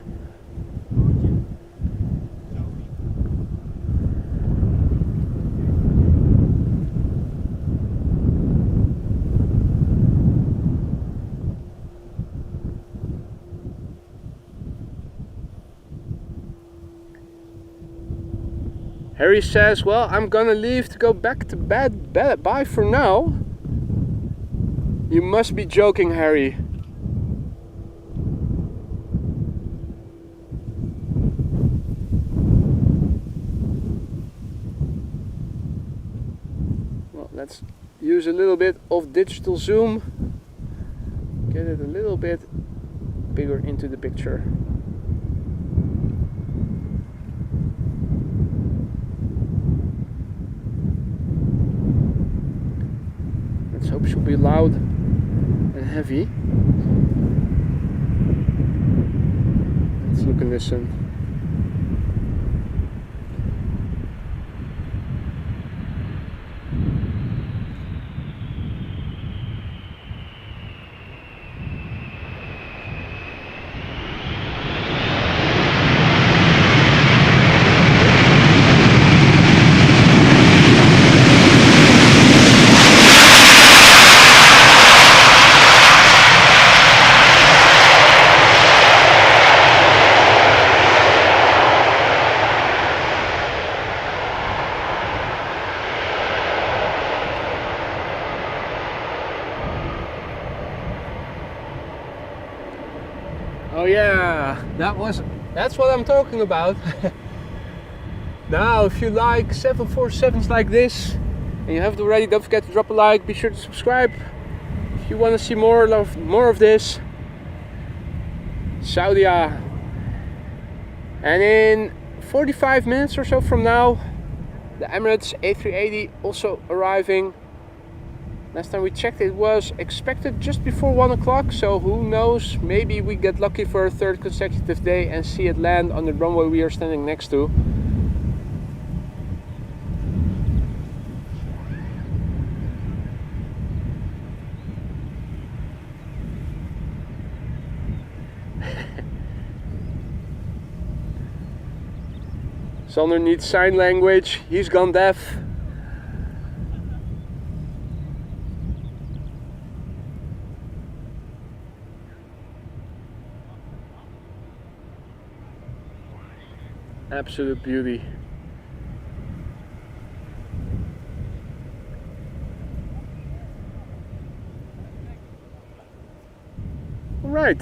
Harry says, well, I'm gonna leave to go back to bed. Bye for now. You must be joking, Harry. Well, let's use a little bit of digital zoom. Get it a little bit bigger into the picture. Let's hope she'll be loud and heavy. Let's look and listen. Oh yeah, that's what I'm talking about. Now, if you like 747s like this, and you haven't already, don't forget to drop a like, be sure to subscribe. If you want to see more of this, Saudia. And in 45 minutes or so from now, the Emirates A380 also arriving. Last time we checked, it was expected just before 1 o'clock, so who knows, maybe we get lucky for a third consecutive day and see it land on the runway we are standing next to. Sander needs sign language, he's gone deaf. Absolute beauty. All right.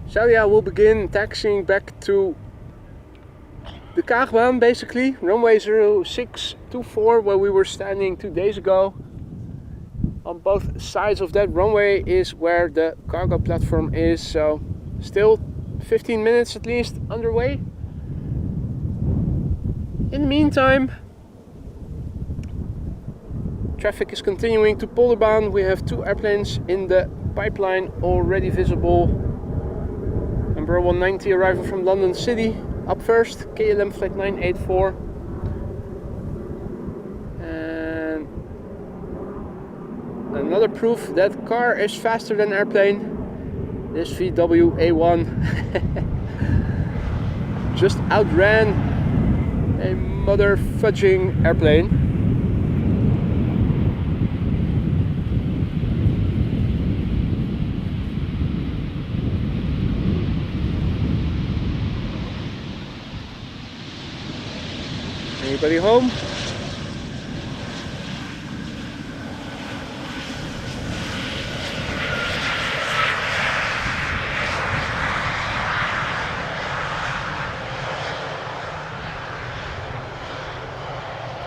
Saudia will begin taxiing back to the Kaagbaan, basically, runway 0624, where we were standing 2 days ago. On both sides of that runway is where the cargo platform is, so still 15 minutes at least underway. In the meantime, traffic is continuing to Polderbaan. We have 2 airplanes in the pipeline already visible. Number 190 arriving from London City, up first, KLM flight 984. Another proof that car is faster than airplane. This VW A1 just outran a mother fudging airplane. Anybody home?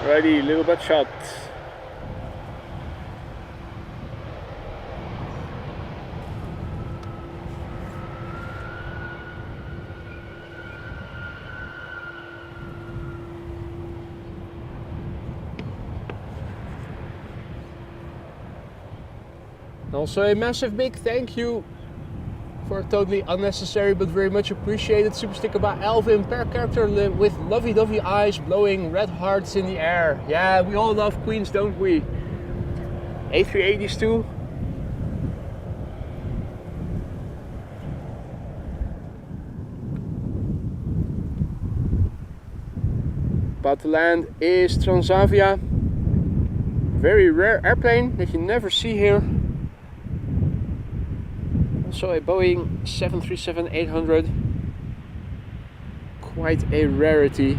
Ready, little bit shot. Also a massive big thank you for a totally unnecessary but very much appreciated super sticker by Alvin per character with lovey-dovey eyes blowing red hearts in the air. Yeah, we all love Queens, don't we? A380s too. About to land is Transavia. Very rare airplane that you never see here. Also a Boeing 737-800. Quite a rarity.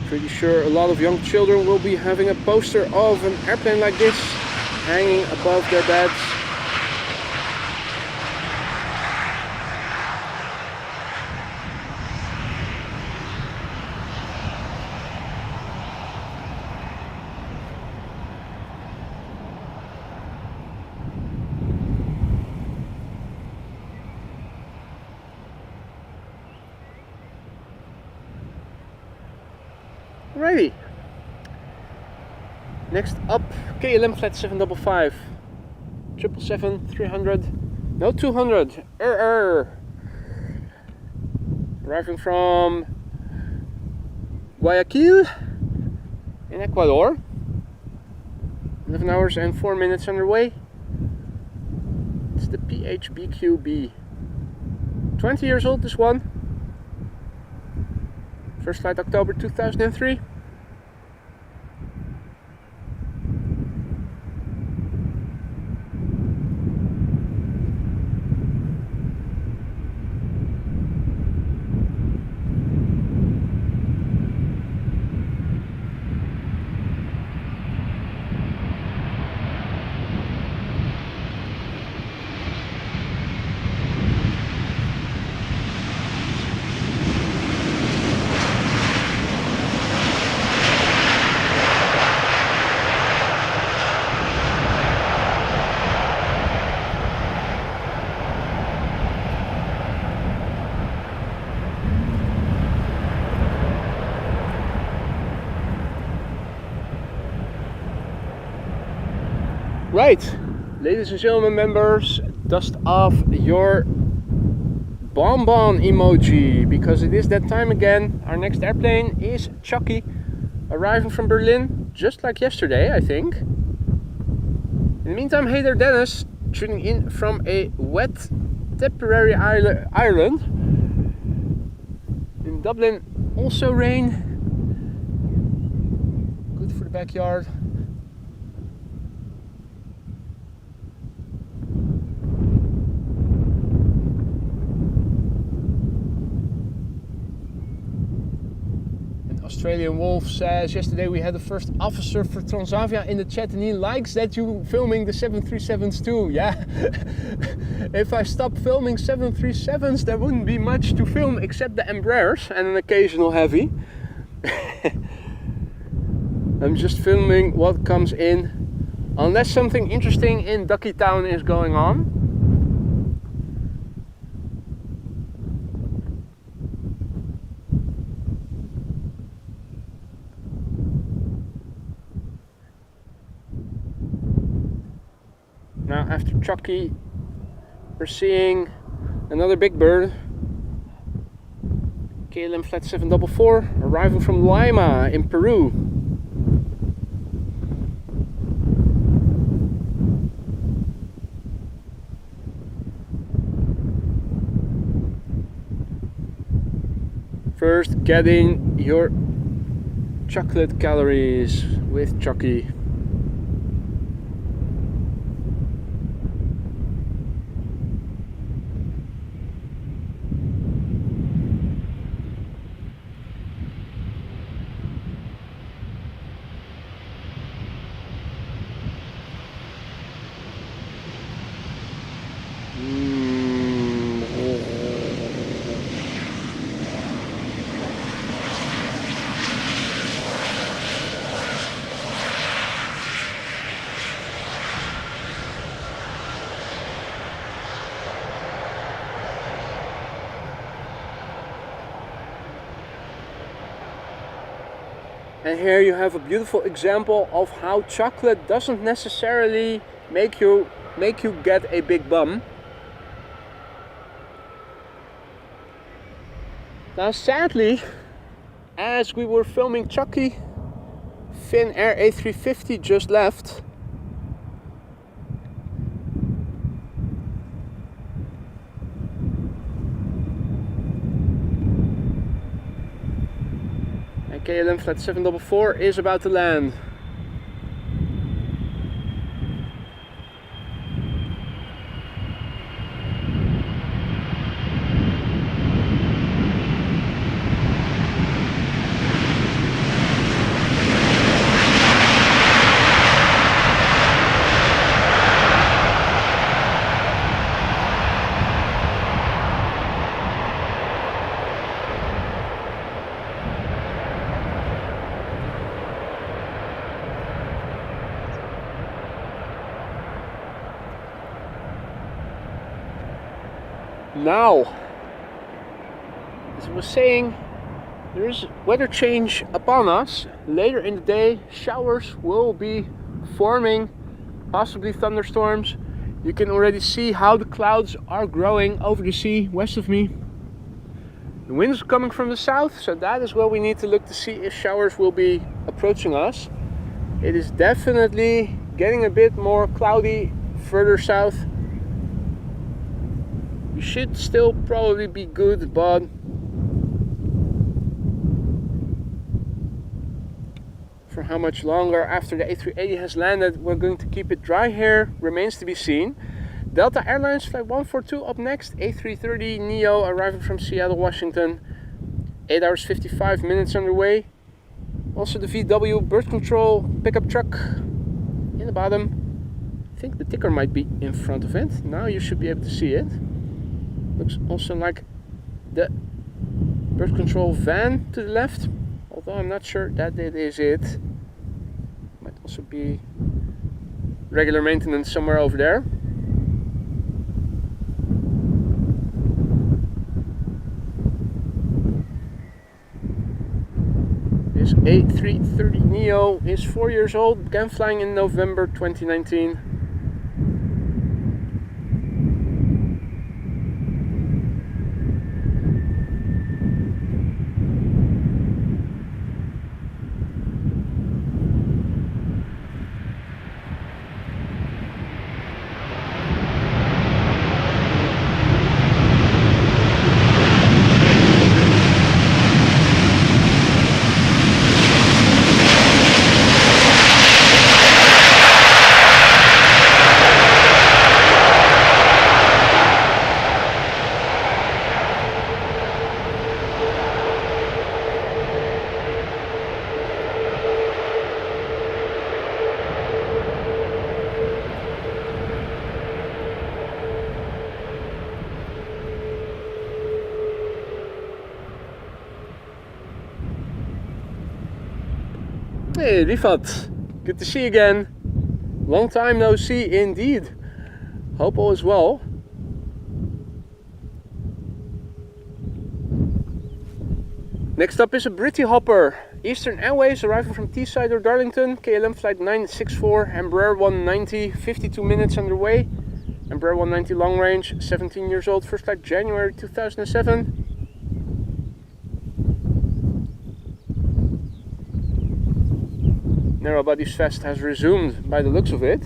Pretty sure a lot of young children will be having a poster of an airplane like this hanging above their beds. Alrighty. Next up, KLM flat 755, 777-300, no 200, arriving from Guayaquil in Ecuador. 11 hours and 4 minutes underway. It's the PHBQB. 20 years old, this one. First flight October 2003. Right, ladies and gentlemen, members, dust off your bonbon emoji, because it is that time again. Our next airplane is Choc-y, arriving from Berlin, just like yesterday, I think. In the meantime, hey there, Dennis, tuning in from a wet, temporary Ireland. In Dublin, also rain. Good for the backyard. Australian Wolf says, yesterday we had the first officer for Transavia in the chat and he likes that you filming the 737s too. Yeah, if I stopped filming 737s there wouldn't be much to film except the Embraers and an occasional heavy. I'm just filming what comes in, unless something interesting in Ducky Town is going on. Now after Choc-y, we're seeing another big bird, KLM flat 744, arriving from Lima in Peru. First, getting your chocolate calories with Choc-y. And here you have a beautiful example of how chocolate doesn't necessarily make you get a big bum. Now sadly, as we were filming Choc-y, Finnair A350 just left. And KLM Flight 744 is about to land. Now, as I was saying, there is weather change upon us. Later in the day, showers will be forming, possibly thunderstorms. You can already see how the clouds are growing over the sea west of me. The winds are coming from the south, so that is where we need to look to see if showers will be approaching us. It is definitely getting a bit more cloudy further south. We should still probably be good, but for how much longer after the A380 has landed we're going to keep it dry here remains to be seen. Delta Airlines Flight 142 up next, A330 Neo arriving from Seattle, Washington. 8 hours 55 minutes underway. Also the VW birth control pickup truck in the bottom. I think the ticker might be in front of it. Now you should be able to see it. Looks also like the birth control van to the left, although I'm not sure that it is it. Might also be regular maintenance somewhere over there. This A330 Neo is 4 years old, began flying in November 2019. Hey Rifat, good to see you again. Long time no see indeed. Hope all is well. Next up is a Britty hopper. Eastern Airways arriving from Teesside or Darlington. KLM Flight 964, Embraer 190, 52 minutes underway. Embraer 190 long range, 17 years old, first flight January 2007. Narrow Bodies Fest has resumed by the looks of it.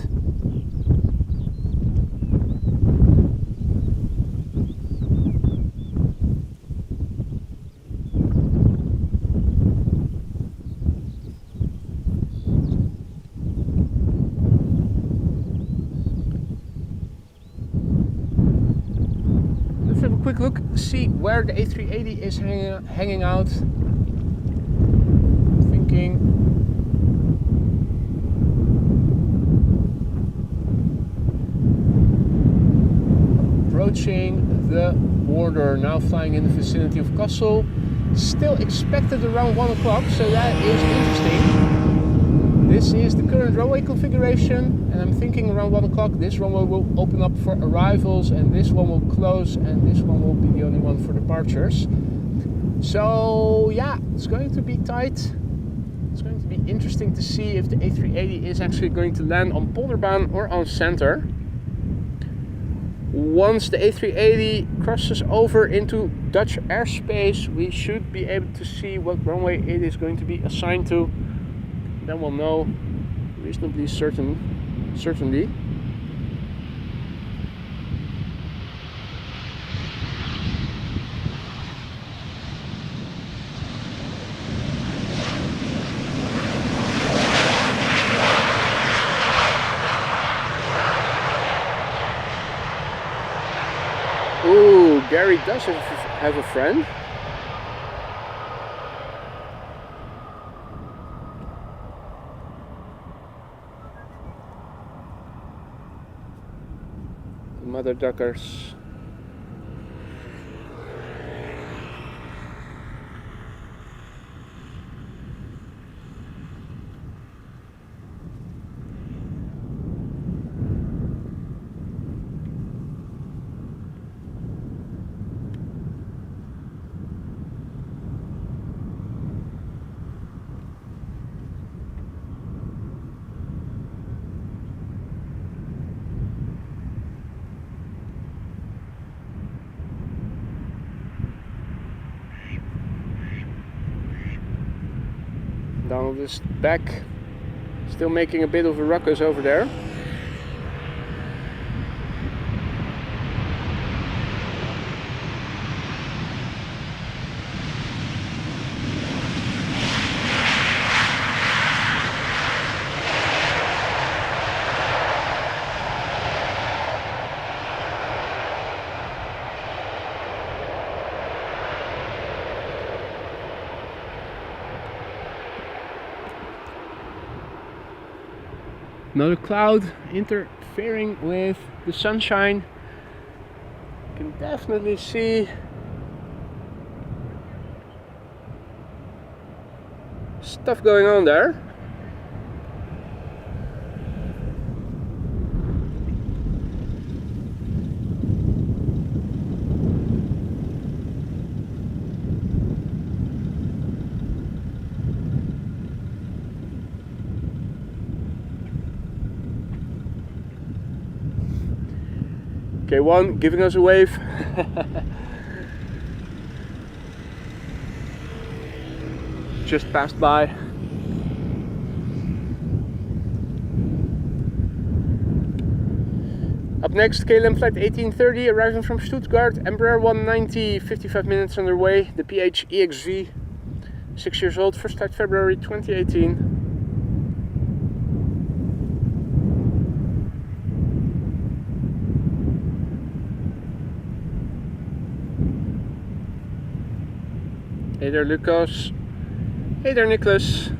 Let's have a quick look, see where the A380 is hanging out. Thinking approaching the border, now flying in the vicinity of Kestrel. Still expected around 1 o'clock, so that is interesting. This is the current runway configuration, and I'm thinking around 1 o'clock this runway will open up for arrivals, and this one will close, and this one will be the only one for departures. So yeah, it's going to be tight. It's going to be interesting to see if the A380 is actually going to land on Polderbaan or on center. Once the A380 crosses over into Dutch airspace, we should be able to see what runway it is going to be assigned to. Then we'll know reasonably certainly. Ooh, Gary does have a friend. The mother duckers. Donald is back, still making a bit of a ruckus over there. Another cloud interfering with the sunshine. You can definitely see stuff going on there. K1 giving us a wave. Just passed by. Up next, KLM flight 1830 arriving from Stuttgart, Embraer 190, 55 minutes underway, the PH EXV, 6 years old, first flight February 2018. Hey there, Lucas. Hey there, Nicholas.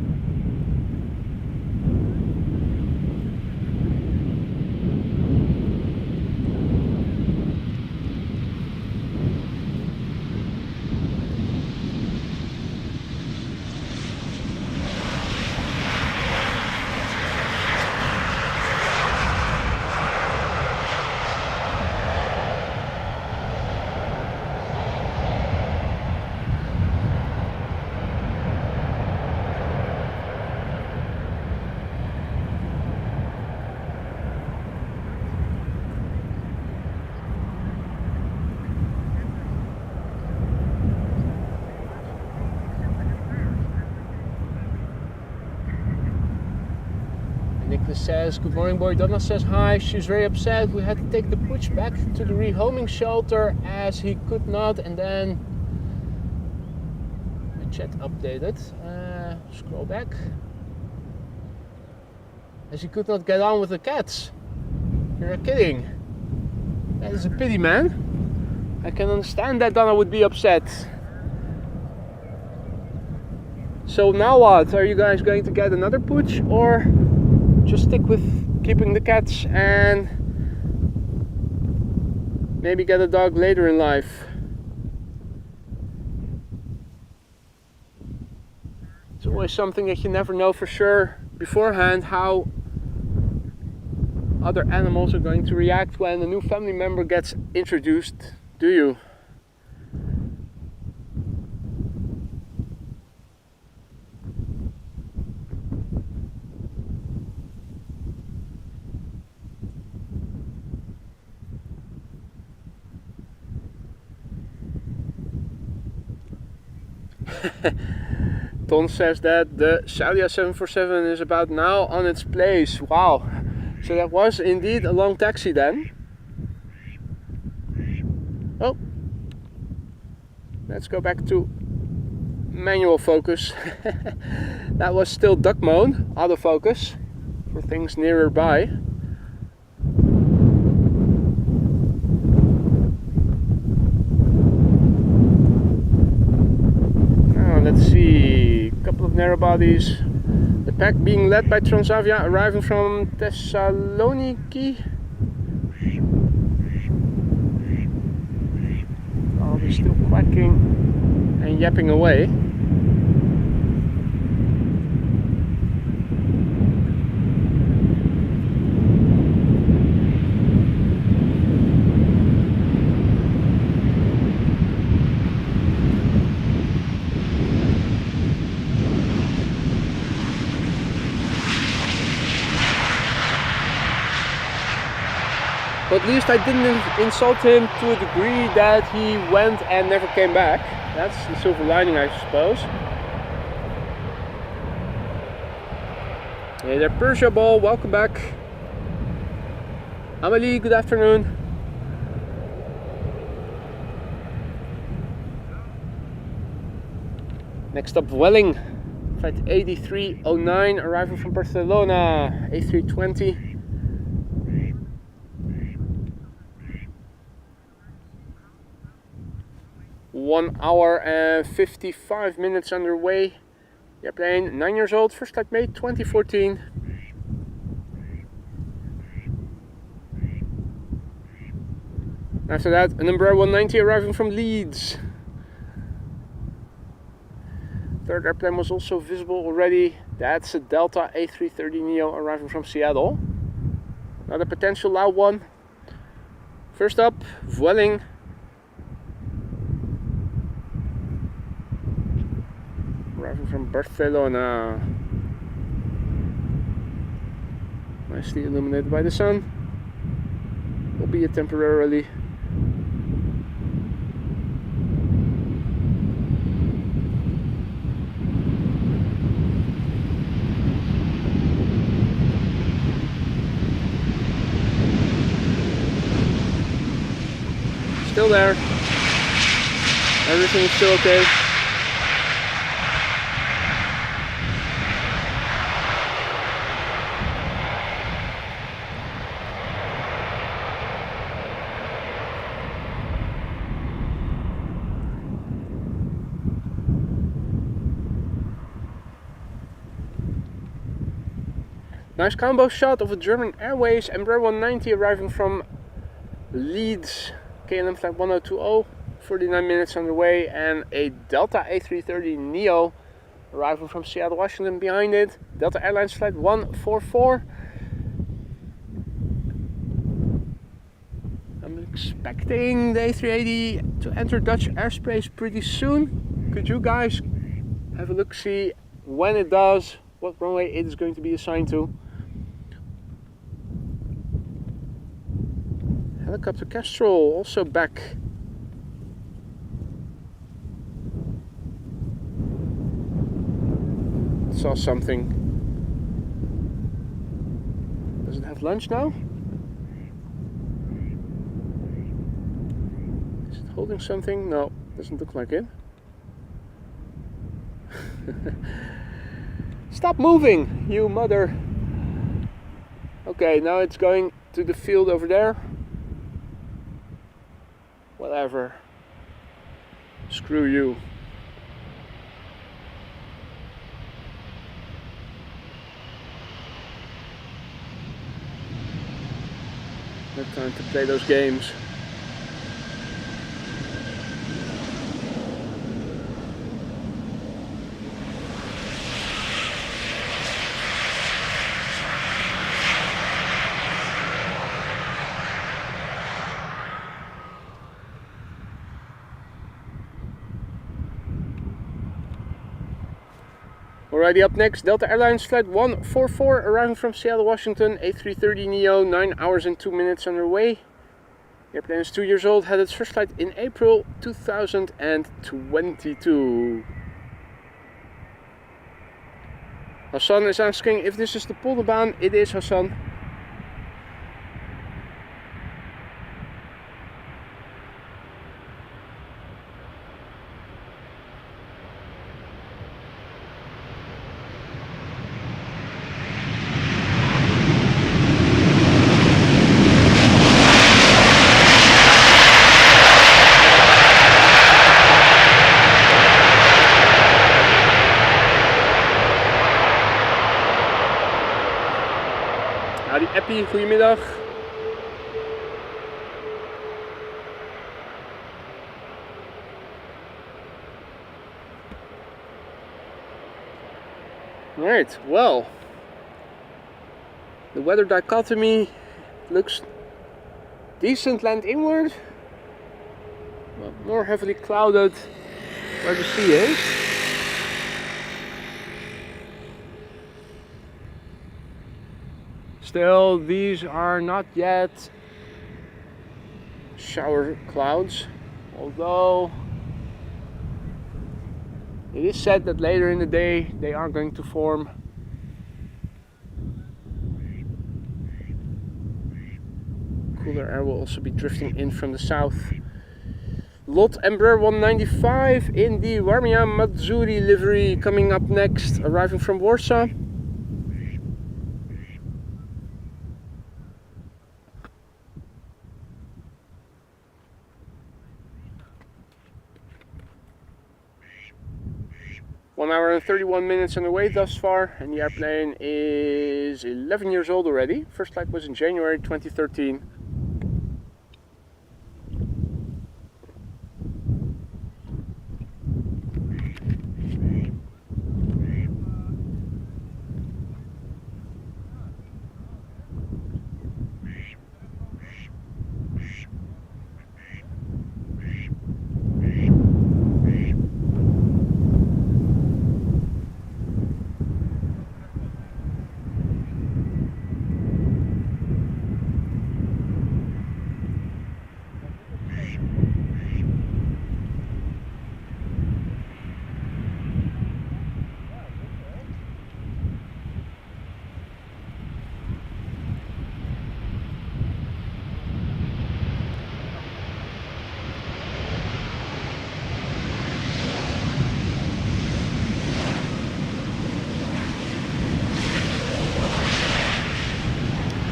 Nicholas says, good morning boy. Donna says hi, she's very upset. We had to take the pooch back to the rehoming shelter as he could not, and then the chat updated. Scroll back. As he could not get on with the cats. You're kidding. That is a pity, man. I can understand that Donna would be upset. So now what? Are you guys going to get another pooch, or just stick with keeping the cats and maybe get a dog later in life? It's always something that you never know for sure beforehand, how other animals are going to react when a new family member gets introduced, do you? Ton says that the Saudia 747 is about now on its place. Wow, so that was indeed a long taxi then. Oh, let's go back to manual focus. That was still duck mode, autofocus for things nearer by. Let's see, a couple of narrow bodies. The pack being led by Transavia, arriving from Thessaloniki. Oh, they're still quacking and yapping away. But at least I didn't insult him to a degree that he went and never came back. That's the silver lining, I suppose. Hey there, Persia Ball, welcome back. Amelie, good afternoon. Next up, Welling, flight 8309, arriving from Barcelona, A320. 1 hour and 55 minutes underway. The airplane, 9 years old, first flight made 2014. After that, an Embraer 190 arriving from Leeds. Third airplane was also visible already. That's a Delta A330neo arriving from Seattle. Another potential loud one. First up, Vueling. Arriving from Barcelona. Nicely illuminated by the sun, albeit temporarily. Still there. Everything is still okay. Nice combo shot of a German Airways Embraer 190 arriving from Leeds, KLM flight 1020, 49 minutes underway, and a Delta A330neo arriving from Seattle, Washington behind it. Delta Airlines flight 144. I'm expecting the A380 to enter Dutch airspace pretty soon. Could you guys have a look, see when it does, what runway it is going to be assigned to? Helicopter Kestrel also back. Saw something. Does it have lunch now? Is it holding something? No, doesn't look like it. Stop moving, you mother. Okay, now it's going to the field over there. Whatever. Screw you. No time to play those games. Alrighty, up next, Delta Airlines flight 144 arriving from Seattle, Washington, A330neo, 9 hours and 2 minutes underway. The airplane is 2 years old, had its first flight in April 2022. Hassan is asking if this is the polderbaan. It is, Hassan. Appie, goedemiddag. Right, well, the weather dichotomy looks decent land inward, but more heavily clouded where the sea is. Still, these are not yet shower clouds, although it is said that later in the day they are going to form. Cooler air will also be drifting in from the south. Lot Embraer 195 in the Warmia Mazury livery coming up next, arriving from Warsaw. 1 hour and 31 minutes on the way thus far, and the airplane is 11 years old already. First flight was in January 2013.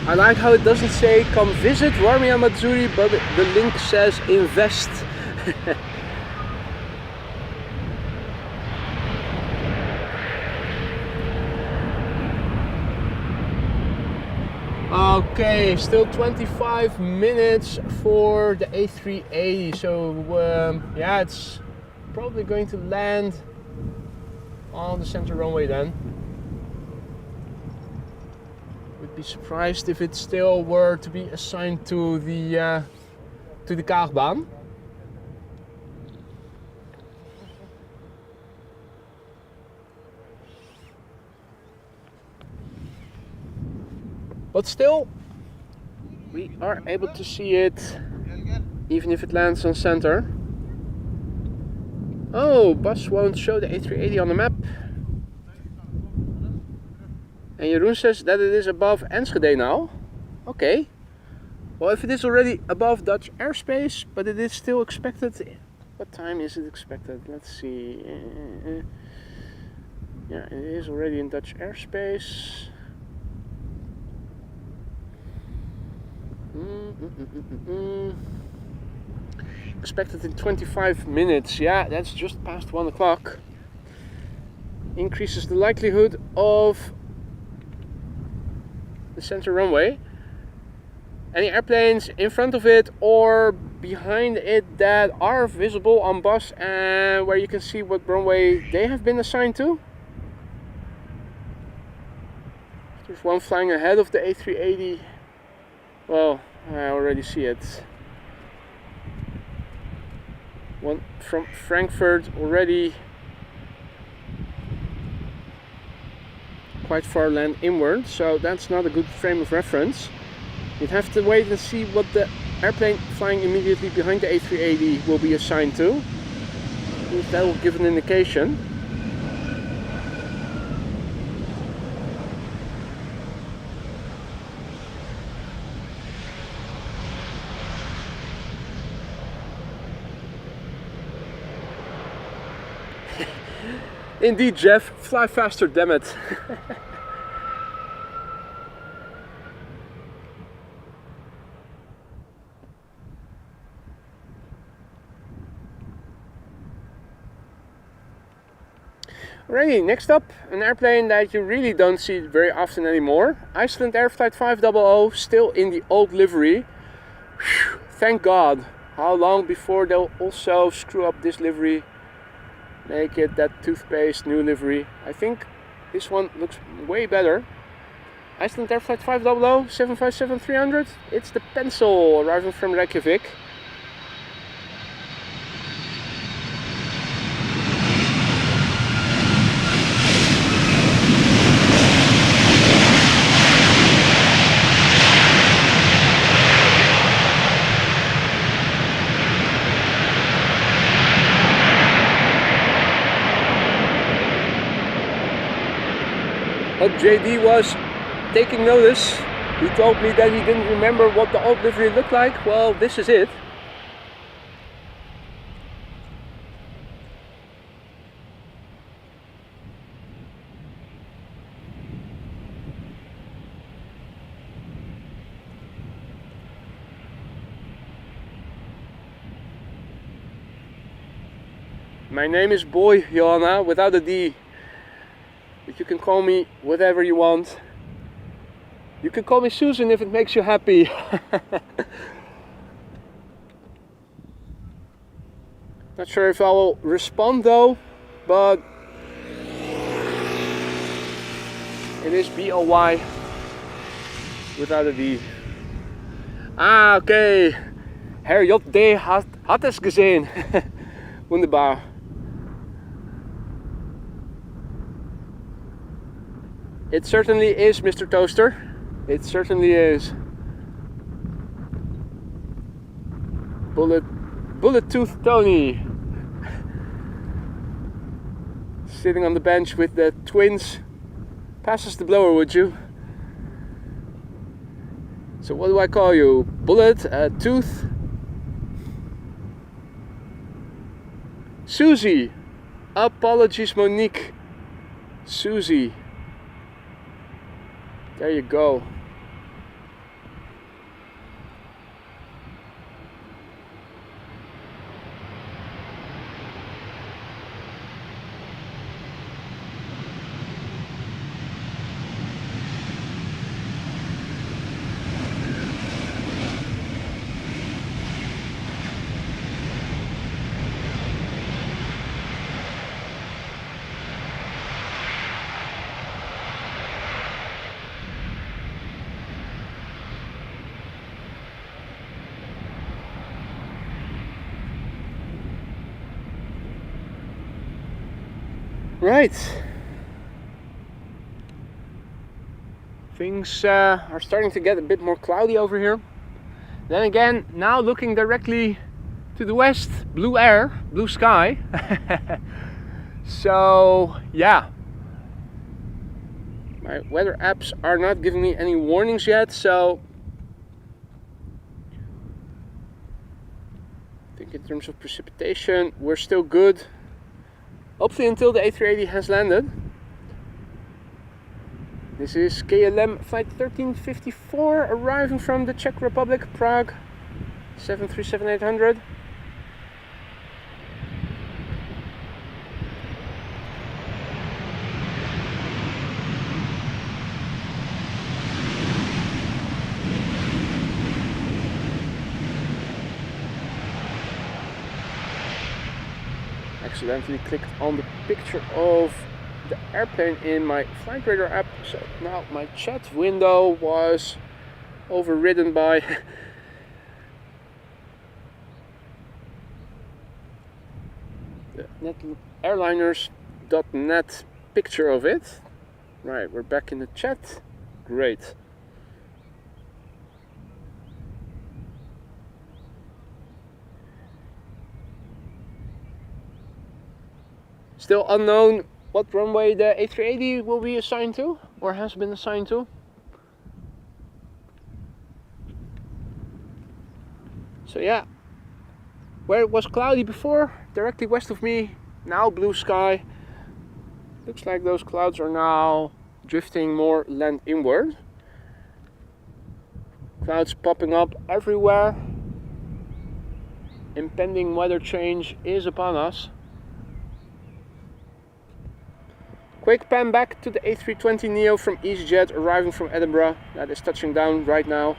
I like how it doesn't say come visit Warmia Mazury, but the link says invest. Okay, still 25 minutes for the A380, so yeah, it's probably going to land on the center runway then. Would be surprised if it still were to be assigned to the Kaagbaan. But still, we are able to see it, even if it lands on center. Oh, bus won't show the A380 on the map. And Jeroen says that it is above Enschede now. Okay. Well, if it is already above Dutch airspace, but it is still expected. What time is it expected? Let's see. Yeah, it is already in Dutch airspace. Expected in 25 minutes. Yeah, that's just past 1 o'clock. Increases the likelihood of the center runway. Any airplanes in front of it or behind it that are visible on bus and where you can see what runway they have been assigned to. There's one flying ahead of the A380. Well, I already see it. One from Frankfurt already quite far land inward, so that's not a good frame of reference. You'd have to wait and see what the airplane flying immediately behind the A380 will be assigned to. That will give an indication. Indeed, Jeff, fly faster, damn it. Alrighty, next up, an airplane that you really don't see very often anymore. Icelandair Flight 500, still in the old livery. Whew, thank God. How long before they'll also screw up this livery, make it that toothpaste new livery. I think this one looks way better. Icelandair Flight 500, 757-300. It's the pencil arriving from Reykjavik. Hope JD was taking notice. He told me that he didn't remember what the old livery looked like. Well, this is it. My name is Boy Johanna, without a D. But you can call me whatever you want. You can call me Susan if it makes you happy. Not sure if I will respond though, but it is B-O-Y without a D. Ah, okay. Herr J.D. hat es gesehen. Wunderbar. It certainly is, Mr. Toaster. It certainly is. Bullet Tooth Tony. Sitting on the bench with the twins. Pass us the blower, would you? So what do I call you? Bullet, Tooth? Susie. Apologies, Monique. Susie. There you go. Right. Things are starting to get a bit more cloudy over here. Then again, now looking directly to the west, blue air, blue sky. So yeah, my weather apps are not giving me any warnings yet, so I think in terms of precipitation we're still good. Hopefully until the A380 has landed. This is KLM Flight 1354 arriving from the Czech Republic, Prague, 737-800. Accidentally clicked on the picture of the airplane in my flight radar app, so now my chat window was overridden by the airliners.net picture of it. Right, we're back in the chat. Great. Still unknown what runway the A380 will be assigned to, or has been assigned to. So yeah, where it was cloudy before, directly west of me, now blue sky. Looks like those clouds are now drifting more land inward. Clouds popping up everywhere. Impending weather change is upon us. Quick pan back to the A320neo from EasyJet arriving from Edinburgh. That is touching down right now.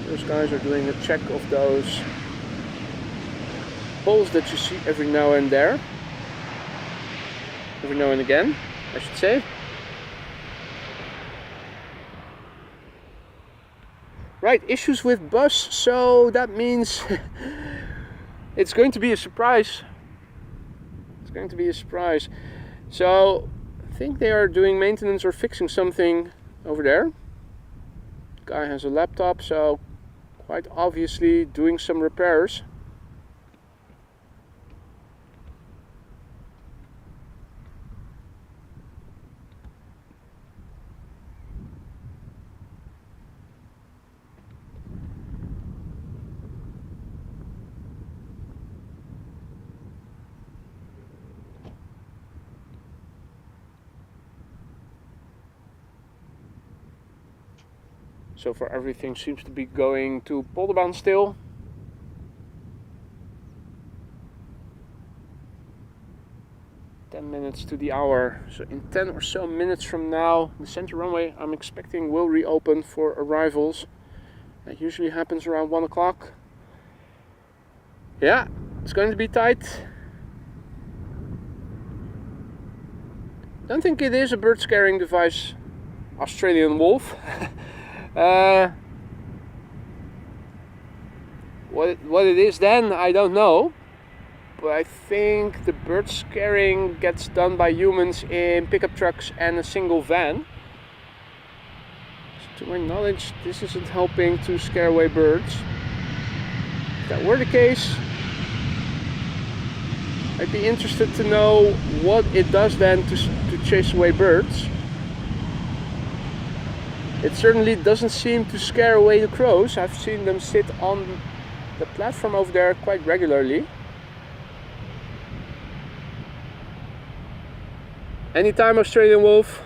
Those guys are doing a check of those poles that you see every now and there. Every now and again, I should say. Right, issues with bus, so that means it's going to be a surprise. It's going to be a surprise. So I think they are doing maintenance or fixing something over there. Guy has a laptop, so quite obviously doing some repairs. So far everything seems to be going to Polderbaan still. Minutes to the hour. So in 10 or so minutes from now, the center runway I'm expecting will reopen for arrivals. That usually happens around 1 o'clock. Yeah, it's going to be tight. Don't think it is a bird scaring device, Australian wolf. What it is then, I don't know. But I think the bird scaring gets done by humans in pickup trucks and a single van. So to my knowledge, this isn't helping to scare away birds. If that were the case, I'd be interested to know what it does then to chase away birds. It certainly doesn't seem to scare away the crows. I've seen them sit on the platform over there quite regularly. Anytime, Australian wolf.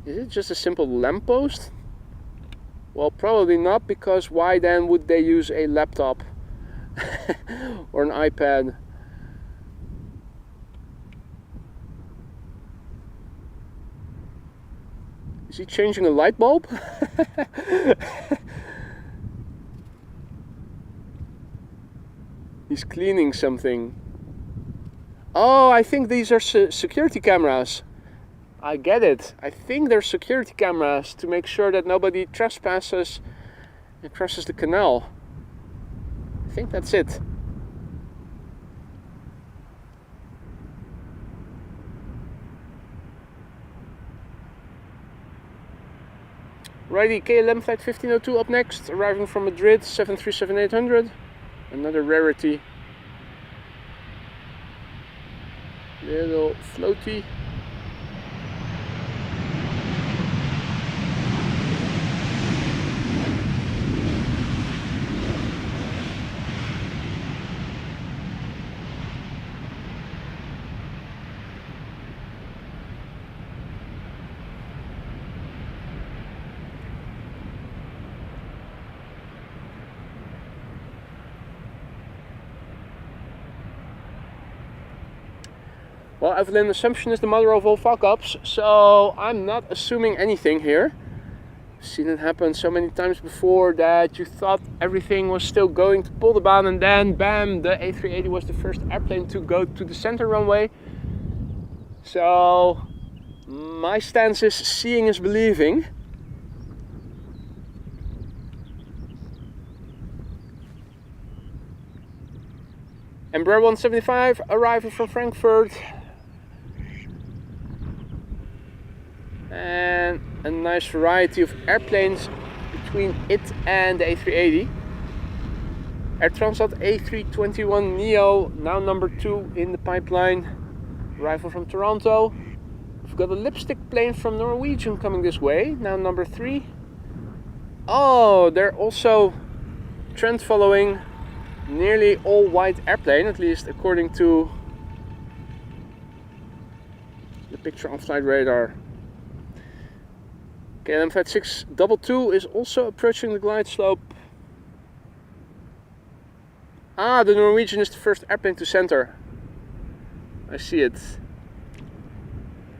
Is it just a simple lamppost? Well, probably not, because why then would they use a laptop or an iPad? Is he changing a light bulb? He's cleaning something. Oh, I think these are security cameras. I get it. I think they're security cameras to make sure that nobody trespasses and crosses the canal. I think that's it. Righty, KLM flight 1502 up next, arriving from Madrid, 737-800. Another rarity. Little floaty. Well, Evelyn, assumption is the mother of all fuck-ups, so I'm not assuming anything here. I've seen it happen so many times before that you thought everything was still going to Polderbaan, and then bam, the A380 was the first airplane to go to the center runway. So my stance is seeing is believing. Embraer 175 arriving from Frankfurt. And a nice variety of airplanes between it and the A380. Air Transat A321 Neo, now number 2 in the pipeline. Arrival from Toronto. We've got a lipstick plane from Norwegian coming this way, now number 3. Oh, they're also trend following nearly all white airplane, at least according to the picture on flight radar. KLM Flight 622 is also approaching the glide slope. Ah, the Norwegian is the first airplane to center. I see it.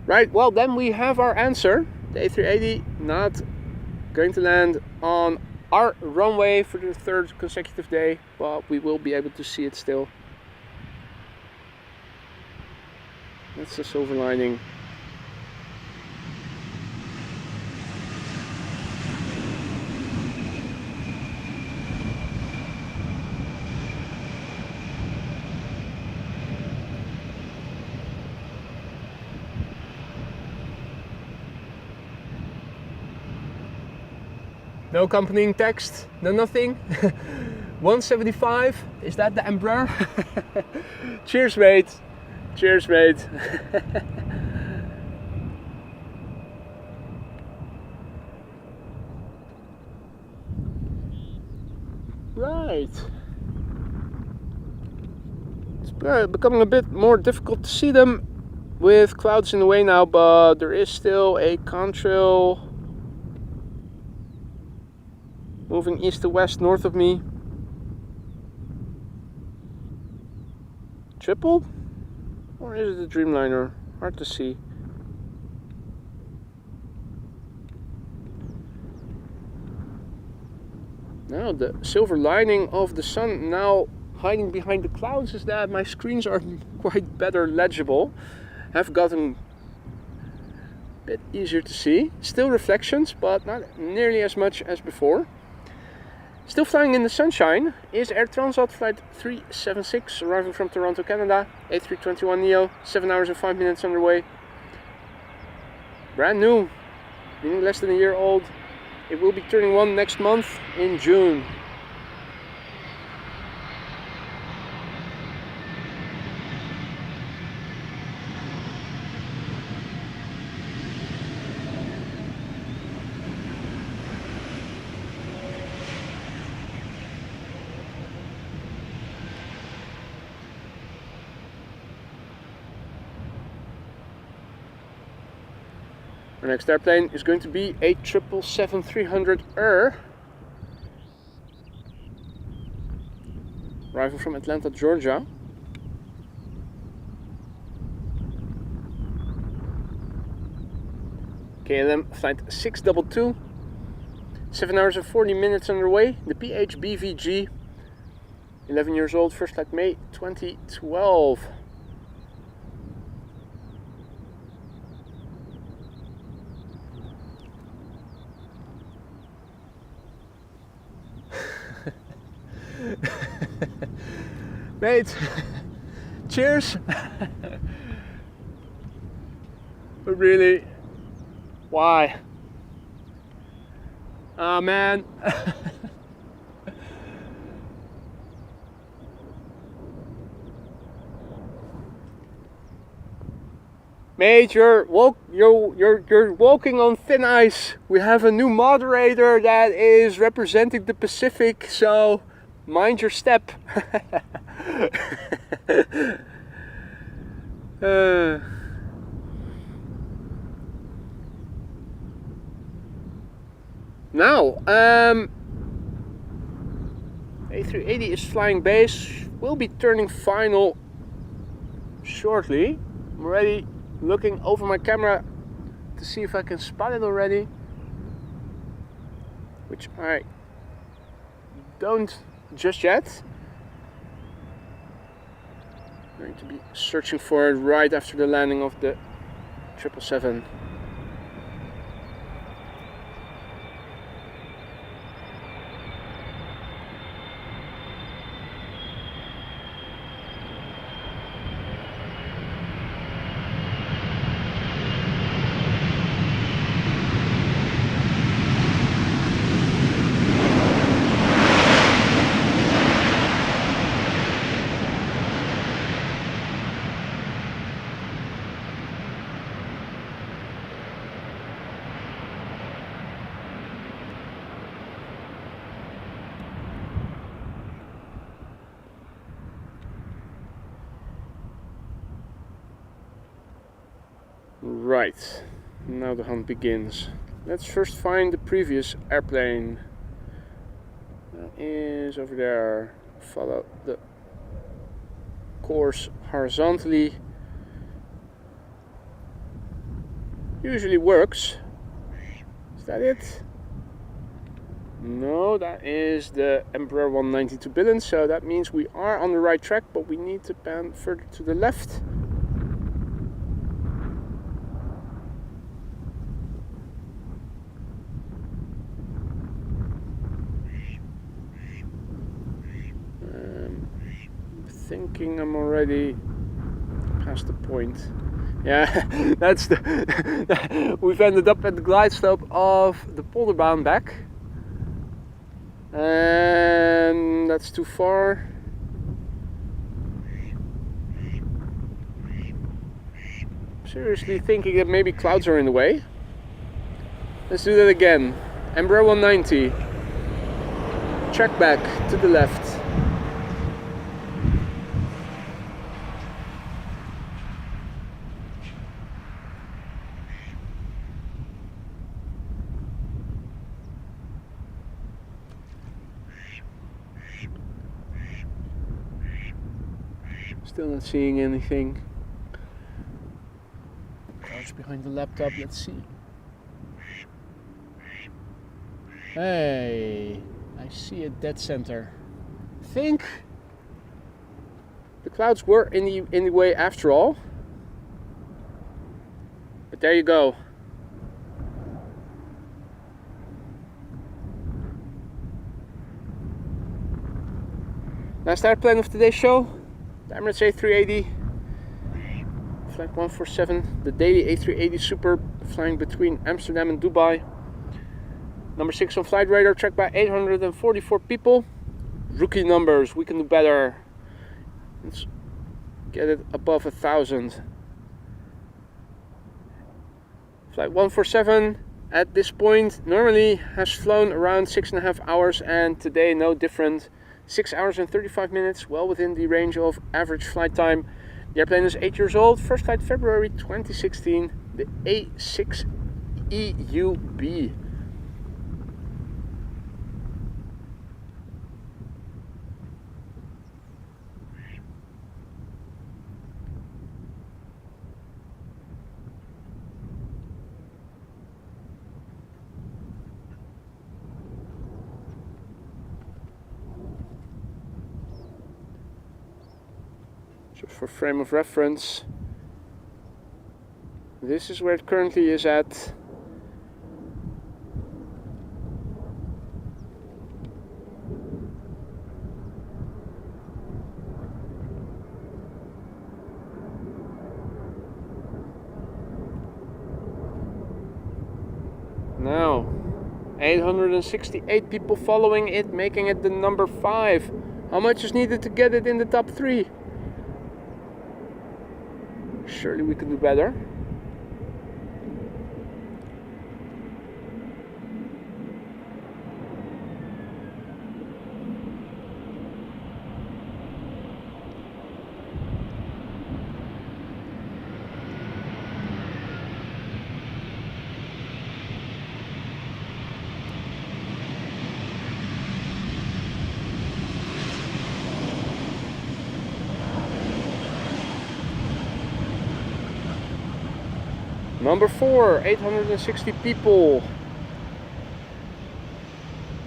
Right, well then we have our answer. The A380 not going to land on our runway for the 3rd consecutive day, but we will be able to see it still. That's the silver lining. No accompanying text, no nothing. 175, is that the Embraer? Cheers mate, cheers mate. Right. It's becoming a bit more difficult to see them with clouds in the way now, but there is still a contrail moving east to west north of me. Schiphol? Or is it a Dreamliner? Hard to see. Now the silver lining of the sun now hiding behind the clouds is that my screens are quite better legible. Have gotten a bit easier to see. Still reflections, but not nearly as much as before. Still flying in the sunshine is Air Transat Flight 376, arriving from Toronto, Canada. A321 Neo, 7 hours and 5 minutes underway. Brand new, meaning less than a year old. It will be turning 1 next month in June. Our next airplane is going to be a 777-300ER, arriving from Atlanta, Georgia. KLM Flight 622, 7 hours and 40 minutes underway. The PHBVG, 11 years old, first flight May 2012. Mate, cheers. But really, why? Ah, man. Mate, you're walking on thin ice. We have a new moderator that is representing the Pacific, so mind your step. Now, A380 is flying base. We'll be turning final shortly. I'm already looking over my camera to see if I can spot it already, which I don't just yet. I'm going to be searching for it right after the landing of the 777. Right, now the hunt begins. Let's first find the previous airplane. That is over there. Follow the course horizontally. Usually works. Is that it? No, that is the Embraer 192 billion, so that means we are on the right track, but we need to pan further to the left. Thinking I'm already past the point. Yeah, that's the we've ended up at the glide slope of the Polderbound back, and that's too far. Seriously thinking that maybe clouds are in the way. Let's do that again. Embraer 190. Track back to the left. Still not seeing anything. Crouch behind the laptop, let's see. Hey, I see a dead center. I think the clouds were in the way after all. But there you go. Last airplane of today's show. The Emirates A380, flight 147, the daily A380 Super, flying between Amsterdam and Dubai. Number 6 on flight radar, tracked by 844 people. Rookie numbers, we can do better. Let's get it above 1,000. Flight 147 at this point normally has flown around 6.5 hours, and today no different. 6 hours and 35 minutes, well within the range of average flight time. The airplane is 8 years old, first flight February 2016, the A6EUB. Just for frame of reference, this is where it currently is at. Now, 868 people following it, making it the number 5. How much is needed to get it in the top 3? Surely we can do better. Number 4, 860 people.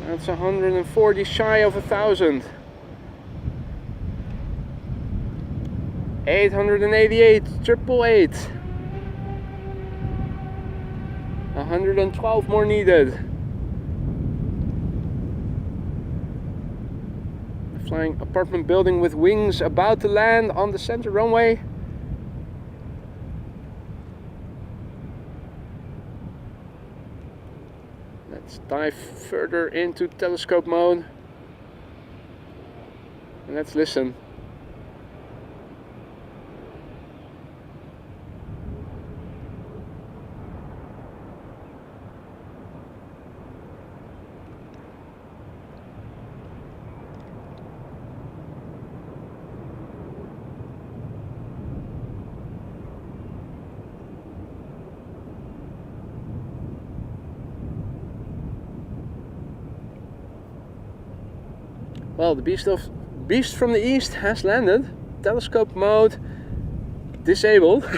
That's 140 shy of 1,000. 888, 888. 112 more needed. A flying apartment building with wings about to land on the center runway. Let's dive further into telescope mode and let's listen. Well, the beast from the east has landed. Telescope mode disabled.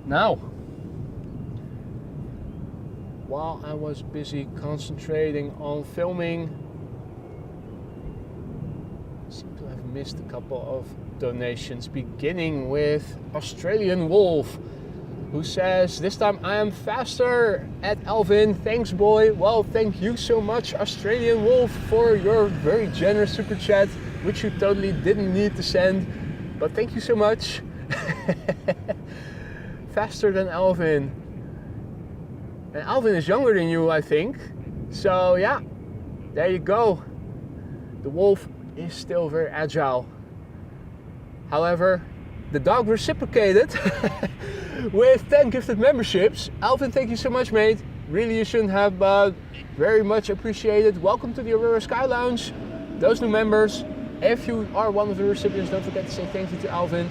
Now, while I was busy concentrating on filming, I seem to have missed a couple of donations, beginning with Australian Wolf, who says, this time I am faster at Alvin. Thanks, boy. Well, thank you so much, Australian Wolf, for your very generous super chat, which you totally didn't need to send, but thank you so much. Faster than Alvin. And Alvin is younger than you, I think. So yeah, there you go. The wolf is still very agile. However, the dog reciprocated with 10 gifted memberships. Alvin, thank you so much, mate. Really, you shouldn't have, but very much appreciated. Welcome to the Aurora Sky Lounge. Those new members, if you are one of the recipients, don't forget to say thank you to Alvin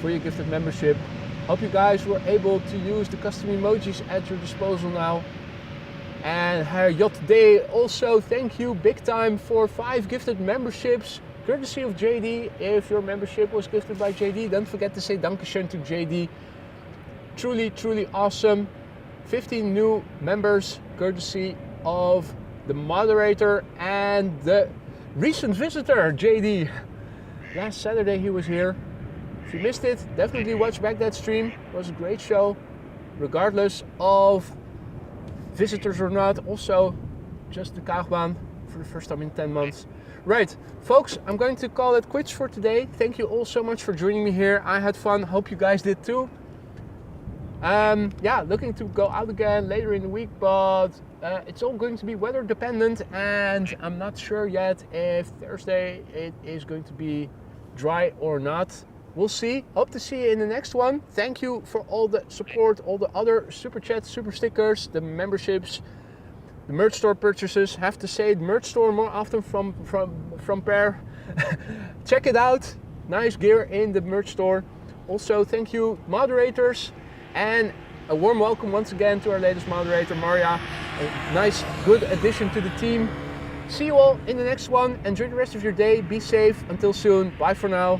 for your gifted membership. Hope you guys were able to use the custom emojis at your disposal now. And Herr J. also thank you big time for 5 gifted memberships, courtesy of JD. If your membership was gifted by JD, don't forget to say Dankeschön to JD. Truly, truly awesome. 15 new members, courtesy of the moderator and the recent visitor, JD. Last Saturday he was here. If you missed it, definitely watch back that stream. It was a great show, regardless of visitors or not. Also, just the Kaagbaan for the first time in 10 months. Right, folks, I'm going to call it quits for today. Thank you all so much for joining me here. I had fun. Hope you guys did too. Yeah, looking to go out again later in the week, but it's all going to be weather dependent, and I'm not sure yet if Thursday it is going to be dry or not. We'll see. Hope to see you in the next one. Thank you for all the support, all the other super chats, super stickers, the memberships, the merch store purchases. Have to say merch store more often from Per. Check it out. Nice gear in the merch store. Also, thank you moderators, and a warm welcome once again to our latest moderator, Maria. A nice, good addition to the team. See you all in the next one. Enjoy the rest of your day. Be safe. Until soon. Bye for now.